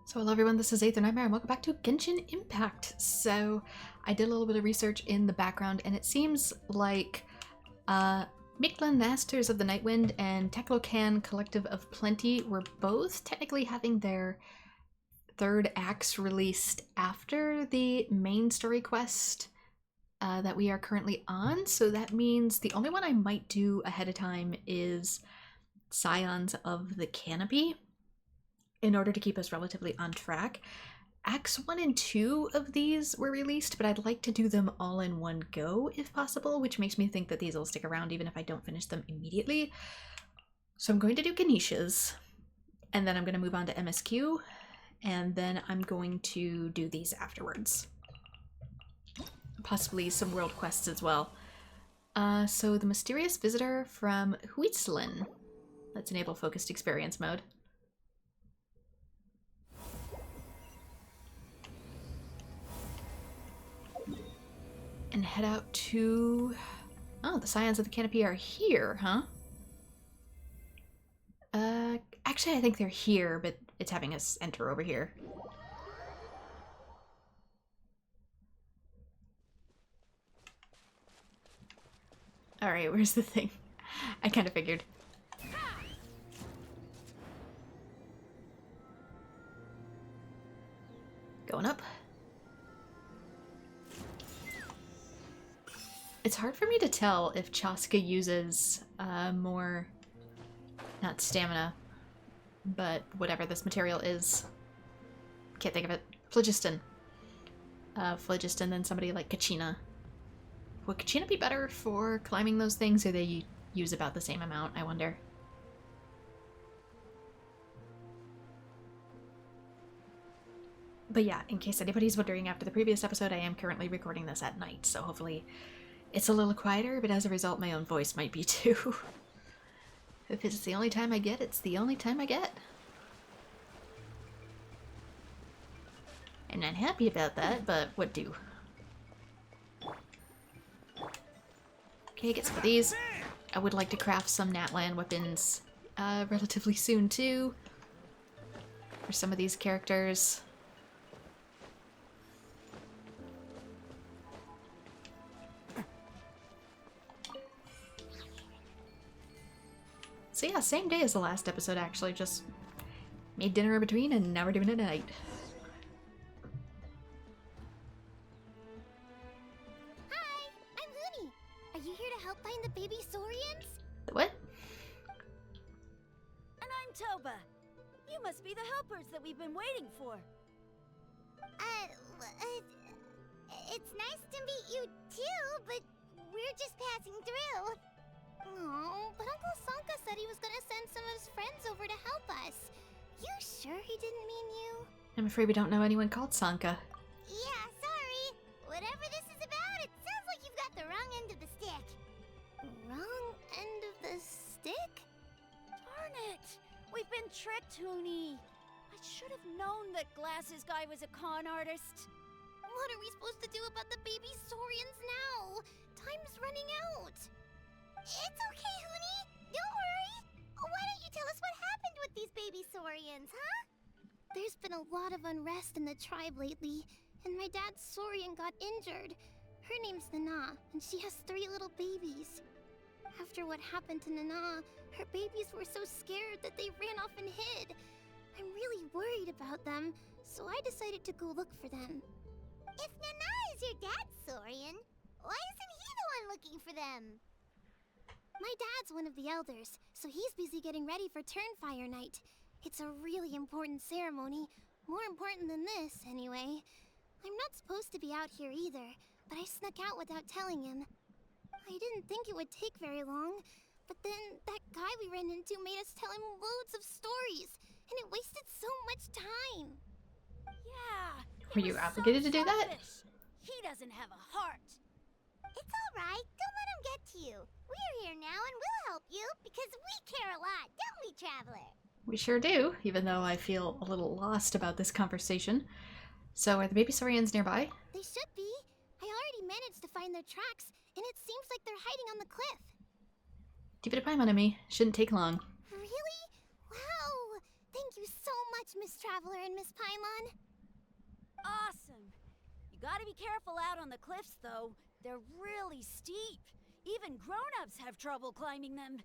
So hello everyone, this is AetherNightmare and welcome back to Genshin Impact. So I did a little bit of research in the background and it seems like Huitztlan Masters of the Nightwind and Teclocan Collective of Plenty were both technically having their third acts released after the main story quest that we are currently on. So that means the only one I might do ahead of time is Scions of the Canopy, in order to keep us relatively on track. Acts 1 and 2 of these were released, but I'd like to do them all in one go if possible, which makes me think that these will stick around even if I don't finish them immediately. So I'm going to do Kinich's, and then I'm going to move on to MSQ, and then I'm going to do these afterwards. Possibly some world quests as well. So the mysterious visitor from Huitztlan. Let's enable focused experience mode. And head out to... Oh, the Scions of the Canopy are here, huh? Actually I think they're here, but it's having us enter over here. Alright, where's the thing? I kind of figured. Going up. It's hard for me to tell if Chaska uses more, not stamina, but whatever this material is. Can't think of it. Phlogiston. Phlogiston than somebody like Kachina. Would Kachina be better for climbing those things, or they use about the same amount, I wonder? But yeah, in case anybody's wondering, after the previous episode, I am currently recording this at night, so hopefully it's a little quieter, but as a result, my own voice might be too. If it's the only time I get, it's the only time I get. I'm not happy about that, but what do? Okay, get some of these. I would like to craft some Natlan weapons relatively soon too, for some of these characters. So yeah, same day as the last episode actually, just made dinner in between and now we're doing it at night. Hi, I'm Huni. Are you here to help find the baby Saurians? The what? And I'm Toba. You must be the helpers that we've been waiting for. It's nice to meet you too, but we're just passing through. Oh, but Uncle Sanka said he was gonna send some of his friends over to help us. You sure he didn't mean you? I'm afraid we don't know anyone called Sanka. Yeah, sorry. Whatever this is about, it sounds like you've got the wrong end of the stick. Wrong end of the stick? Darn it! We've been tricked, Huni. I should have known that Glasses guy was a con artist. What are we supposed to do about the baby Saurians now? Time's running out. It's okay, Huni. Don't worry. Why don't you tell us what happened with these baby Saurians, huh? There's been a lot of unrest in the tribe lately, and my dad's Saurian got injured. Her name's Nana, and she has 3 little babies. After what happened to Nana, her babies were so scared that they ran off and hid. I'm really worried about them, so I decided to go look for them. If Nana is your dad's Saurian, why isn't he the one looking for them? My dad's one of the elders, so he's busy getting ready for Turnfire night. It's a really important ceremony, more important than this, anyway. I'm not supposed to be out here either, but I snuck out without telling him. I didn't think it would take very long, but then that guy we ran into made us tell him loads of stories, and it wasted so much time. Yeah. Were you obligated to do that? Selfish. He doesn't have a heart. It's alright, don't let him get to you. We're here now and we'll help you, because we care a lot, don't we, Traveler? We sure do, even though I feel a little lost about this conversation. So are the baby Saurians nearby? They should be. I already managed to find their tracks, and it seems like they're hiding on the cliff. Keep it a pie, mon ami. Shouldn't take long. Really? Wow! Thank you so much, much, Miss Traveler and Miss Paimon. Awesome. You gotta be careful out on the cliffs, though. They're really steep. Even grown-ups have trouble climbing them.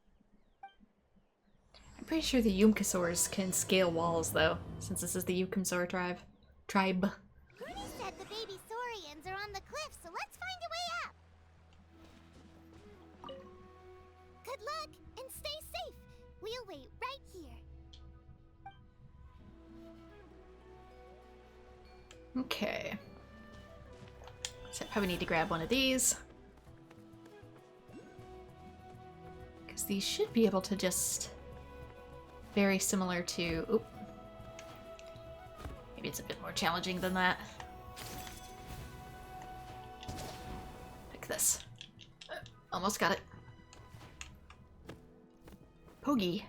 I'm pretty sure the Yumkasaurs can scale walls, though, since this is the Yukamsaur tribe. Huni said the baby saurians are on the cliff, so let's find a way up. Good luck, and stay safe. We'll wait right here. Okay. So I probably need to grab one of these. Because these should be able to just... Very similar to... Oop. Maybe it's a bit more challenging than that. Pick this. Almost got it. Pogi.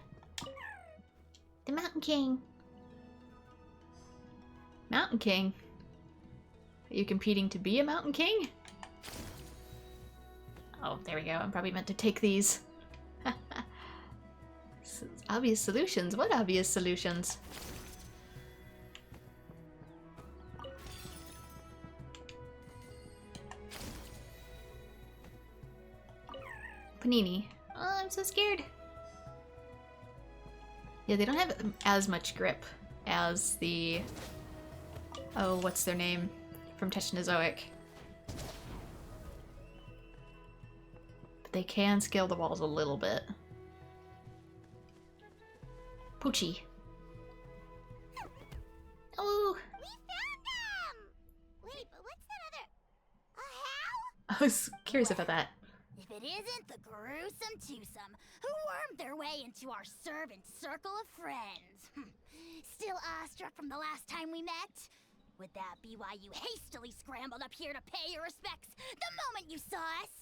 The Mountain King. Mountain King? Are you competing to be a Mountain King? Oh, there we go. I'm probably meant to take these. Obvious solutions? What obvious solutions? Panini. Oh, I'm so scared. Yeah, they don't have as much grip as the... Oh, what's their name? From Technozoic. But they can scale the walls a little bit. Poochie. Oh! We found them! Wait, but what's that other... A how? I was curious about that. If it isn't the gruesome twosome who wormed their way into our servant circle of friends. Still awestruck from the last time we met? Would that be why you hastily scrambled up here to pay your respects the moment you saw us?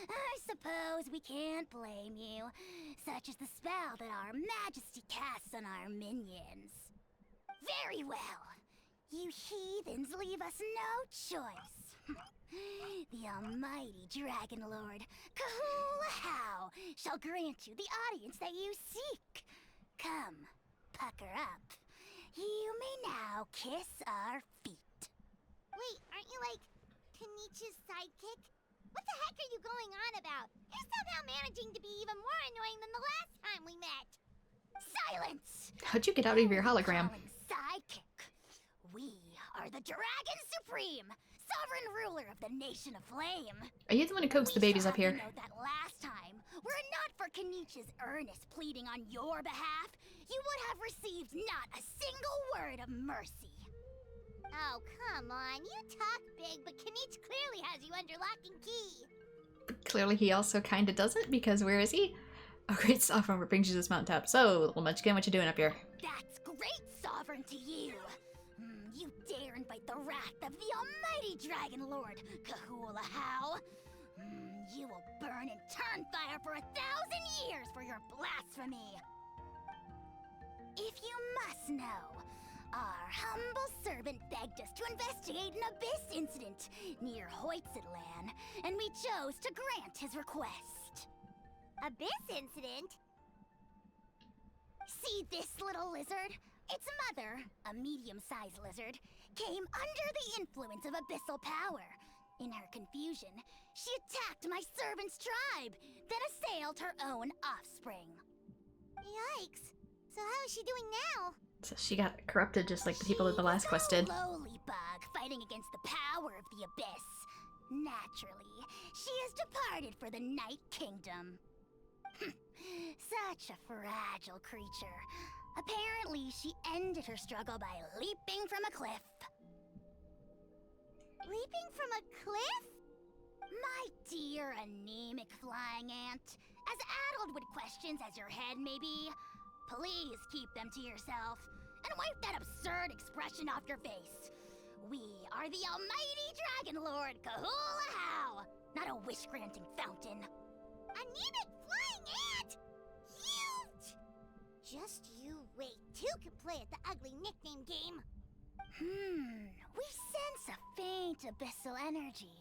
I suppose we can't blame you. Such is the spell that our majesty casts on our minions. Very well. You heathens leave us no choice. The almighty Dragon Lord, Kahula shall grant you the audience that you seek. Come, pucker up. You may now kiss our feet. Wait, aren't you like Kinich's sidekick? What the heck are you going on about? You're somehow managing to be even more annoying than the last time we met. Silence! How'd you get out of your hologram? Sidekick. We are the Dragon Supreme, sovereign ruler of the Nation of Flame. Are you the one who coaxed the babies up here? Know that last time, were it not for Kinich's earnest pleading on your behalf, you would have received not a single word of mercy. Oh, come on. You talk big, but Kinich clearly has you under lock and key. Clearly he also kinda doesn't, because where is he? Oh, great sovereign, what brings you to this mountaintop? So, little munchkin, what you doing up here? That's great sovereign to you. You dare invite the wrath of the almighty Dragon Lord, Kahula How. You will burn in Turnfire for 1,000 years for your blasphemy. If you must know, our humble servant begged us to investigate an abyss incident near Huitztlan, and we chose to grant his request. Abyss incident? See this little lizard? Its mother, a medium-sized lizard, came under the influence of abyssal power. In her confusion, she attacked my servant's tribe, then assailed her own offspring. Yikes! So how is she doing now? So she got corrupted just like the people in the last quest did. Lowly bug fighting against the power of the abyss. Naturally, she has departed for the Night Kingdom. Such a fragile creature. Apparently, she ended her struggle by leaping from a cliff. Leaping from a cliff? My dear anemic flying ant, as addled with questions as your head may be, please keep them to yourself, and wipe that absurd expression off your face. We are the almighty Dragon Lord, Kahula How, not a wish-granting fountain. Anemic flying ant? Cute! Just you wait, two can play at the ugly nickname game. We sense a faint abyssal energy.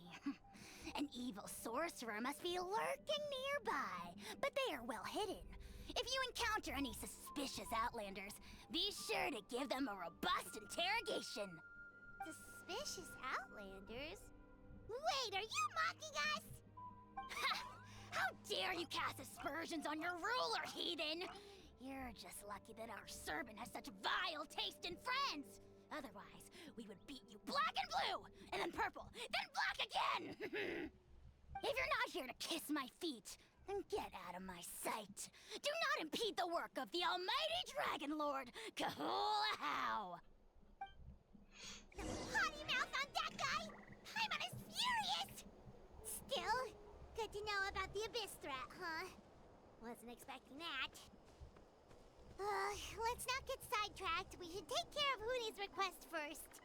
An evil sorcerer must be lurking nearby, but they are well hidden. If you encounter any suspicious Outlanders, be sure to give them a robust interrogation. Suspicious Outlanders? Wait, are you mocking us? Ha! How dare you cast aspersions on your ruler, heathen! You're just lucky that our servant has such vile taste in friends! Otherwise, we would beat you black and blue, and then purple, then black again! If you're not here to kiss my feet, then get out of my sight. Do not impede the work of the almighty Dragon Lord, Kahula-How! Potty mouth on that guy! I'm on his furious! Still, good to know about the Abyss threat, huh? Wasn't expecting that. Let's not get sidetracked. We should take care of Huni's request first.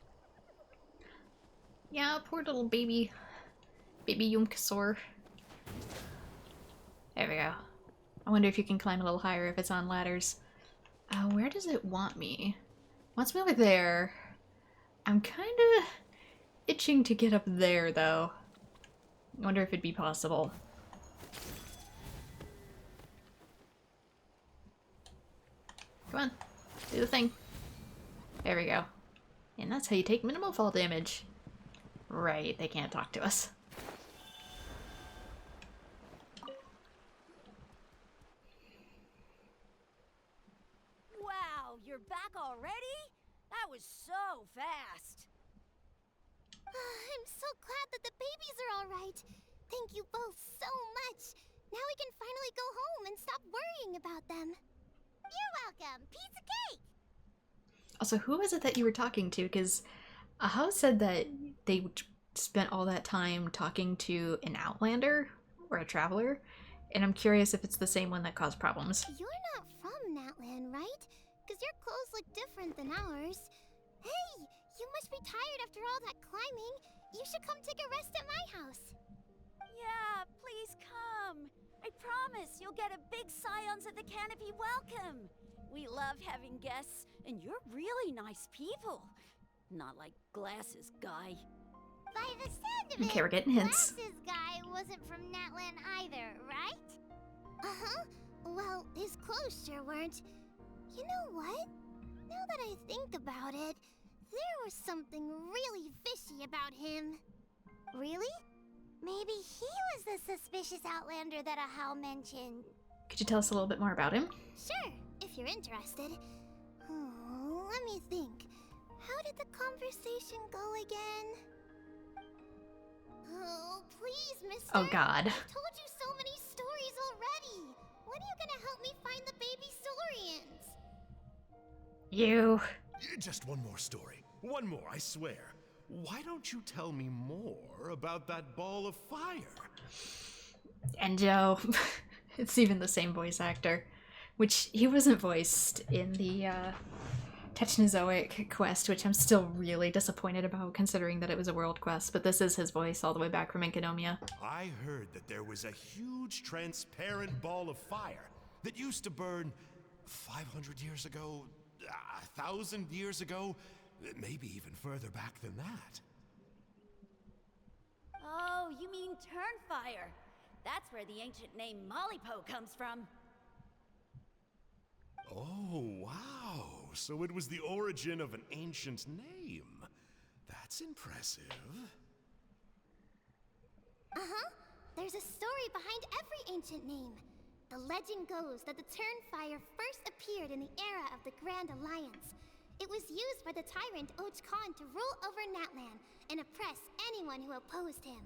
Yeah, poor little baby Yumpkasaur. There we go. I wonder if you can climb a little higher if it's on ladders. Where does it want me? Wants me over there. I'm kind of itching to get up there, though. I wonder if it'd be possible. Come on, do the thing. There we go. And that's how you take minimal fall damage. Right, they can't talk to us. Wow, you're back already? That was so fast. I'm so glad that the babies are all right. Thank you both so much. Now we can finally go home and stop worrying about them. You're welcome. Piece of cake. Also, who was it that you were talking to? Because Ahau said that they spent all that time talking to an Outlander or a traveler, and I'm curious if it's the same one that caused problems. You're not from Natlan, right? Because your clothes look different than ours. Hey, you must be tired after all that climbing. You should come take a rest at my house. Yeah, please come. I promise you'll get a big Scions at the Canopy welcome. We love having guests, and you're really nice people. Not like Glasses Guy. By the sound of it, Okay, we're getting hints. Glasses Guy wasn't from Natlan either, right? Uh-huh. Well, his clothes sure weren't. You know what? Now that I think about it, there was something really fishy about him. Really? Maybe he was the suspicious Outlander that Ahau mentioned. Could you tell us a little bit more about him? Sure, if you're interested. Oh, let me think. How did the conversation go again? Oh, please, mister. Oh god. I've told you so many stories already. When are you gonna help me find the baby Saurians? You. Just one more story. One more, I swear. Why don't you tell me more about that ball of fire? And Joe. It's even the same voice actor. Which he wasn't voiced in the Technozoic quest, which I'm still really disappointed about considering that it was a world quest, but this is his voice all the way back from Enkanomiya. I heard that there was a huge transparent ball of fire that used to burn 500 years ago, 1,000 years ago, maybe even further back than that. Oh, you mean Turnfire. That's where the ancient name Malipo comes from. Oh, wow. So it was the origin of an ancient name. That's impressive. Uh-huh. There's a story behind every ancient name. The legend goes that the Turnfire first appeared in the era of the Grand Alliance. It was used by the tyrant Khan to rule over Natlan and oppress anyone who opposed him.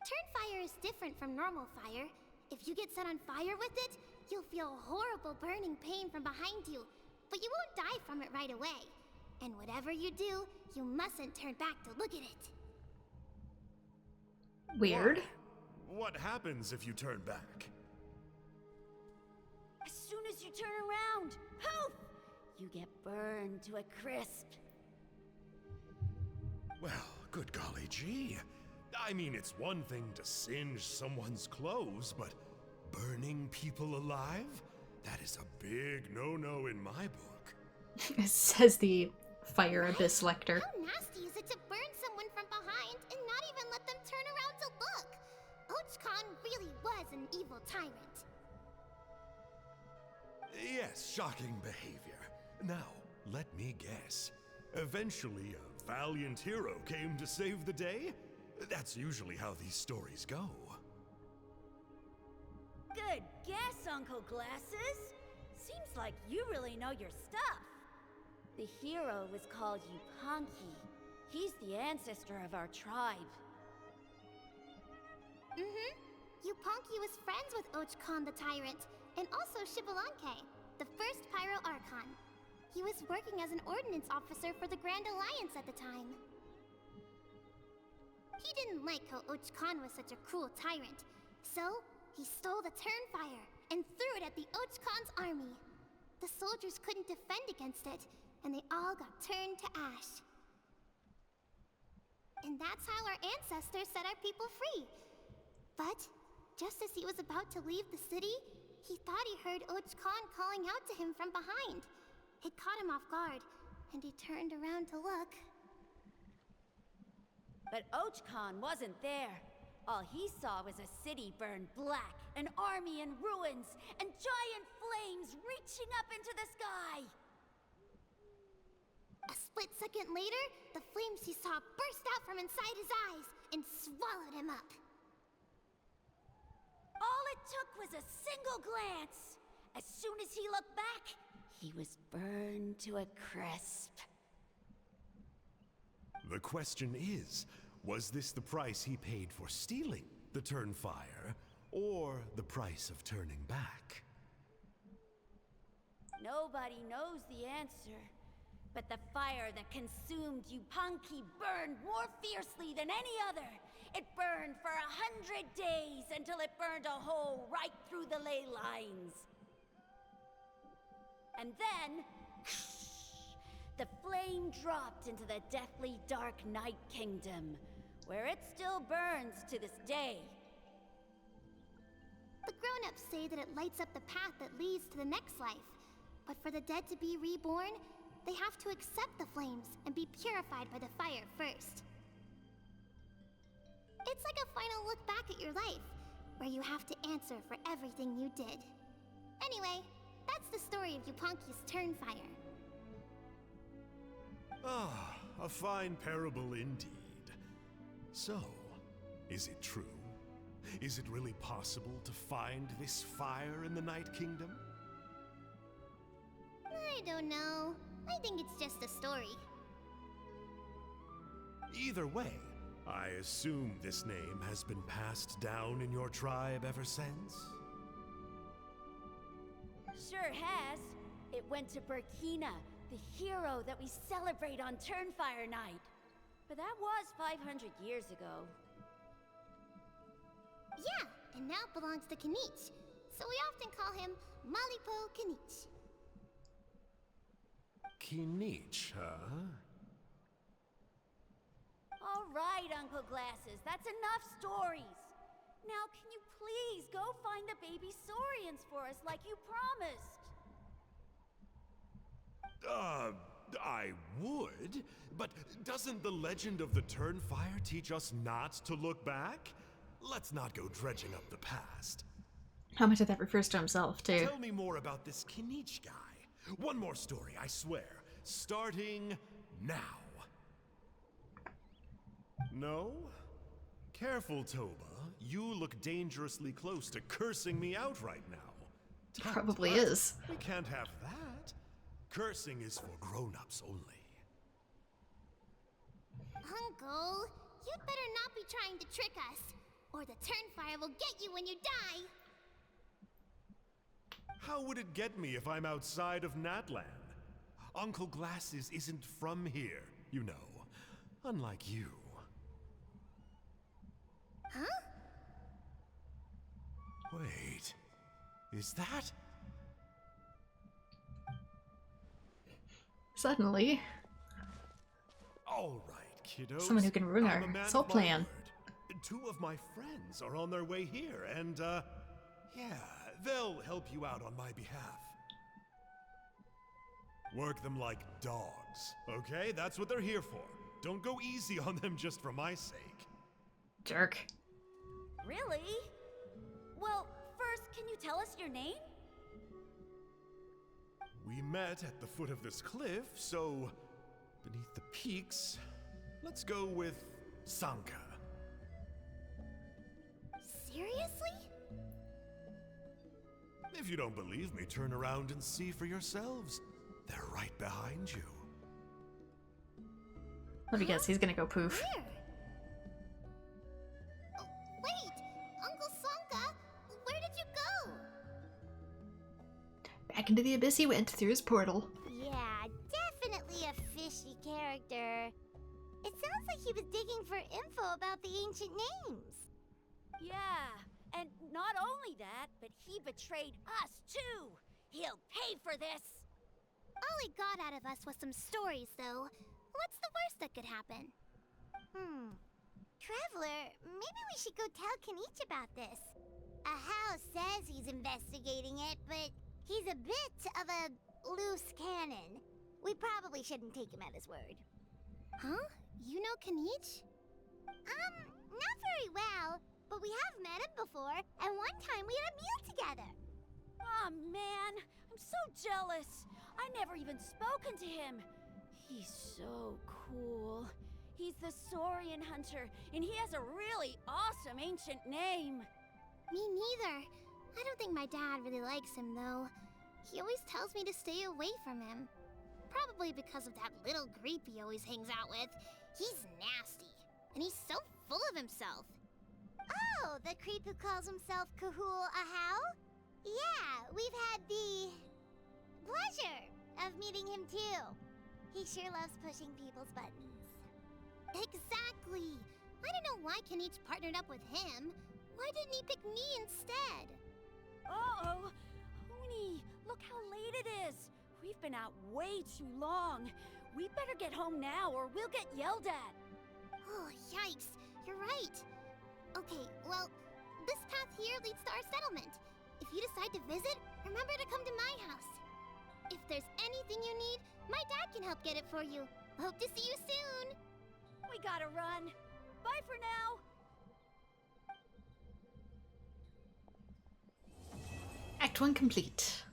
Turnfire is different from normal fire. If you get set on fire with it, you'll feel horrible burning pain from behind you, but you won't die from it right away. And whatever you do, you mustn't turn back to look at it. Weird. What happens if you turn back? As soon as you turn around, poof! You get burned to a crisp. Well, good golly gee. I mean, it's one thing to singe someone's clothes, but burning people alive? That is a big no-no in my book. Says the Fire Abyss Lector. How nasty is it to burn someone from behind and not even let them turn around to look? Khan really was an evil tyrant. Yes, shocking behavior. Now, let me guess. Eventually, a valiant hero came to save the day? That's usually how these stories go. Good guess, Uncle Glasses. Seems like you really know your stuff. The hero was called Yupanqui. He's the ancestor of our tribe. Yupanqui was friends with Huitztlan the Tyrant, and also Shibalanke, the first Pyro Archon. He was working as an ordnance officer for the Grand Alliance at the time. He didn't like how Huitztlan was such a cruel tyrant, so he stole the Turnfire and threw it at the Huitztlan's army. The soldiers couldn't defend against it, and they all got turned to ash. And that's how our ancestors set our people free. But just as he was about to leave the city, he thought he heard Huitztlan calling out to him from behind. It caught him off guard, and he turned around to look. But Huitztlan wasn't there. All he saw was a city burned black, an army in ruins, and giant flames reaching up into the sky. A split second later, the flames he saw burst out from inside his eyes and swallowed him up. All it took was a single glance. As soon as he looked back, he was burned to a crisp. The question is, was this the price he paid for stealing the Turnfire, or the price of turning back? Nobody knows the answer. But the fire that consumed Yupanqui burned more fiercely than any other. It burned for 100 days until it burned a hole right through the ley lines. And then, the flame dropped into the deathly dark Night Kingdom, where it still burns to this day. The grown-ups say that it lights up the path that leads to the next life. But for the dead to be reborn, they have to accept the flames and be purified by the fire first. It's like a final look back at your life, where you have to answer for everything you did. Anyway, that's the story of Yupanqui's Turnfire. Ah, a fine parable indeed. So, is it true? Is it really possible to find this fire in the Night Kingdom? I don't know. I think it's just a story. Either way, I assume this name has been passed down in your tribe ever since? Sure has. It went to Burkina, the hero that we celebrate on Turnfire Night. But that was 500 years ago. Yeah, and now belongs to Kinich, so we often call him Malipo Kinich. Kinich, huh? All right, Uncle Glasses, that's enough stories. Now, can you please go find the baby saurians for us like you promised? I would, but doesn't the legend of the Turnfire teach us not to look back? Let's not go dredging up the past. How much of that refers to himself, too? Tell me more about this Kinich guy. One more story, I swear. Starting now. No? Careful, Toba. You look dangerously close to cursing me out right now. Tut, Probably tut. is. We can't have that. Cursing is for grown-ups only. Uncle, you'd better not be trying to trick us, or the Turnfire will get you when you die. How would it get me if I'm outside of Natlan? Uncle Glasses isn't from here, you know. Unlike you. Huh? Wait. Is that? Suddenly, All right, kiddos. someone who can ruin I'm a our man soul of my plan. word. Two of my friends are on their way here, and, yeah, they'll help you out on my behalf. Work them like dogs, okay? That's what they're here for. Don't go easy on them just for my sake. Jerk. Really? Well, first, can you tell us your name? met at the foot of this cliff, so beneath the peaks, let's go with Sanka. Seriously? If you don't believe me, turn around and see for yourselves. They're right behind you. Let me guess, he's gonna go poof. Where? Oh, wait! Uncle Sanka, where did you go? Back into the abyss he went through his portal. Yeah, definitely a fishy character. It sounds like he was digging for info about the ancient names. Yeah, and not only that, but he betrayed us too. He'll pay for this. All he got out of us was some stories, though. What's the worst that could happen? Traveler, maybe we should go tell Kinich about this. Ahau says he's investigating it, but he's a bit of a loose cannon. We probably shouldn't take him at his word. Huh? You know Kinich? Not very well, but we have met him before, and one time we had a meal together. Oh man, I'm so jealous. I never even spoken to him. He's so cool. He's the Saurian hunter, and he has a really awesome ancient name. Me neither. I don't think my dad really likes him, though. He always tells me to stay away from him. Probably because of that little creep he always hangs out with. He's nasty, and he's so full of himself. Oh, the creep who calls himself Kahul Ahau? Yeah, we've had the pleasure of meeting him too. He sure loves pushing people's buttons. Exactly. I don't know why Kinich partnered up with him. Why didn't he pick me instead? Uh-oh. Huni, look how late it is. We've been out way too long. We better get home now or we'll get yelled at. Oh, yikes. You're right. Okay, well, this path here leads to our settlement. If you decide to visit, remember to come to my house. If there's anything you need, my dad can help get it for you. Hope to see you soon. We gotta run. Bye for now. Act 1 complete.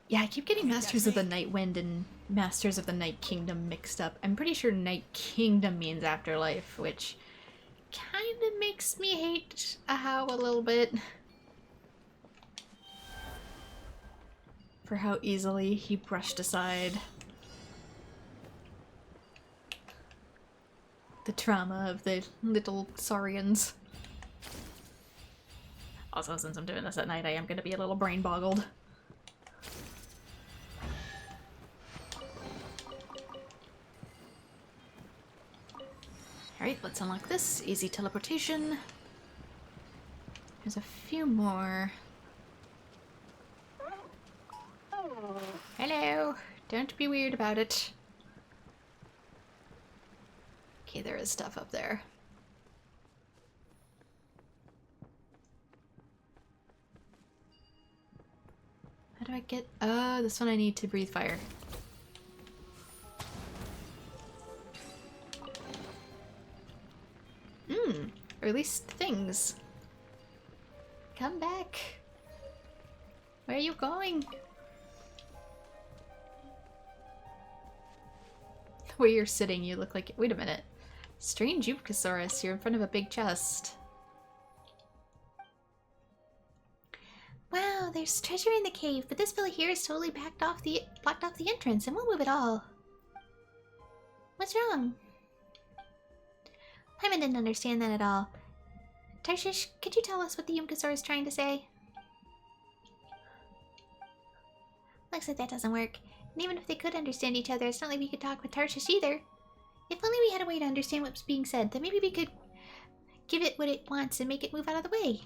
Yeah, I keep getting Masters of the Night Wind and Masters of the Night Kingdom mixed up. I'm pretty sure Night Kingdom means afterlife, which kind of makes me hate Ahau a little bit. For how easily he brushed aside the trauma of the little Saurians. Also, since I'm doing this at night, I am going to be a little brain boggled. Alright, let's unlock this. Easy teleportation. There's a few more. Hello! Don't be weird about it. Okay, there is stuff up there. How do I get... Oh, this one I need to breathe fire. Or at least things. Come back. Where are you going? Where you're sitting, you look like... Wait a minute. Strange Yupanqui, you're in front of a big chest. Wow, there's treasure in the cave, but this villa here is totally blocked off the entrance and won't move at all. What's wrong? Paimon didn't understand that at all. Tarshish, could you tell us what the Yupanqui is trying to say? Looks like that doesn't work. And even if they could understand each other, it's not like we could talk with Tarshish either. If only we had a way to understand what's being said, then maybe we could give it what it wants and make it move out of the way.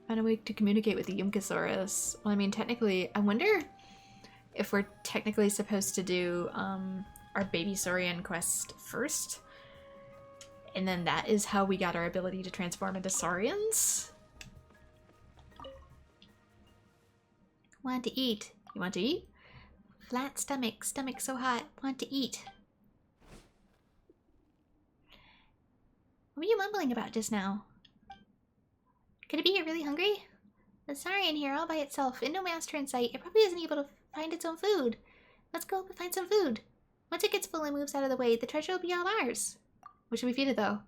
Find a way to communicate with the Yupanqui. Well, I mean, technically, I wonder if we're technically supposed to do our baby Saurian quest first. And then that is how we got our ability to transform into Saurians. Want to eat. You want to eat? Flat stomach, stomach so hot, want to eat. were you mumbling about just now? Could it be you're really hungry? The Saurian here all by itself, and no master in sight. It probably isn't able to find its own food. Let's go up and find some food. Once it gets full and moves out of the way, the treasure will be all ours. What should we feed it, though?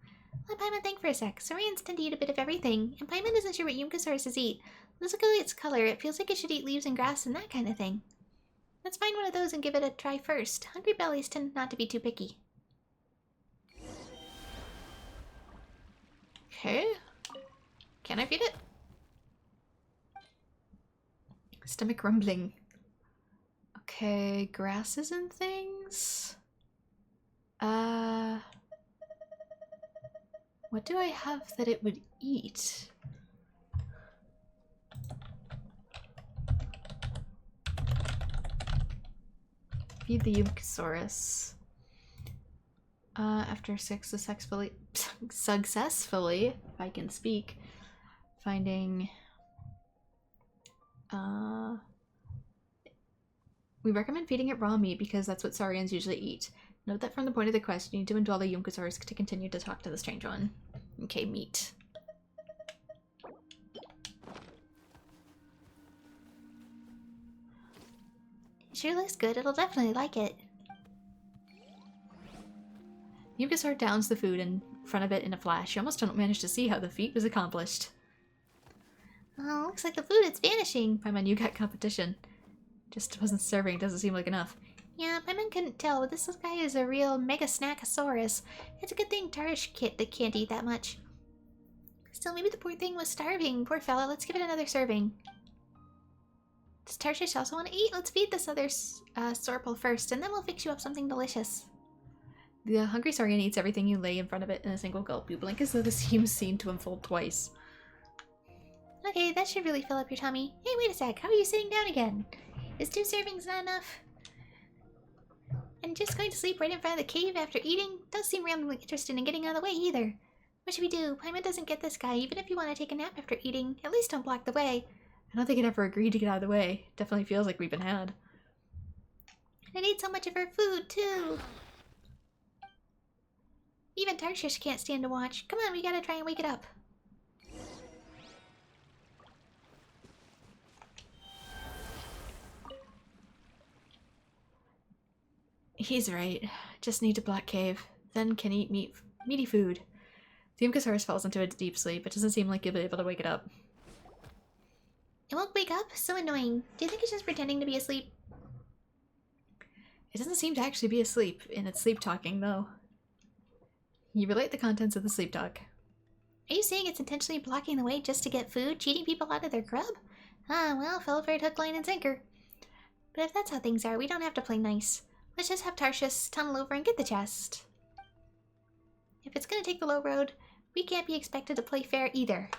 Let Paimon think for a sec. Saurians tend to eat a bit of everything, and Paimon isn't sure what Yunkasaurus eat. Let's look at its color. It feels like it should eat leaves and grass and that kind of thing. Let's find one of those and give it a try first. Hungry bellies tend not to be too picky. Okay. Can I feed it? Stomach rumbling. Okay, grasses and things. What do I have that it would eat? Feed the Yupanqui. After successfully, if I can speak, finding, we recommend feeding it raw meat because that's what Saurians usually eat. Note that from the point of the quest, you need to indwell the Yupanqui to continue to talk to the strange one. Okay, meat. It sure looks good. It'll definitely like it. Yupanqui downs the food in front of it in a flash. You almost don't manage to see how the feat was accomplished. Oh, looks like the food is vanishing. Paimon, you got competition. Just wasn't serving. Doesn't seem like enough. Yeah, Paimon couldn't tell, but this guy is a real mega snackosaurus. It's a good thing Tarish can't eat that much. Still, maybe the poor thing was starving. Poor fella. Let's give it another serving. Does Tarshish also want to eat? Let's feed this other Sorpal first, and then we'll fix you up something delicious. The hungry Saurian eats everything you lay in front of it in a single gulp. You blink as though the seam seemed to unfold twice. Okay, that should really fill up your tummy. Hey, wait a sec. How are you sitting down again? Is 2 servings not enough? And just going to sleep right in front of the cave after eating? Doesn't seem randomly interested in getting out of the way either. What should we do? Paimon doesn't get this guy. Even if you want to take a nap after eating, at least don't block the way. I don't think it ever agreed to get out of the way. Definitely feels like we've been had. And it ate so much of our food, too. Even Tarshish can't stand to watch. Come on, we gotta try and wake it up. He's right. Just need to black cave. Then can eat meaty food. The Yupanqui falls into a deep sleep. It doesn't seem like you'll be able to wake it up. It won't wake up? So annoying. Do you think it's just pretending to be asleep? It doesn't seem to actually be asleep in its sleep talking, though. You relate the contents of the sleep talk. Are you saying it's intentionally blocking the way just to get food, cheating people out of their grub? Ah, well, fell for it hook, line, and sinker. But if that's how things are, we don't have to play nice. Let's just have Tarshish tunnel over and get the chest. If it's gonna take the low road, we can't be expected to play fair either.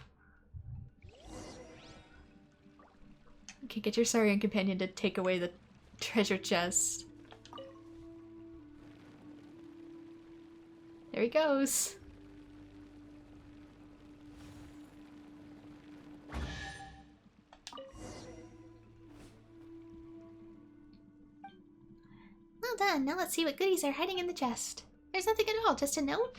Okay, get your Saurian companion to take away the treasure chest. There he goes. Well done. Now let's see what goodies are hiding in the chest. There's nothing at all, just a note.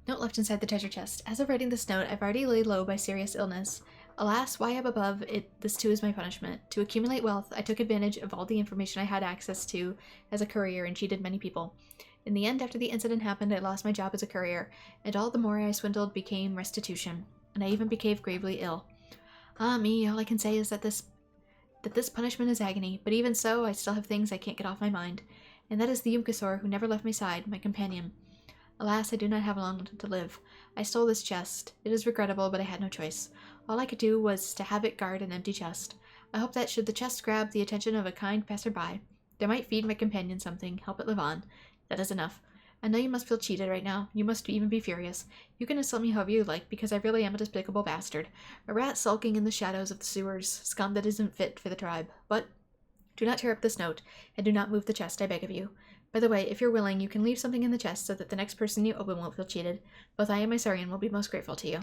Note left inside the treasure chest. As of writing this note, I've already laid low by serious illness. Alas, why up above, this too is my punishment. To accumulate wealth, I took advantage of all the information I had access to as a courier and cheated many people. In the end, after the incident happened, I lost my job as a courier, and all the more I swindled became restitution, and I even became gravely ill. Ah me, all I can say is that this punishment is agony, but even so, I still have things I can't get off my mind, and that is the Yupanqui who never left my side, my companion. Alas, I do not have long to live. I stole this chest. It is regrettable, but I had no choice. All I could do was to have it guard an empty chest. I hope that should the chest grab the attention of a kind passerby, they might feed my companion something, help it live on. That is enough. I know you must feel cheated right now. You must even be furious. You can insult me however you like, because I really am a despicable bastard. A rat sulking in the shadows of the sewers, scum that isn't fit for the tribe. But do not tear up this note, and do not move the chest, I beg of you. By the way, if you're willing, you can leave something in the chest so that the next person you open won't feel cheated. Both I and my Saurian will be most grateful to you.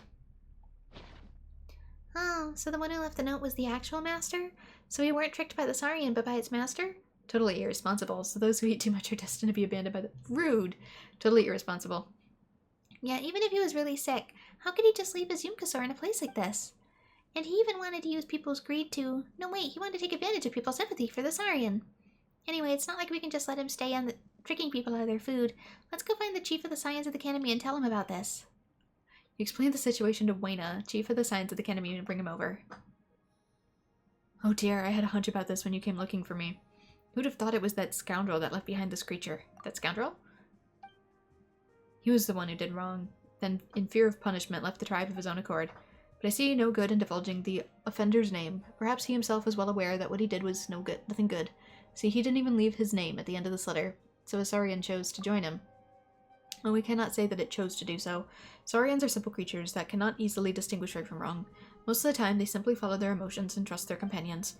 Oh, so the one who left the note was the actual master? So we weren't tricked by the Saurian, but by its master? Totally irresponsible. So those who eat too much are destined to be abandoned by the... Rude! Totally irresponsible. Yeah, even if he was really sick, how could he just leave his Yunkasaur in a place like this? And he even wanted to use people's greed to... No, wait, he wanted to take advantage of people's sympathy for the Saurian. Anyway, it's not like we can just let him stay on tricking people out of their food. Let's go find the Chief of the Science of the Academy and tell him about this. You explain the situation to Wayna, Chief of the Science of the Academy, and bring him over. Oh dear, I had a hunch about this when you came looking for me. Who'd have thought it was that scoundrel that left behind this creature? That scoundrel? He was the one who did wrong, then in fear of punishment left the tribe of his own accord. But I see no good in divulging the offender's name. Perhaps he himself was well aware that what he did was nothing good. See, he didn't even leave his name at the end of this letter, so a Saurian chose to join him. Well, we cannot say that it chose to do so. Saurians are simple creatures that cannot easily distinguish right from wrong. Most of the time, they simply follow their emotions and trust their companions.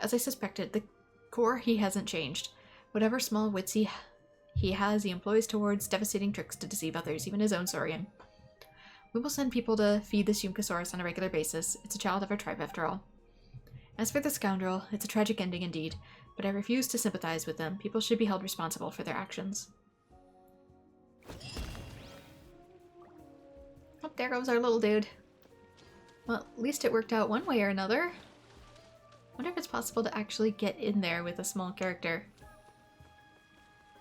As I suspected, the core he hasn't changed. Whatever small wits he has, he employs towards devastating tricks to deceive others, even his own Saurian. We will send people to feed this Yunkasaurus on a regular basis. It's a child of our tribe, after all. As for the scoundrel, it's a tragic ending indeed, but I refuse to sympathize with them. People should be held responsible for their actions. Oh, there goes our little dude. Well, at least it worked out one way or another. Wonder if it's possible to actually get in there with a small character.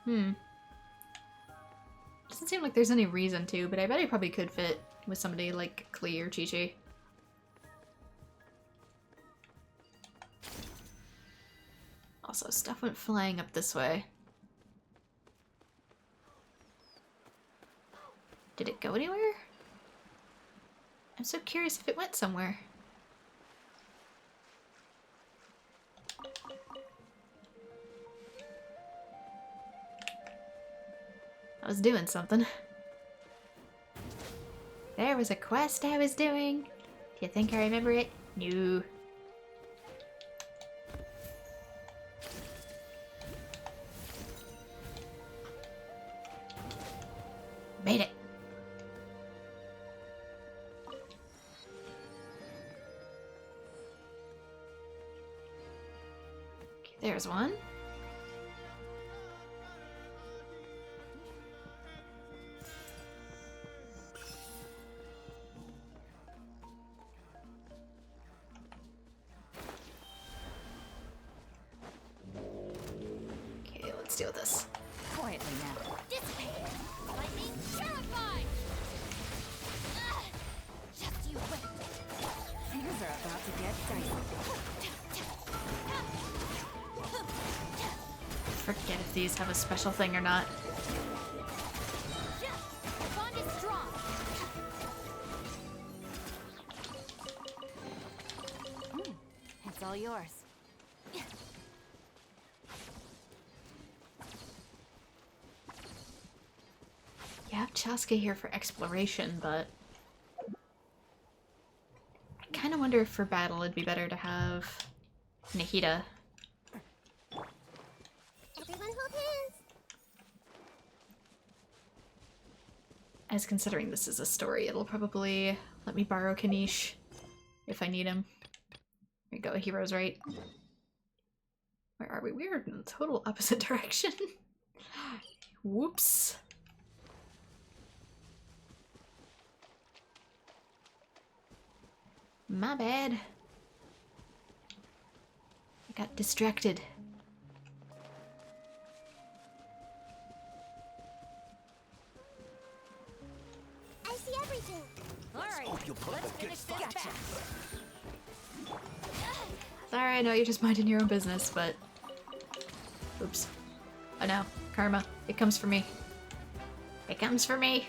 Doesn't seem like there's any reason to, but I bet I probably could fit with somebody like Klee or Chi-Chi. Also, stuff went flying up this way. Did it go anywhere? I'm so curious if it went somewhere. I was doing something. There was a quest I was doing. Do you think I remember it? No. Made it. Okay, there's one. Okay, let's deal with this. Quietly now. Dissipate! Lightning terrified! Just you wait. Things are about to get dicey. Forget if these have a special thing or not. The bond is strong. It's all yours. You have Chaska here for exploration, but I kind of wonder if for battle it'd be better to have Nahida. Everyone hold hands. As considering this is a story, it'll probably let me borrow Kinich if I need him. There we go, Hero's Right. Where are we? We're in the total opposite direction. Whoops. My bad. I got distracted. I see everything. All right, let's finish this Gotcha. fast. Sorry, I know you're just minding your own business, but... Oops. Oh no. Karma. It comes for me. It comes for me.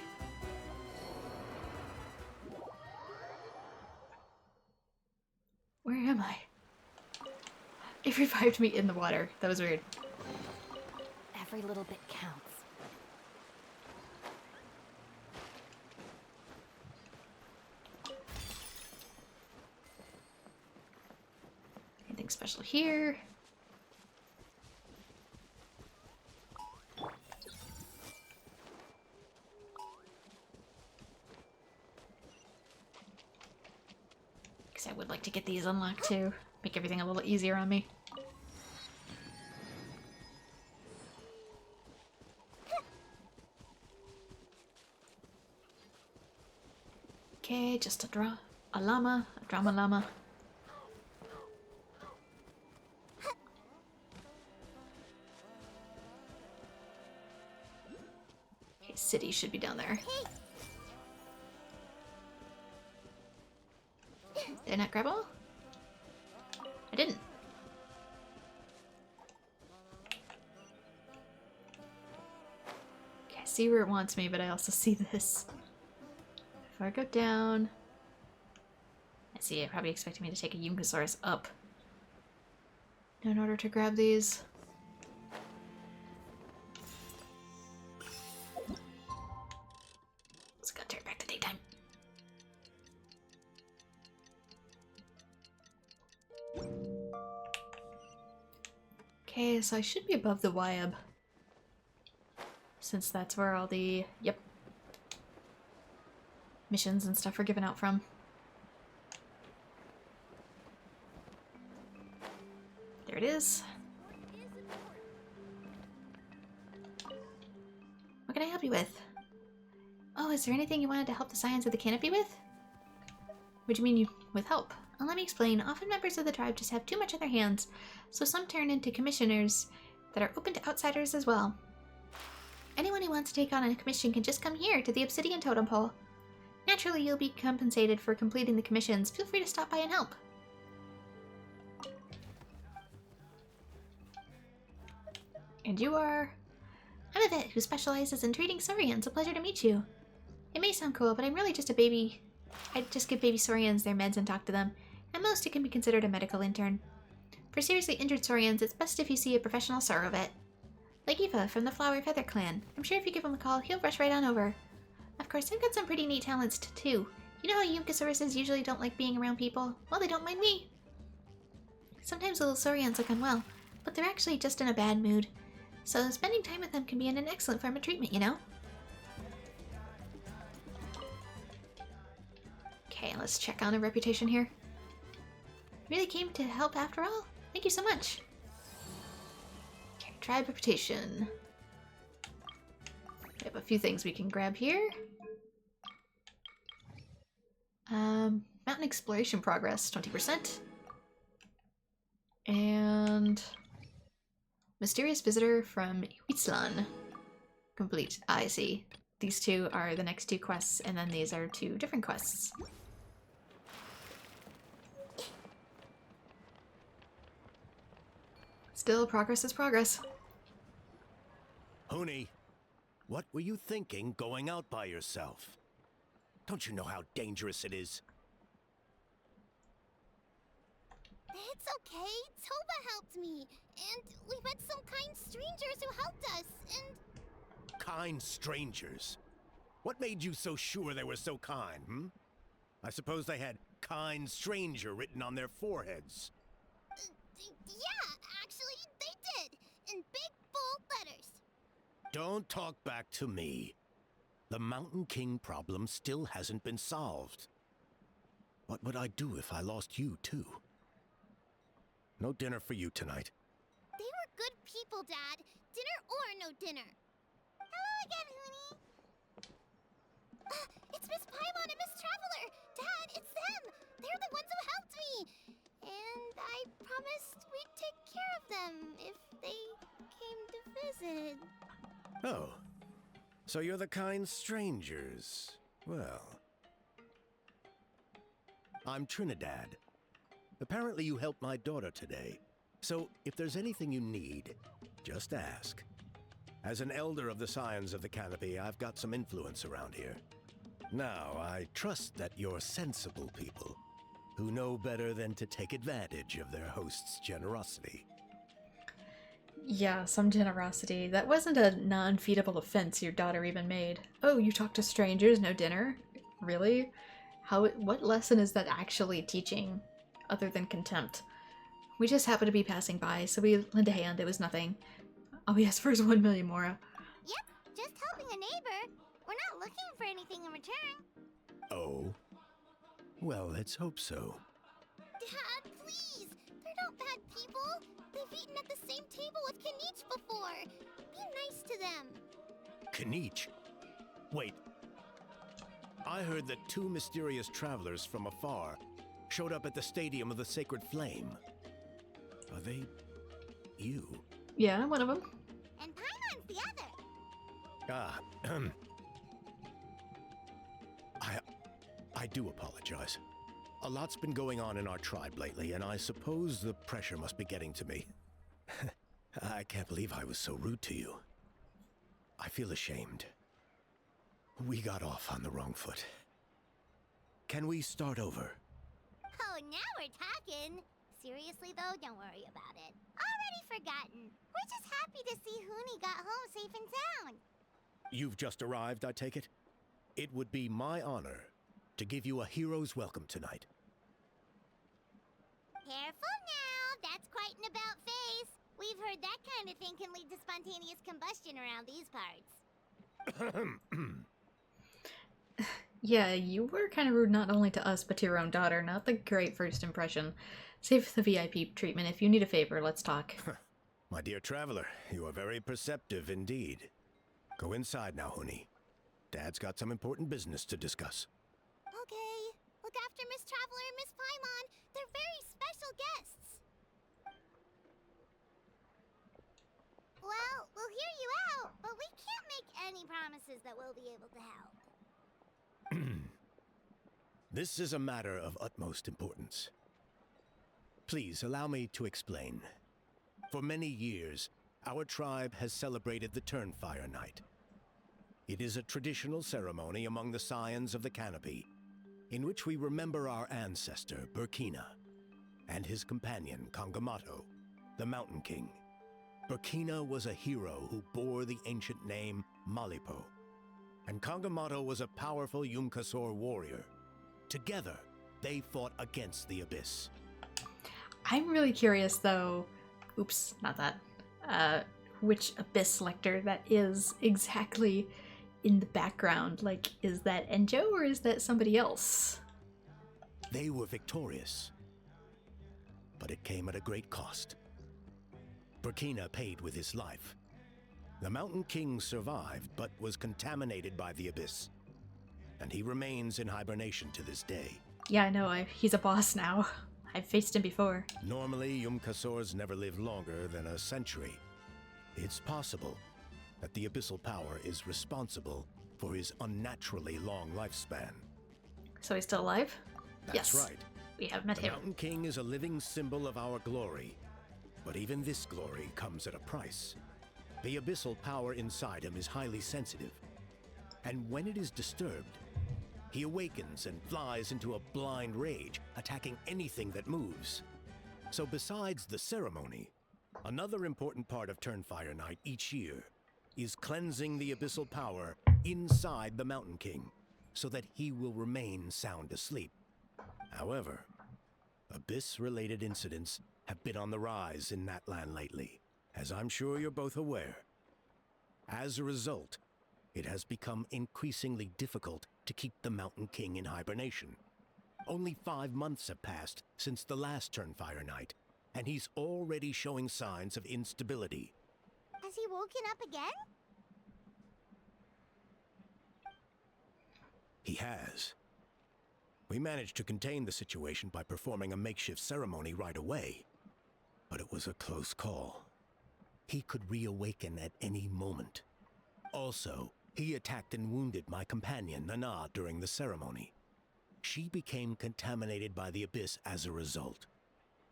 Where am I? It revived me in the water. That was weird. Every little bit counts. Anything special here? Because I would like to get these unlocked too. Make everything a little easier on me. Okay, just a drama llama. Okay, city should be down there. Did I not grab all? I didn't. Okay, I see where it wants me, but I also see this. If I go down... I see it probably expecting me to take a Yupanqui up in order to grab these. Let's go turn back to daytime. Okay, so I should be above the Wyab. Since that's where all the, yep, missions and stuff are given out from. There it is. What can I help you with? Oh, is there anything you wanted to help the Scions of the Canopy with? What do you mean you with help? Well, let me explain. Often members of the tribe just have too much on their hands, so some turn into commissioners that are open to outsiders as well. Anyone who wants to take on a commission can just come here to the Obsidian Totem Pole. Naturally, you'll be compensated for completing the commissions. Feel free to stop by and help. And you are? I'm a vet who specializes in treating Saurians. A pleasure to meet you. It may sound cool, but I'm really just a baby. I just give baby Saurians their meds and talk to them. At most, it can be considered a medical intern. For seriously injured Saurians, it's best if you see a professional Sauro vet. Like Eva from the Flower Feather Clan. I'm sure if you give him a call, he'll rush right on over. Of course, I've got some pretty neat talents too. You know how Yupanqui usually don't like being around people? Well, they don't mind me. Sometimes little Saurians look unwell, but they're actually just in a bad mood. So spending time with them can be an excellent form of treatment, you know? Okay, let's check on a reputation here. Really came to help after all? Thank you so much. Okay, tribe reputation. We have a few things we can grab here. Mountain exploration progress, 20%. And mysterious visitor from Huitztlan. Complete. I see. These two are the next two quests, and then these are two different quests. Still, progress is progress. Huni, what were you thinking going out by yourself? Don't you know how dangerous it is? It's okay. Toba helped me. And we met some kind strangers who helped us, and... Kind strangers? What made you so sure they were so kind, hmm? I suppose they had kind stranger written on their foreheads. Yeah, actually, they did. In big, bold letters. Don't talk back to me. The Mountain King problem still hasn't been solved. What would I do if I lost you, too? No dinner for you tonight. They were good people, Dad. Dinner or no dinner. Hello again, Huni. It's Miss Paimon and Miss Traveler. Dad, it's them. They're the ones who helped me. And I promised we'd take care of them if they came to visit. Oh. So you're the kind strangers. Well. I'm Trinidad. Apparently you helped my daughter today. So if there's anything you need, just ask. As an elder of the Scions of the Canopy, I've got some influence around here. Now, I trust that you're sensible people who know better than to take advantage of their host's generosity. Yeah, some generosity. That wasn't a non-feedable offense your daughter even made. Oh, you talk to strangers, no dinner? Really? What lesson is that actually teaching, other than contempt? We just happened to be passing by, so we lent a hand. It was nothing. All we asked for is 1 million Mora. Yep, just helping a neighbor. We're not looking for anything in return. Oh? Well, let's hope so. Dad, please! They're not bad people. They've eaten at the same table with Kinich before. Be nice to them. Kinich? Wait. I heard that 2 mysterious travelers from afar showed up at the Stadium of the Sacred Flame. Are they you? Yeah, one of them. And Paimon's the other. I do apologize. A lot's been going on in our tribe lately, and I suppose the pressure must be getting to me. I can't believe I was so rude to you. I feel ashamed. We got off on the wrong foot. Can we start over? Oh, now we're talking. Seriously, though, don't worry about it. Already forgotten. We're just happy to see Huni got home safe and sound. You've just arrived, I take it? It would be my honor to give you a hero's welcome tonight. Careful now, that's quite an about-face. We've heard that kind of thing can lead to spontaneous combustion around these parts. Yeah, you were kind of rude not only to us, but to your own daughter. Not the great first impression. Save the VIP treatment. If you need a favor, let's talk. My dear traveler, you are very perceptive indeed. Go inside now, Huni. Dad's got some important business to discuss. Okay, look after Miss Traveler and Miss Paimon. They're very special guests. Well, we'll hear you out, but we can't make any promises that we'll be able to help. This is a matter of utmost importance. Please allow me to explain. For many years, our tribe has celebrated the Turnfire Night. It is a traditional ceremony among the Scions of the Canopy, in which we remember our ancestor, Burkina, and his companion, Kangamato, the Mountain King. Burkina was a hero who bore the ancient name Malipo, and Kangamato was a powerful Yumkasor warrior. Together, they fought against the Abyss. I'm really curious, though. Oops, not that. Which Abyss Lector that is exactly in the background. Like, is that Enjo or is that somebody else? They were victorious, but it came at a great cost. Burkina paid with his life. The Mountain King survived, but was contaminated by the Abyss, and he remains in hibernation to this day. Yeah, I know. He's a boss now. I've faced him before. Normally, Yumkasors never live longer than a century. It's possible that the abyssal power is responsible for his unnaturally long lifespan. So he's still alive? That's Yes. right. We have met The him. Mountain King is a living symbol of our glory, but even this glory comes at a price. The abyssal power inside him is highly sensitive, and when it is disturbed, he awakens and flies into a blind rage, attacking anything that moves. So besides the ceremony, another important part of Turnfire Night each year is cleansing the abyssal power inside the Mountain King, so that he will remain sound asleep. However, Abyss-related incidents have been on the rise in that land lately, as I'm sure you're both aware. As a result, it has become increasingly difficult to keep the Mountain King in hibernation. Only 5 months have passed since the last Turnfire Night, and he's already showing signs of instability. Has he woken up again? He has. We managed to contain the situation by performing a makeshift ceremony right away, but it was a close call. He could reawaken at any moment. Also, he attacked and wounded my companion, Nana, during the ceremony. She became contaminated by the Abyss as a result.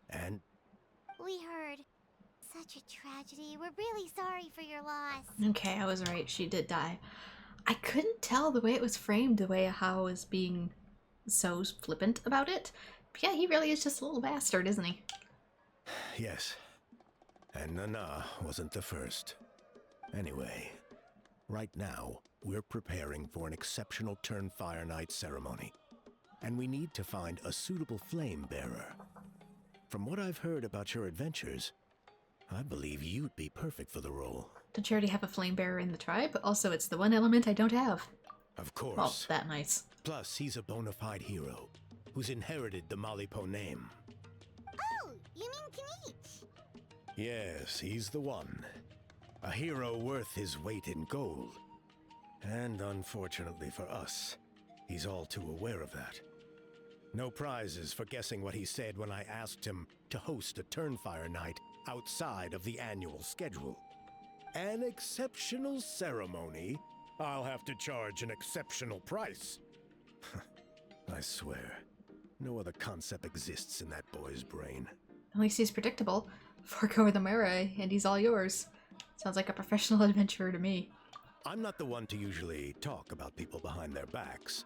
And We heard. Such a tragedy. We're really sorry for your loss. Okay, I was right. She did die. I couldn't tell the way it was framed, the way how it was being so flippant about it. But yeah, he really is just a little bastard, isn't he? yes, and Nana wasn't the first. Anyway, right now, we're preparing for an exceptional Turnfire Night ceremony, and we need to find a suitable flame bearer. From what I've heard about your adventures, I believe you'd be perfect for the role. Don't you already have a flame bearer in the tribe? Also, it's the one element I don't have. Of course. Well, that nice. Plus, he's a bona fide hero who's inherited the Malipo name. Oh, you mean Kinich? Yes, he's the one. A hero worth his weight in gold. And unfortunately for us, He's all too aware of that. No prizes for guessing what he said when I asked him to host a Turnfire night outside of the annual schedule. An exceptional ceremony? I'll have to charge an exceptional price. I swear, no other concept exists in that boy's brain. At least he's predictable. Forgo the Mare, and he's all yours. Sounds like a professional adventurer to me. I'm not the one to usually talk about people behind their backs,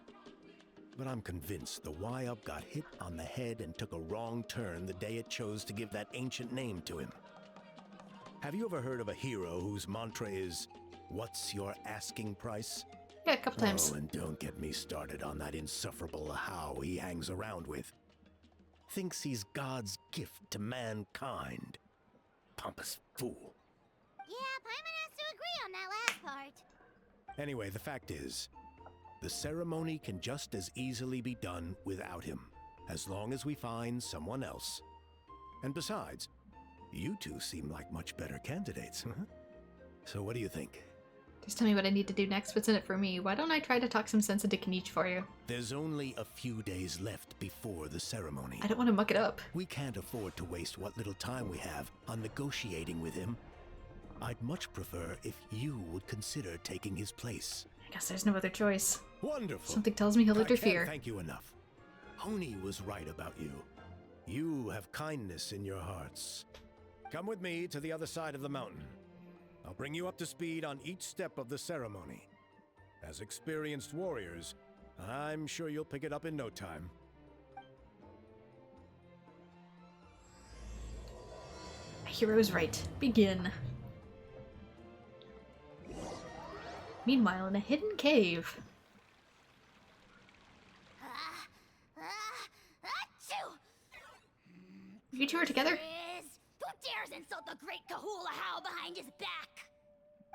but I'm convinced the Y-Up got hit on the head and took a wrong turn the day it chose to give that ancient name to him. Have you ever heard of a hero whose mantra is, "What's your asking price?" Yeah, a couple times. Oh, and don't get me started on that insufferable how he hangs around with. Thinks he's God's gift to mankind. Pompous fool. Yeah, Paimon has to agree on that last part. Anyway, the fact is, the ceremony can just as easily be done without him, as long as we find someone else. And besides, you two seem like much better candidates, huh? So what do you think? Just tell me what I need to do next. What's in it for me? Why don't I try to talk some sense into Kinich for you? There's only a few days left before the ceremony. I don't want to muck it up. We can't afford to waste what little time we have on negotiating with him. I'd much prefer if you would consider taking his place. I guess there's no other choice. Wonderful. Something tells me he'll I interfere. can't thank you enough. Oni was right about you. You have kindness in your hearts. Come with me to the other side of the mountain. I'll bring you up to speed on each step of the ceremony. As experienced warriors, I'm sure you'll pick it up in no time. My hero's right. Begin. Meanwhile, in a hidden cave. Achoo! You two are together? Who dares insult the great Kahula How behind his back?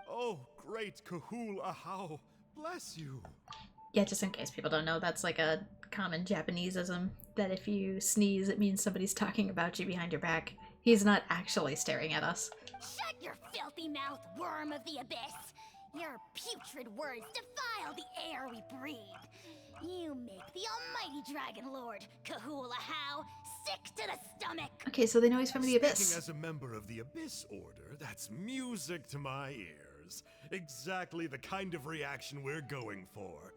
Oh, great Kahul Ahau, bless you. Yeah, just in case people don't know, that's like a common Japaneseism, that if you sneeze, it means somebody's talking about you behind your back. He's not actually staring at us. Shut your filthy mouth, worm of the abyss! Your putrid words defile the air we breathe. You make the almighty Dragon Lord, Kahula How, sick to the stomach. Okay, so they know he's from the Speaking Abyss. as a member of the Abyss Order, that's music to my ears. Exactly the kind of reaction we're going for.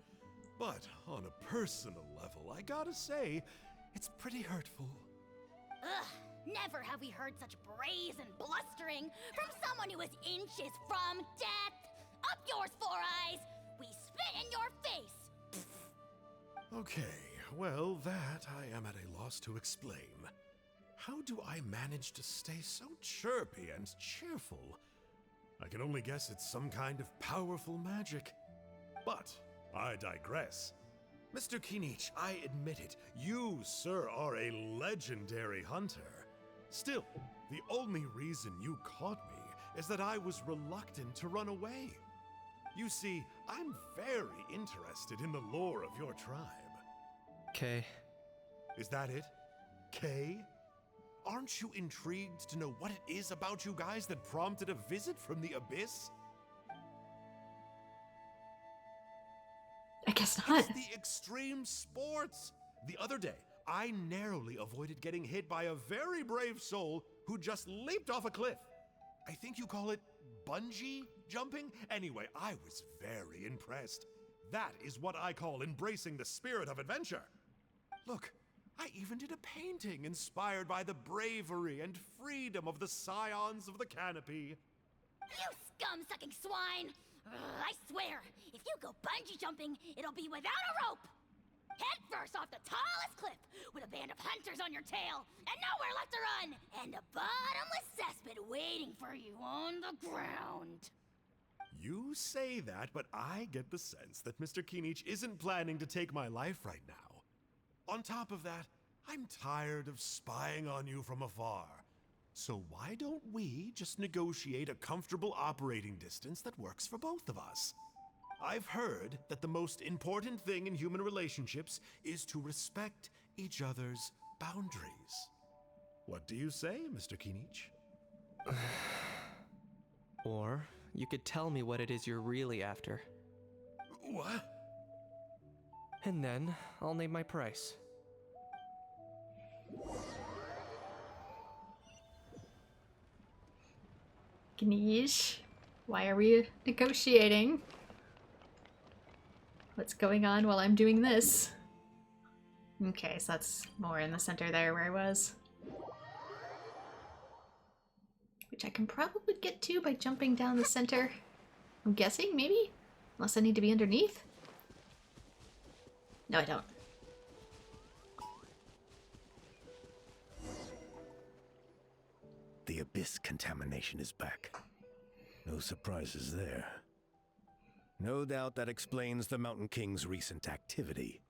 But on a personal level, I gotta say, it's pretty hurtful. Ugh, never have we heard such brazen blustering from someone who is inches from death. Up yours, Four Eyes! We spit in your face! Okay, well, that I am at a loss to explain. How do I manage to stay so chirpy and cheerful? I can only guess it's some kind of powerful magic. But I digress. Mr. Kinich, I admit it, you, sir, are a legendary hunter. Still, the only reason you caught me is that I was reluctant to run away. You see, I'm very interested in the lore of your tribe. Okay. Is that it? Kay? Aren't you intrigued to know what it is about you guys that prompted a visit from the Abyss? I guess not. It's the extreme sports. The other day, I narrowly avoided getting hit by a very brave soul who just leaped off a cliff. I think you call it bungee jumping? Anyway, I was very impressed. That is what I call embracing the spirit of adventure. Look, I even did a painting inspired by the bravery and freedom of the scions of the canopy. You scum-sucking swine! I swear, if you go bungee jumping, it'll be without a rope! Head first off the tallest cliff, with a band of hunters on your tail, and nowhere left to run, and a bottomless cesspit waiting for you on the ground. You say that, but I get the sense that Mr. Kinich isn't planning to take my life right now. On top of that, I'm tired of spying on you from afar. So why don't we just negotiate a comfortable operating distance that works for both of us? I've heard that the most important thing in human relationships is to respect each other's boundaries. What do you say, Mr. Kinich? Or you could tell me what it is you're really after. What? And then I'll name my price. Kinich, why are we negotiating? What's going on while I'm doing this? Okay, so that's more in the center there where I was. Which I can probably get to by jumping down the center. I'm guessing, maybe? Unless I need to be underneath? No, I don't. The abyss contamination is back. No surprises there. No doubt that explains the Mountain King's recent activity.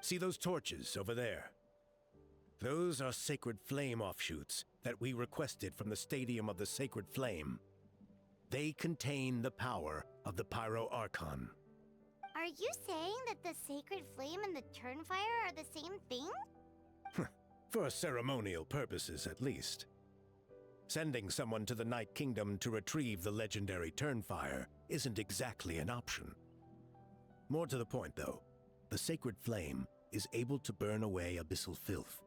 See those torches over there? Those are sacred flame offshoots that we requested from the Stadium of the Sacred Flame. They contain the power of the Pyro Archon. Are you saying that the Sacred Flame and the Turnfire are the same thing? For ceremonial purposes, at least. Sending someone to the Night Kingdom to retrieve the legendary Turnfire isn't exactly an option. More to the point, though, the Sacred Flame is able to burn away abyssal filth.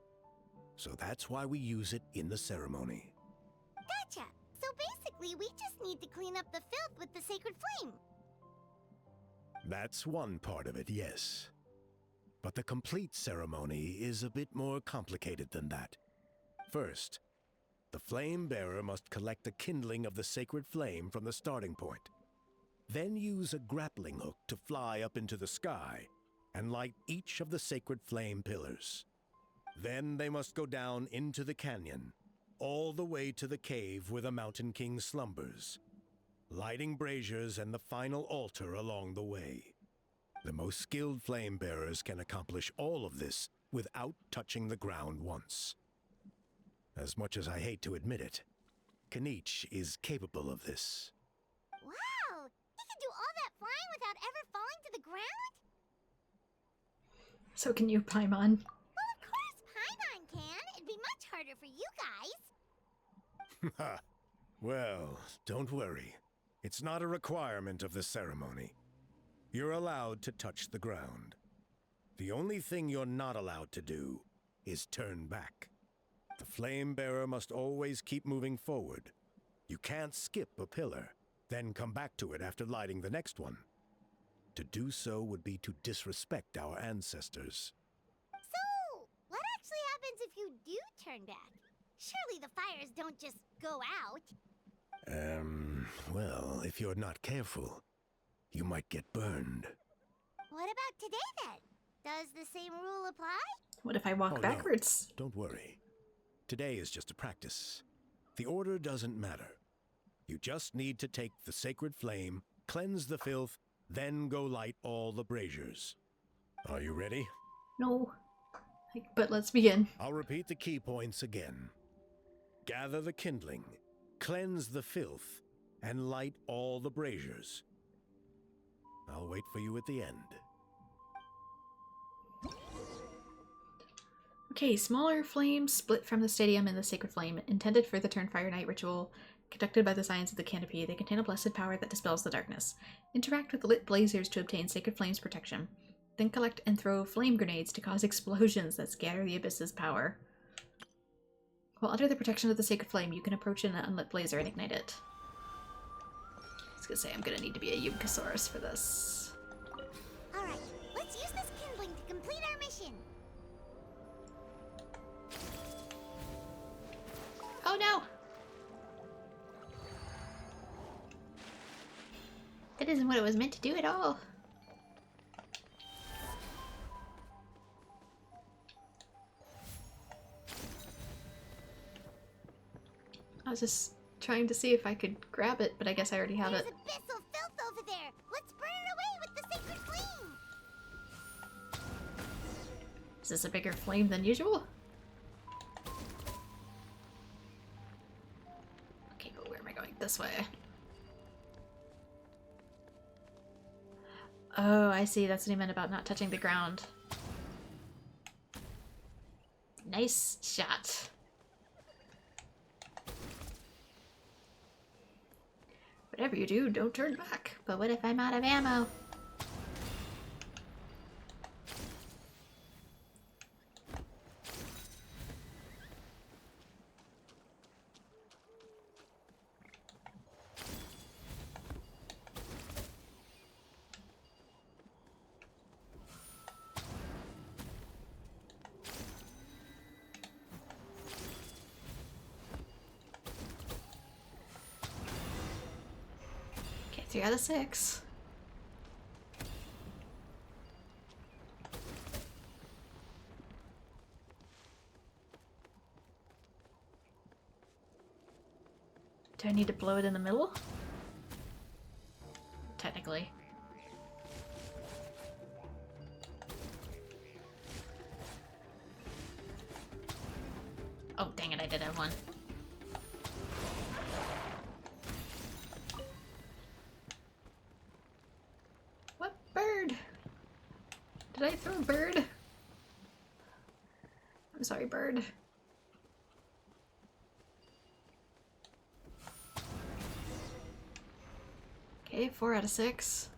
So that's why we use it in the ceremony. Gotcha! So basically, we just need to clean up the filth with the Sacred Flame. That's one part of it, yes. But the complete ceremony is a bit more complicated than that. First, the flame bearer must collect the kindling of the sacred flame from the starting point. Then use a grappling hook to fly up into the sky and light each of the sacred flame pillars. Then they must go down into the canyon, all the way to the cave where the Mountain King slumbers, lighting braziers and the final altar along the way. The most skilled flame bearers can accomplish all of this without touching the ground once. As much as I hate to admit it, Kinich is capable of this. Wow! He can do all that flying without ever falling to the ground? So can you, Paimon? Well, of course Paimon can. It'd be much harder for you guys. Ha! Well, don't worry. It's not a requirement of the ceremony. You're allowed to touch the ground. The only thing you're not allowed to do is turn back. The flame bearer must always keep moving forward. You can't skip a pillar, then come back to it after lighting the next one. To do so would be to disrespect our ancestors. So, what actually happens if you do turn back? Surely the fires don't just go out. Well, if you're not careful, you might get burned. What about today then? Does the same rule apply? What if I walk Oh, no. backwards? Don't worry. Today is just a practice. The order doesn't matter. You just need to take the sacred flame, cleanse the filth, then go light all the braziers. Are you ready? No. But let's begin. I'll repeat the key points again. Gather the kindling, cleanse the filth, and light all the braziers. I'll wait for you at the end. Okay, smaller flames split from the stadium in the sacred flame, intended for the Turnfire night ritual, conducted by the Scions of the Canopy. They contain a blessed power that dispels the darkness. Interact with lit blazers to obtain sacred flame's protection. Then collect and throw flame grenades to cause explosions that scatter the abyss's power. While under the protection of the sacred flame, you can approach an unlit blazer and ignite it. I was gonna say, I'm gonna need to be a Yupanqui for this. Alright, let's use this kindling to complete our mission. Oh no! That isn't what it was meant to do at all. I was just trying to see if I could grab it, but I guess I already have There's it. abyssal filth over there. Let's burn it away with the sacred flame. Is this a bigger flame than usual? Okay, but where am I going? This way. Oh, I see. That's what he meant about not touching the ground. Nice shot. Whatever you do, don't turn back. But what if I'm out of ammo? 3 out of 6. Do I need to blow it in the middle? Technically. Oh, dang it, I did have one. What bird? Did I throw a bird? I'm sorry, bird. Okay, 4 out of 6.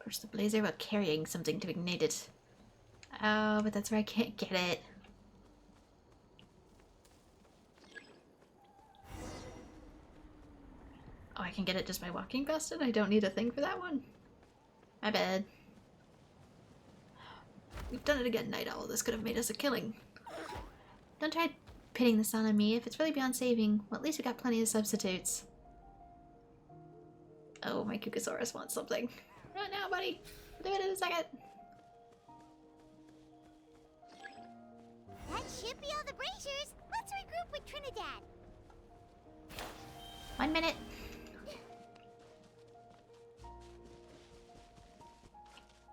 Push the blazer while carrying something to ignite it. Oh, but that's where I can't get it. Oh, I can get it just by walking past it? I don't need a thing for that one? My bad. We've done it again, Night Owl. This could have made us a killing. Don't try pitting this on me. If it's really beyond saving, well, at least we got plenty of substitutes. Oh, my Kukasaurus wants something. Not now, buddy. I'll do it in a second. That should be all the braziers. Let's regroup with Trinidad. 1 minute.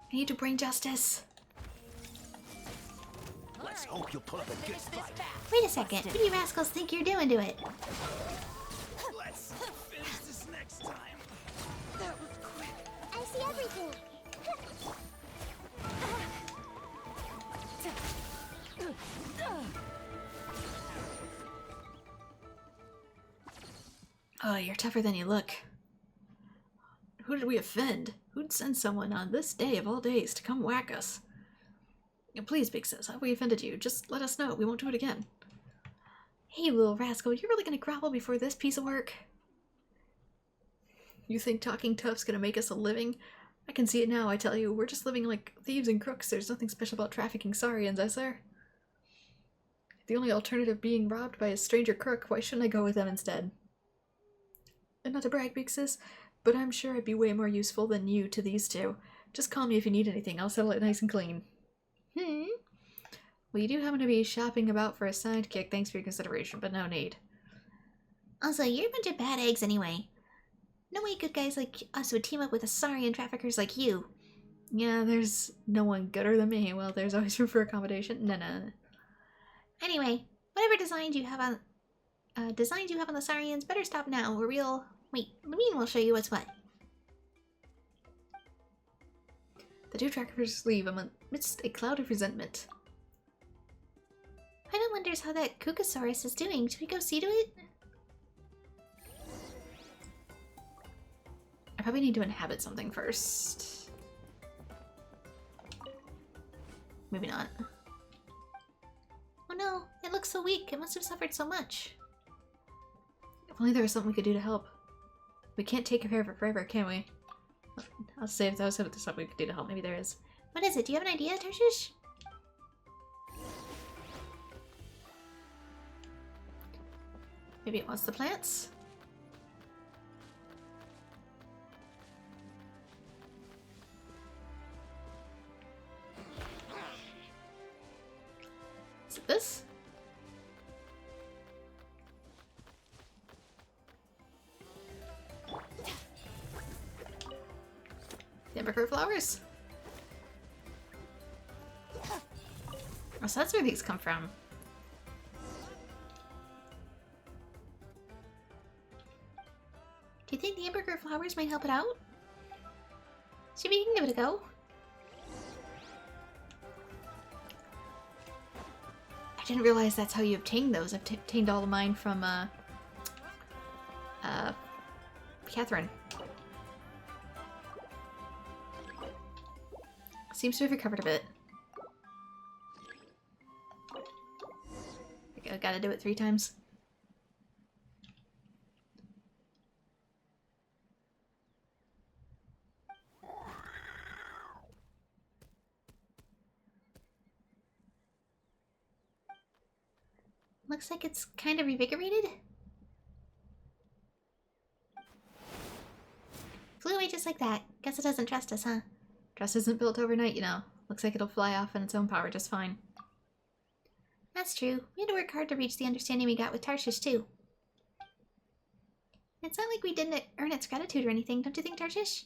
I need to bring justice. Let's hope you'll put up a good fight. Wait a second. What do you rascals think you're doing to it? Let's finish this next time. I see everything. Oh, you're tougher than you look. Who did we offend? Who'd send someone on this day of all days to come whack us? Please, Big Sis, have we offended you? Just let us know. We won't do it again. Hey, little rascal, you're really gonna grovel before this piece of work? You think talking tough's gonna make us a living? I can see it now, I tell you. We're just living like thieves and crooks. There's nothing special about trafficking Saurians, is there? The only alternative being robbed by a stranger crook. Why shouldn't I go with them instead? And not to brag, Big Sis, but I'm sure I'd be way more useful than you to these two. Just call me if you need anything. I'll settle it nice and clean. Well, you do happen to be shopping about for a sidekick. Thanks for your consideration, but no need. Also, you're a bunch of bad eggs anyway. No way good guys like us would team up with Asarian traffickers like you. Yeah, there's no one gooder than me. Well, there's always room for accommodation. No. Anyway, whatever designs you have on the Saurians better stop now, or we'll... Wait, Lamine will show you what's what. The two trackers leave amidst a cloud of resentment. Paimon wonders how that Kukasaurus is doing. Should we go see to it? I probably need to inhabit something first. Maybe not. Oh no, it looks so weak. It must have suffered so much. If only there was something we could do to help. We can't take care of it forever, can we? I'll save those if there's something we could do to help. Maybe there is. What is it? Do you have an idea, Tarshish? Maybe it wants the plants? Is it this? The Embercurve flowers? Oh, so that's where these come from. Do you think the Embercurve flowers might help it out? See if we can give it a go. I didn't realize that's how you obtain those. I've obtained all of mine from, Catherine. Seems to have recovered a bit. I gotta do it 3 times. Looks like it's kind of revigorated. Flew away just like that. Guess it doesn't trust us, huh? Trust isn't built overnight, you know. Looks like it'll fly off in its own power just fine. That's true. We had to work hard to reach the understanding we got with Tarshish, too. It's not like we didn't earn its gratitude or anything, don't you think, Tarshish?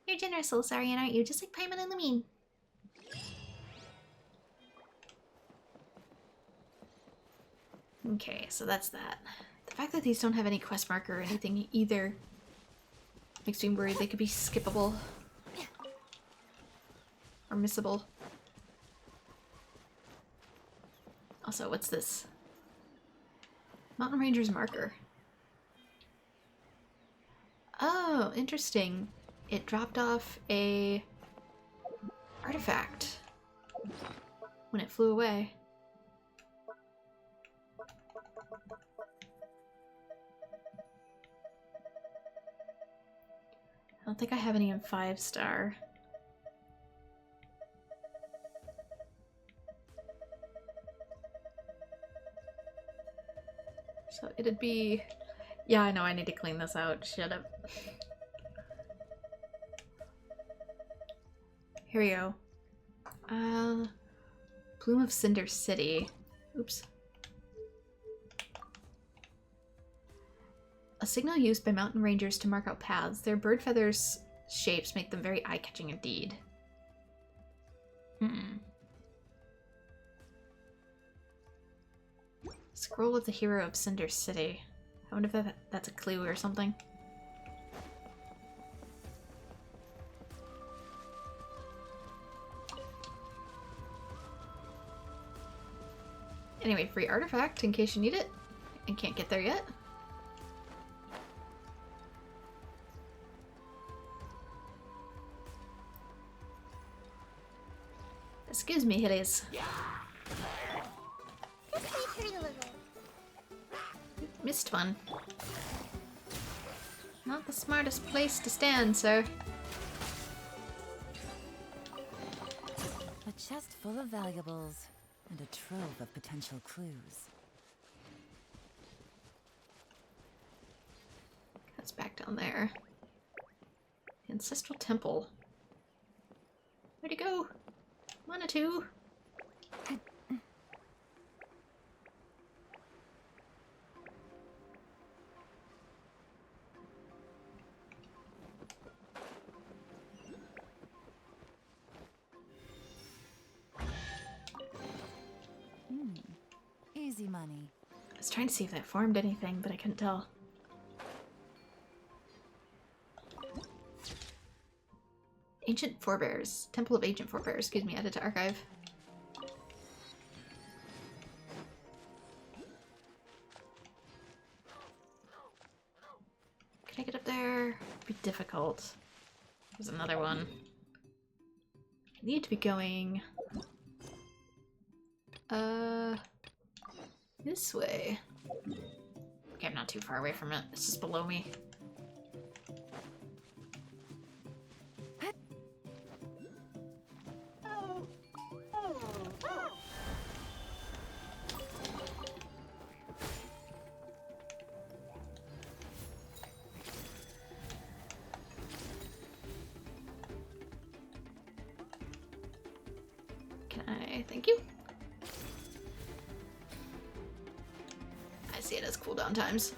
You're generous, little Saurian, aren't you? Just like Paimon and Lumine. Okay, so that's that. The fact that these don't have any quest marker or anything either makes me worried they could be skippable. Or missable. Also, what's this? Mountain Ranger's marker. Oh, interesting. It dropped off a artifact when it flew away. I don't think I have any in 5-star. So it'd be... Yeah, I know I need to clean this out. Shut up. Here we go. Plume of Cinder City. Oops. A signal used by mountain rangers to mark out paths. Their bird feathers shapes make them very eye-catching indeed. Scroll of the Hero of Cinder City. I wonder if that's a clue or something. Anyway, free artifact in case you need it and can't get there yet. Excuse me, it is. Just be pretty little. Missed one. Not the smartest place to stand, sir. A chest full of valuables and a trove of potential clues. That's back down there. Ancestral Temple. Where'd he go? Manitou. Easy money. I was trying to see if that formed anything, but I couldn't tell. Ancient Forebears. Temple of Ancient Forebears. Excuse me, added to archive. Can I get up there? It'd be difficult. There's another one. I need to be going... this way. Okay, I'm not too far away from it. It's just below me. Can I? Thank you. I see it as cooldown times.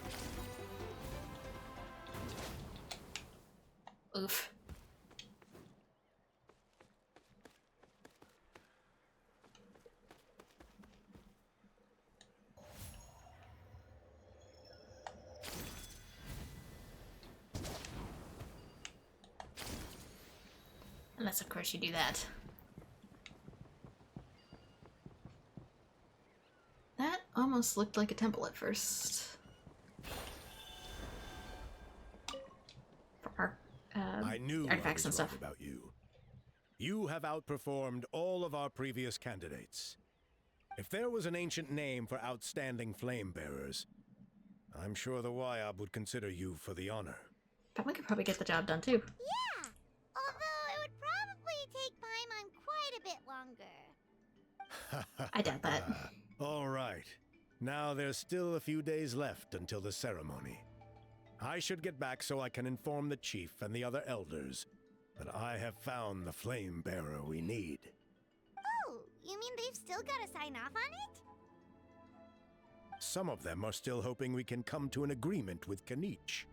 Oof. Unless, of course, you do that. That almost looked like a temple at first. For our I knew artifacts I and was right stuff. about you. You have outperformed all of our previous candidates. If there was an ancient name for outstanding flame bearers, I'm sure the Wyab would consider you for the honor. But we could probably get the job done too. Yeah! Although it would probably take Paimon quite a bit longer. I doubt that. All right. Now there's still a few days left until the ceremony. I should get back so I can inform the chief and the other elders that I have found the flame bearer we need. Oh, you mean they've still got to sign off on it? Some of them are still hoping we can come to an agreement with Kinich.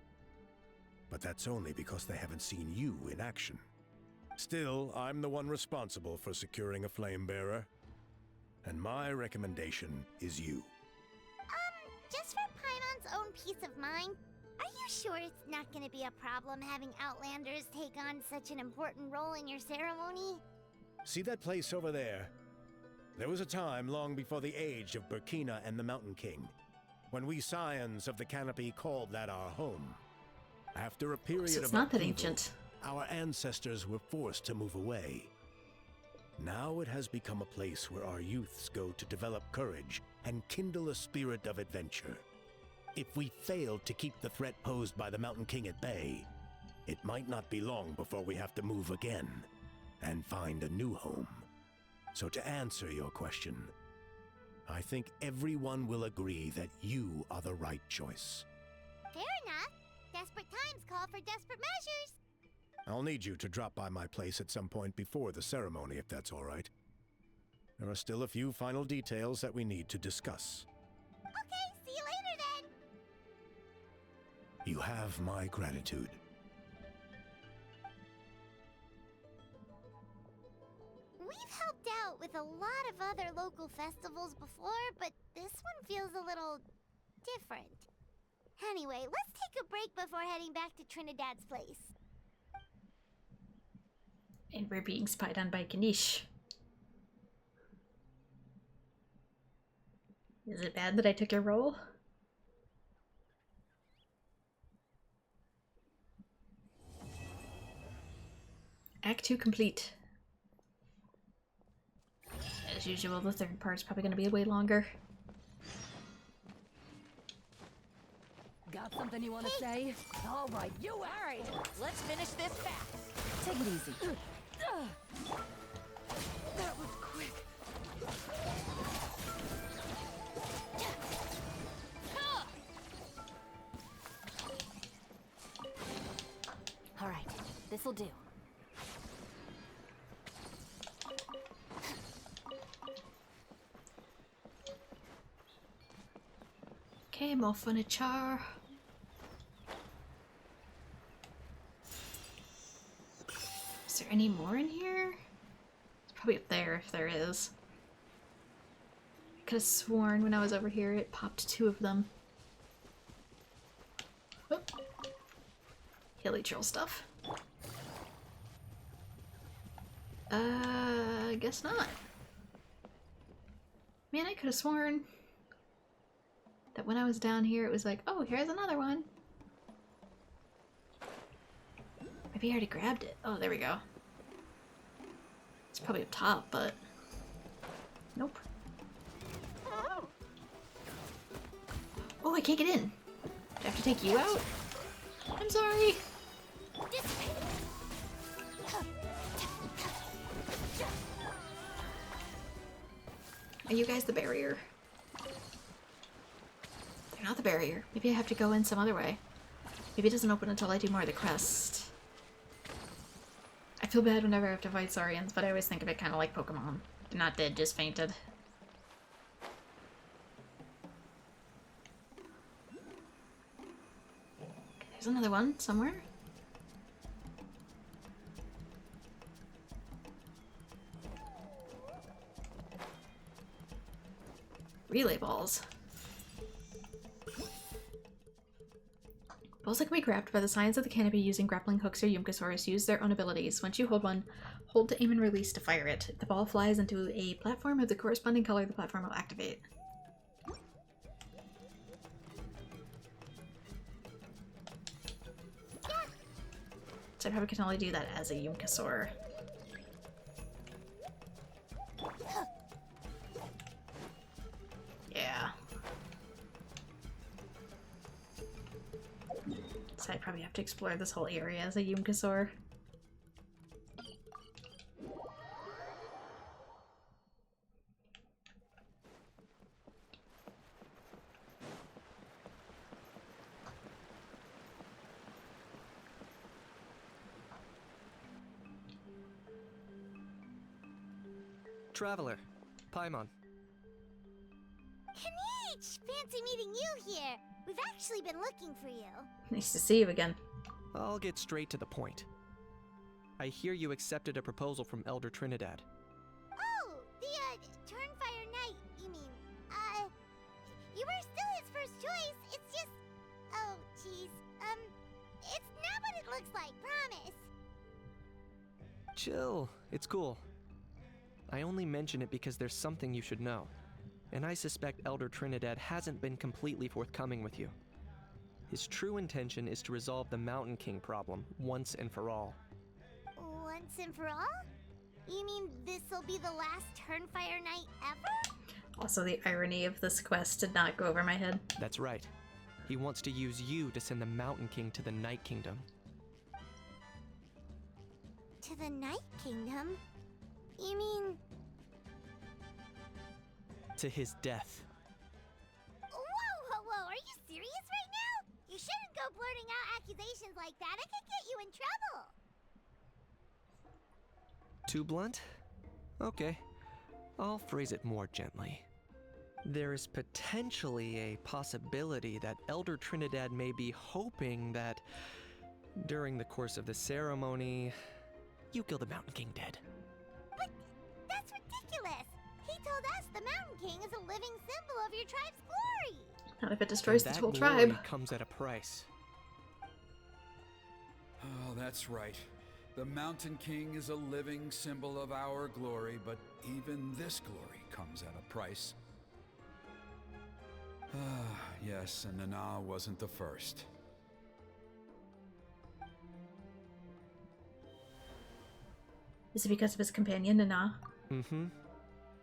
But that's only because they haven't seen you in action. Still, I'm the one responsible for securing a flame bearer. And my recommendation is you. Just for Paimon's own peace of mind, are you sure it's not going to be a problem having Outlanders take on such an important role in your ceremony? See that place over there? There was a time long before the age of Burkina and the Mountain King, when we Scions of the Canopy called that our home. After a period So it's of not that upheaval, ancient. our ancestors were forced to move away. Now it has become a place where our youths go to develop courage and kindle a spirit of adventure. If we fail to keep the threat posed by the Mountain King at bay, it might not be long before we have to move again and find a new home. So to answer your question, I think everyone will agree that you are the right choice. Fair enough. Desperate times call for desperate measures. I'll need you to drop by my place at some point before the ceremony, if that's all right. There are still a few final details that we need to discuss. Okay, see you later then. You have my gratitude. We've helped out with a lot of other local festivals before, but this one feels a little different. Anyway, let's take a break before heading back to Trinidad's place. And we're being spied on by Kinich. Is it bad that I took your role? Act 2 complete. As usual, the third part's probably going to be way longer. Got something you want to say? All right, let's finish this fast. Take it easy. That was quick. All right, this'll do. Okay, more furniture. Is there any more in here? It's probably up there if there is. I could have sworn when I was over here it popped 2 of them. Oop. Hilly troll stuff. I guess not. Man, I could have sworn that when I was down here it was like, oh, here's another one. Maybe I already grabbed it. Oh, there we go. It's probably up top, but nope. Oh, I can't get in. Do I have to take you out? I'm sorry. Are you guys the barrier? They're not the barrier. Maybe I have to go in some other way. Maybe it doesn't open until I do more of the quest. I feel bad whenever I have to fight Saurians, but I always think of it kind of like Pokemon. They're not dead, just fainted. Okay, there's another one somewhere. Relay balls. Balls that can be grabbed by the Scions of the Canopy using grappling hooks or Yumkasaurus use their own abilities. Once you hold one, hold to aim and release to fire it. If the ball flies into a platform of the corresponding color, the platform will activate. So I probably can only do that as a Yumkasaur. Yeah. So I probably have to explore this whole area as a Yumkasaur. traveler, Paimon. Kinich! Fancy meeting you here. We've actually been looking for you. Nice to see you again. I'll get straight to the point. I hear you accepted a proposal from Elder Trinidad. Oh, the, Turnfire Knight, you mean. You were still his first choice. It's just... Oh, jeez. It's not what it looks like, promise. Chill, it's cool. I only mention it because there's something you should know. And I suspect Elder Trinidad hasn't been completely forthcoming with you. His true intention is to resolve the Mountain King problem once and for all. Once and for all? You mean this'll be the last Turnfire Knight ever? Also, the irony of this quest did not go over my head. That's right. He wants to use you to send the Mountain King to the Night Kingdom. To the Night Kingdom? You mean... To his death. Whoa! Are you serious right now? You shouldn't go blurting out accusations like that. It could get you in trouble. Too blunt? Okay. I'll phrase it more gently. There is potentially a possibility that Elder Trinidad may be hoping that during the course of the ceremony, you kill the Mountain King dead. But that's ridiculous. He told us the Mountain King is a living symbol of your tribe's glory. Not if it destroys And this whole that tribe. glory comes at a price. Oh, that's right. The Mountain King is a living symbol of our glory, but even this glory comes at a price. Ah, yes, and Nana wasn't the first. Is it because of his companion, Nana? Mm-hmm.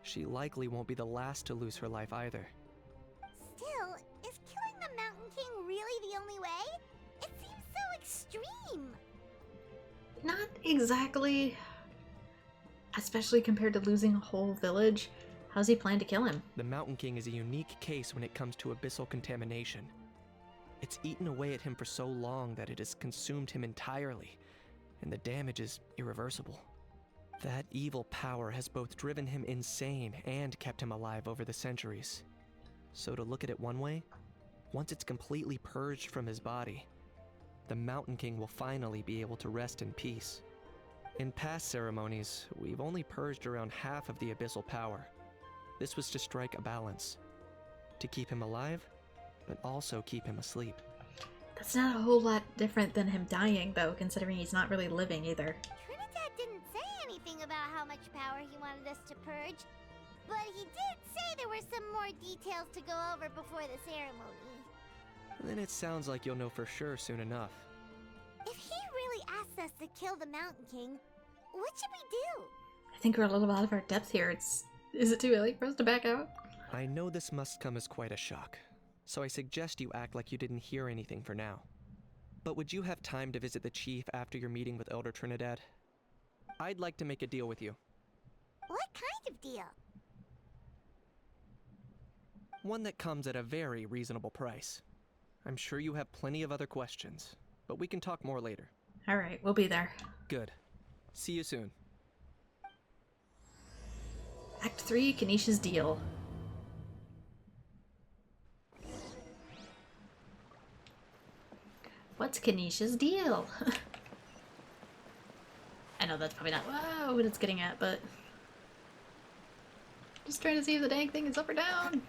She likely won't be the last to lose her life either. Still, is killing the Mountain King really the only way? It seems so extreme. Not exactly. Especially compared to losing a whole village. How's he plan to kill him? The Mountain King is a unique case when it comes to abyssal contamination. It's eaten away at him for so long that it has consumed him entirely, and the damage is irreversible. That evil power has both driven him insane and kept him alive over the centuries. So to look at it one way, once it's completely purged from his body, the Mountain King will finally be able to rest in peace. In past ceremonies, we've only purged around half of the abyssal power. This was to strike a balance, to keep him alive, but also keep him asleep. That's not a whole lot different than him dying, though, considering he's not really living either. Trinidad didn't say anything about how much power he wanted us to purge, but he did say there were some more details to go over before the ceremony. Then it sounds like you'll know for sure soon enough. If he really asked us to kill the Mountain King, what should we do? I think we're a little out of our depth here. Is it too early for us to back out? I know this must come as quite a shock, so I suggest you act like you didn't hear anything for now. But would you have time to visit the chief after your meeting with Elder Trinidad? I'd like to make a deal with you. What kind of deal? One that comes at a very reasonable price. I'm sure you have plenty of other questions, but we can talk more later. Alright, we'll be there. Good. See you soon. Act 3, Kinich's deal. What's Kinich's deal? I know that's probably not what it's getting at, but... Just trying to see if the dang thing is up or down.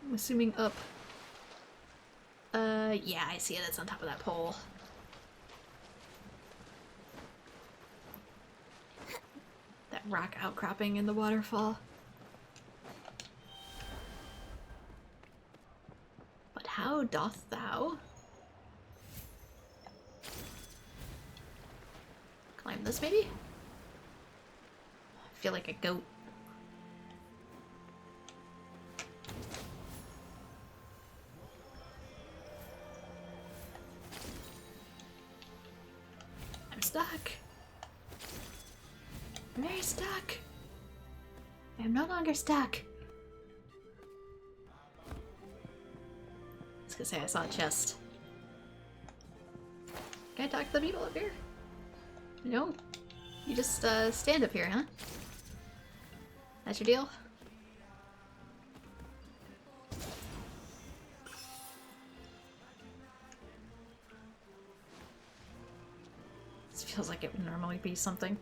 I'm assuming up. Yeah, I see it. It's on top of that pole. That rock outcropping in the waterfall. But how doth thou climb this, maybe? I feel like a goat. I'm stuck. I'm very stuck. I am no longer stuck. I was gonna say I saw a chest. Can I talk to the people up here? No? You just stand up here, huh? That's your deal? This feels like it would normally be something.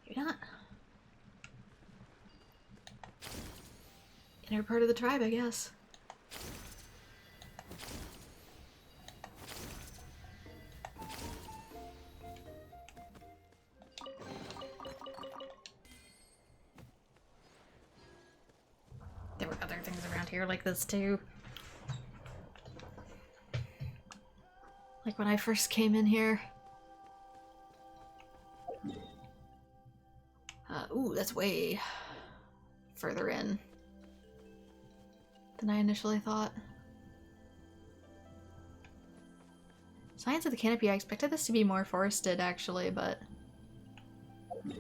You're not. Inner part of the tribe, I guess. There were other things around here like this too. Like when I first came in here. Ooh, that's way further in than I initially thought. Science of the Canopy, I expected this to be more forested actually, but... I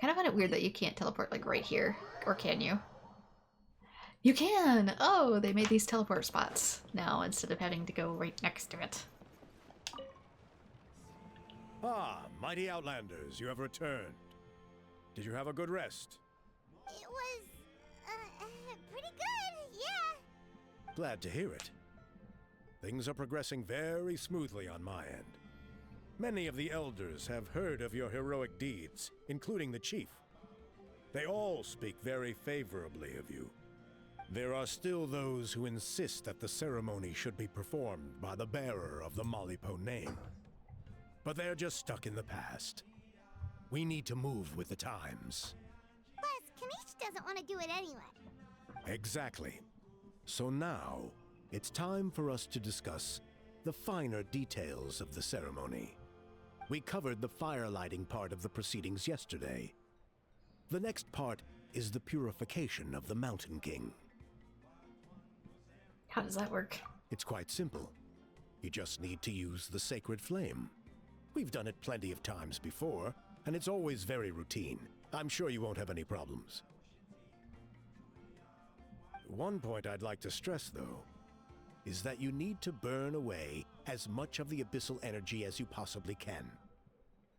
kind of find it weird that you can't teleport like right here. Or can you? You can! Oh, they made these teleport spots now instead of having to go right next to it. Ah, mighty Outlanders, you have returned. Did you have a good rest? It was, pretty good, yeah. Glad to hear it. Things are progressing very smoothly on my end. Many of the elders have heard of your heroic deeds, including the chief. They all speak very favorably of you. There are still those who insist that the ceremony should be performed by the bearer of the Malipo name. But they're just stuck in the past. We need to move with the times. Plus, Kinich doesn't want to do it anyway. Exactly. So now, it's time for us to discuss the finer details of the ceremony. We covered the fire-lighting part of the proceedings yesterday. The next part is the purification of the Mountain King. How does that work? It's quite simple. You just need to use the sacred flame. We've done it plenty of times before, and it's always very routine. I'm sure you won't have any problems. One point I'd like to stress, though, is that you need to burn away as much of the abyssal energy as you possibly can.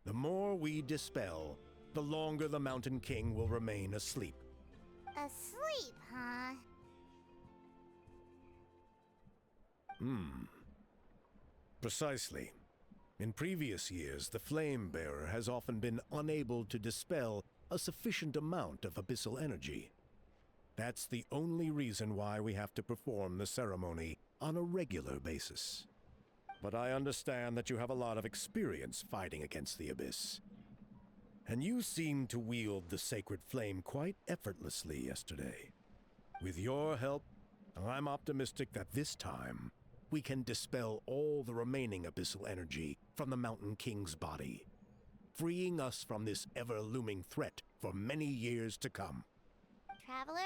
The more we dispel, the longer the Mountain King will remain asleep. Asleep, huh? Precisely. In previous years, the Flame Bearer has often been unable to dispel a sufficient amount of abyssal energy. That's the only reason why we have to perform the ceremony on a regular basis. But I understand that you have a lot of experience fighting against the Abyss. And you seemed to wield the sacred flame quite effortlessly yesterday. With your help, I'm optimistic that this time, we can dispel all the remaining abyssal energy from the Mountain King's body, freeing us from this ever-looming threat for many years to come. Traveler?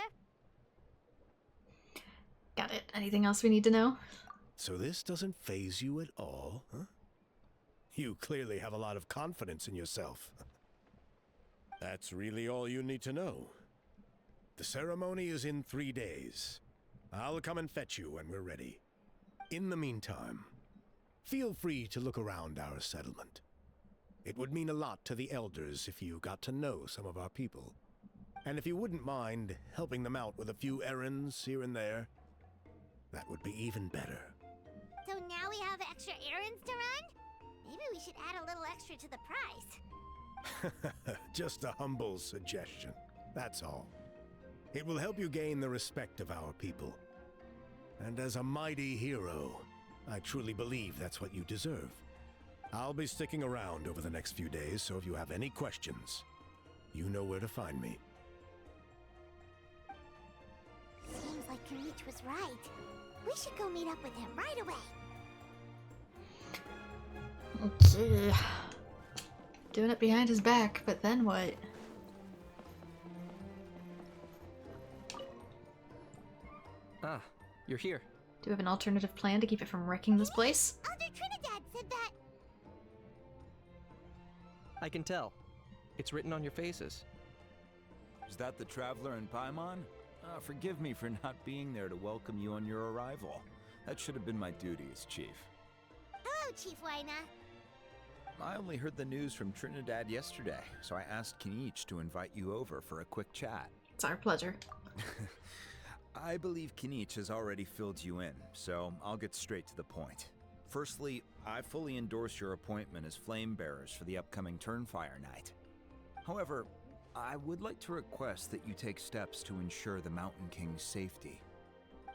Got it. Anything else we need to know? So this doesn't faze you at all, huh? You clearly have a lot of confidence in yourself. That's really all you need to know. The ceremony is in 3 days. I'll come and fetch you when we're ready. In the meantime, feel free to look around our settlement. It would mean a lot to the elders if you got to know some of our people. And if you wouldn't mind helping them out with a few errands here and there, that would be even better. So now we have extra errands to run? Maybe we should add a little extra to the price. Just a humble suggestion, that's all. It will help you gain the respect of our people. And as a mighty hero, I truly believe that's what you deserve. I'll be sticking around over the next few days, so if you have any questions, you know where to find me. Seems like Kinich was right. We should go meet up with him right away. Okay. Doing it behind his back, but then what? Ah, you're here. Do we have an alternative plan to keep it from wrecking this place? Elder Trinidad said that. I can tell. It's written on your faces. Is that the Traveler and Paimon? Forgive me for not being there to welcome you on your arrival. That should have been my duty as chief. Chief Waina? I only heard the news from Trinidad yesterday, so I asked Kinich to invite you over for a quick chat. It's our pleasure. I believe Kinich has already filled you in, so I'll get straight to the point. Firstly, I fully endorse your appointment as flame bearers for the upcoming Turnfire night. However, I would like to request that you take steps to ensure the Mountain King's safety.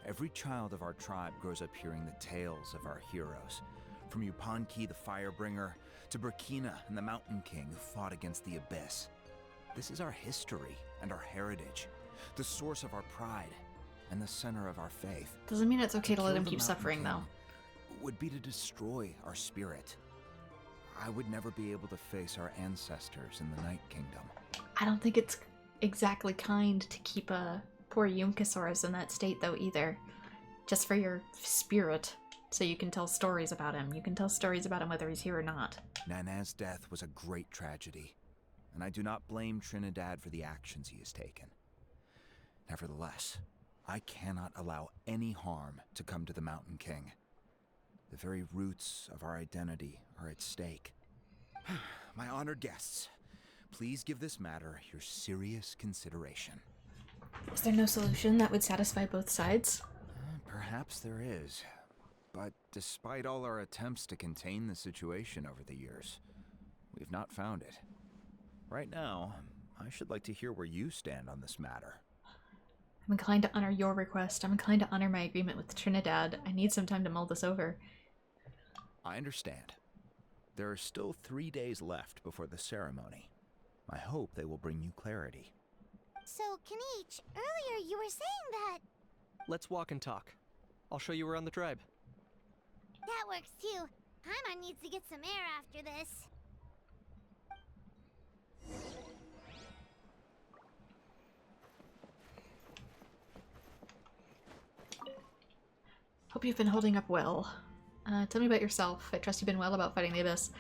Every child of our tribe grows up hearing the tales of our heroes, from Yupanqui the Firebringer to Burkina and the Mountain King who fought against the Abyss. This is our history and our heritage, the source of our pride and the center of our faith. Doesn't mean it's okay to let kill him the keep Mountain suffering, King though. Would be to destroy our spirit. I would never be able to face our ancestors in the Night Kingdom. I don't think it's exactly kind to keep a poor Yunkasaurus in that state, though, either. Just for your spirit, so you can tell stories about him. You can tell stories about him whether he's here or not. Nana's death was a great tragedy, and I do not blame Trinidad for the actions he has taken. Nevertheless, I cannot allow any harm to come to the Mountain King. The very roots of our identity are at stake. My honored guests, please give this matter your serious consideration. Is there no solution that would satisfy both sides? Perhaps there is, but despite all our attempts to contain the situation over the years, we've not found it. Right now, I should like to hear where you stand on this matter. I'm inclined to honor your request. I'm inclined to honor my agreement with Trinidad. I need some time to mull this over. I understand. There are still 3 days left before the ceremony. I hope they will bring you clarity. So, Kinich, earlier you were saying that... Let's walk and talk. I'll show you around the tribe. That works too. Paimon needs to get some air after this. Hope you've been holding up well. Tell me about yourself. I trust you've been well about fighting the Abyss.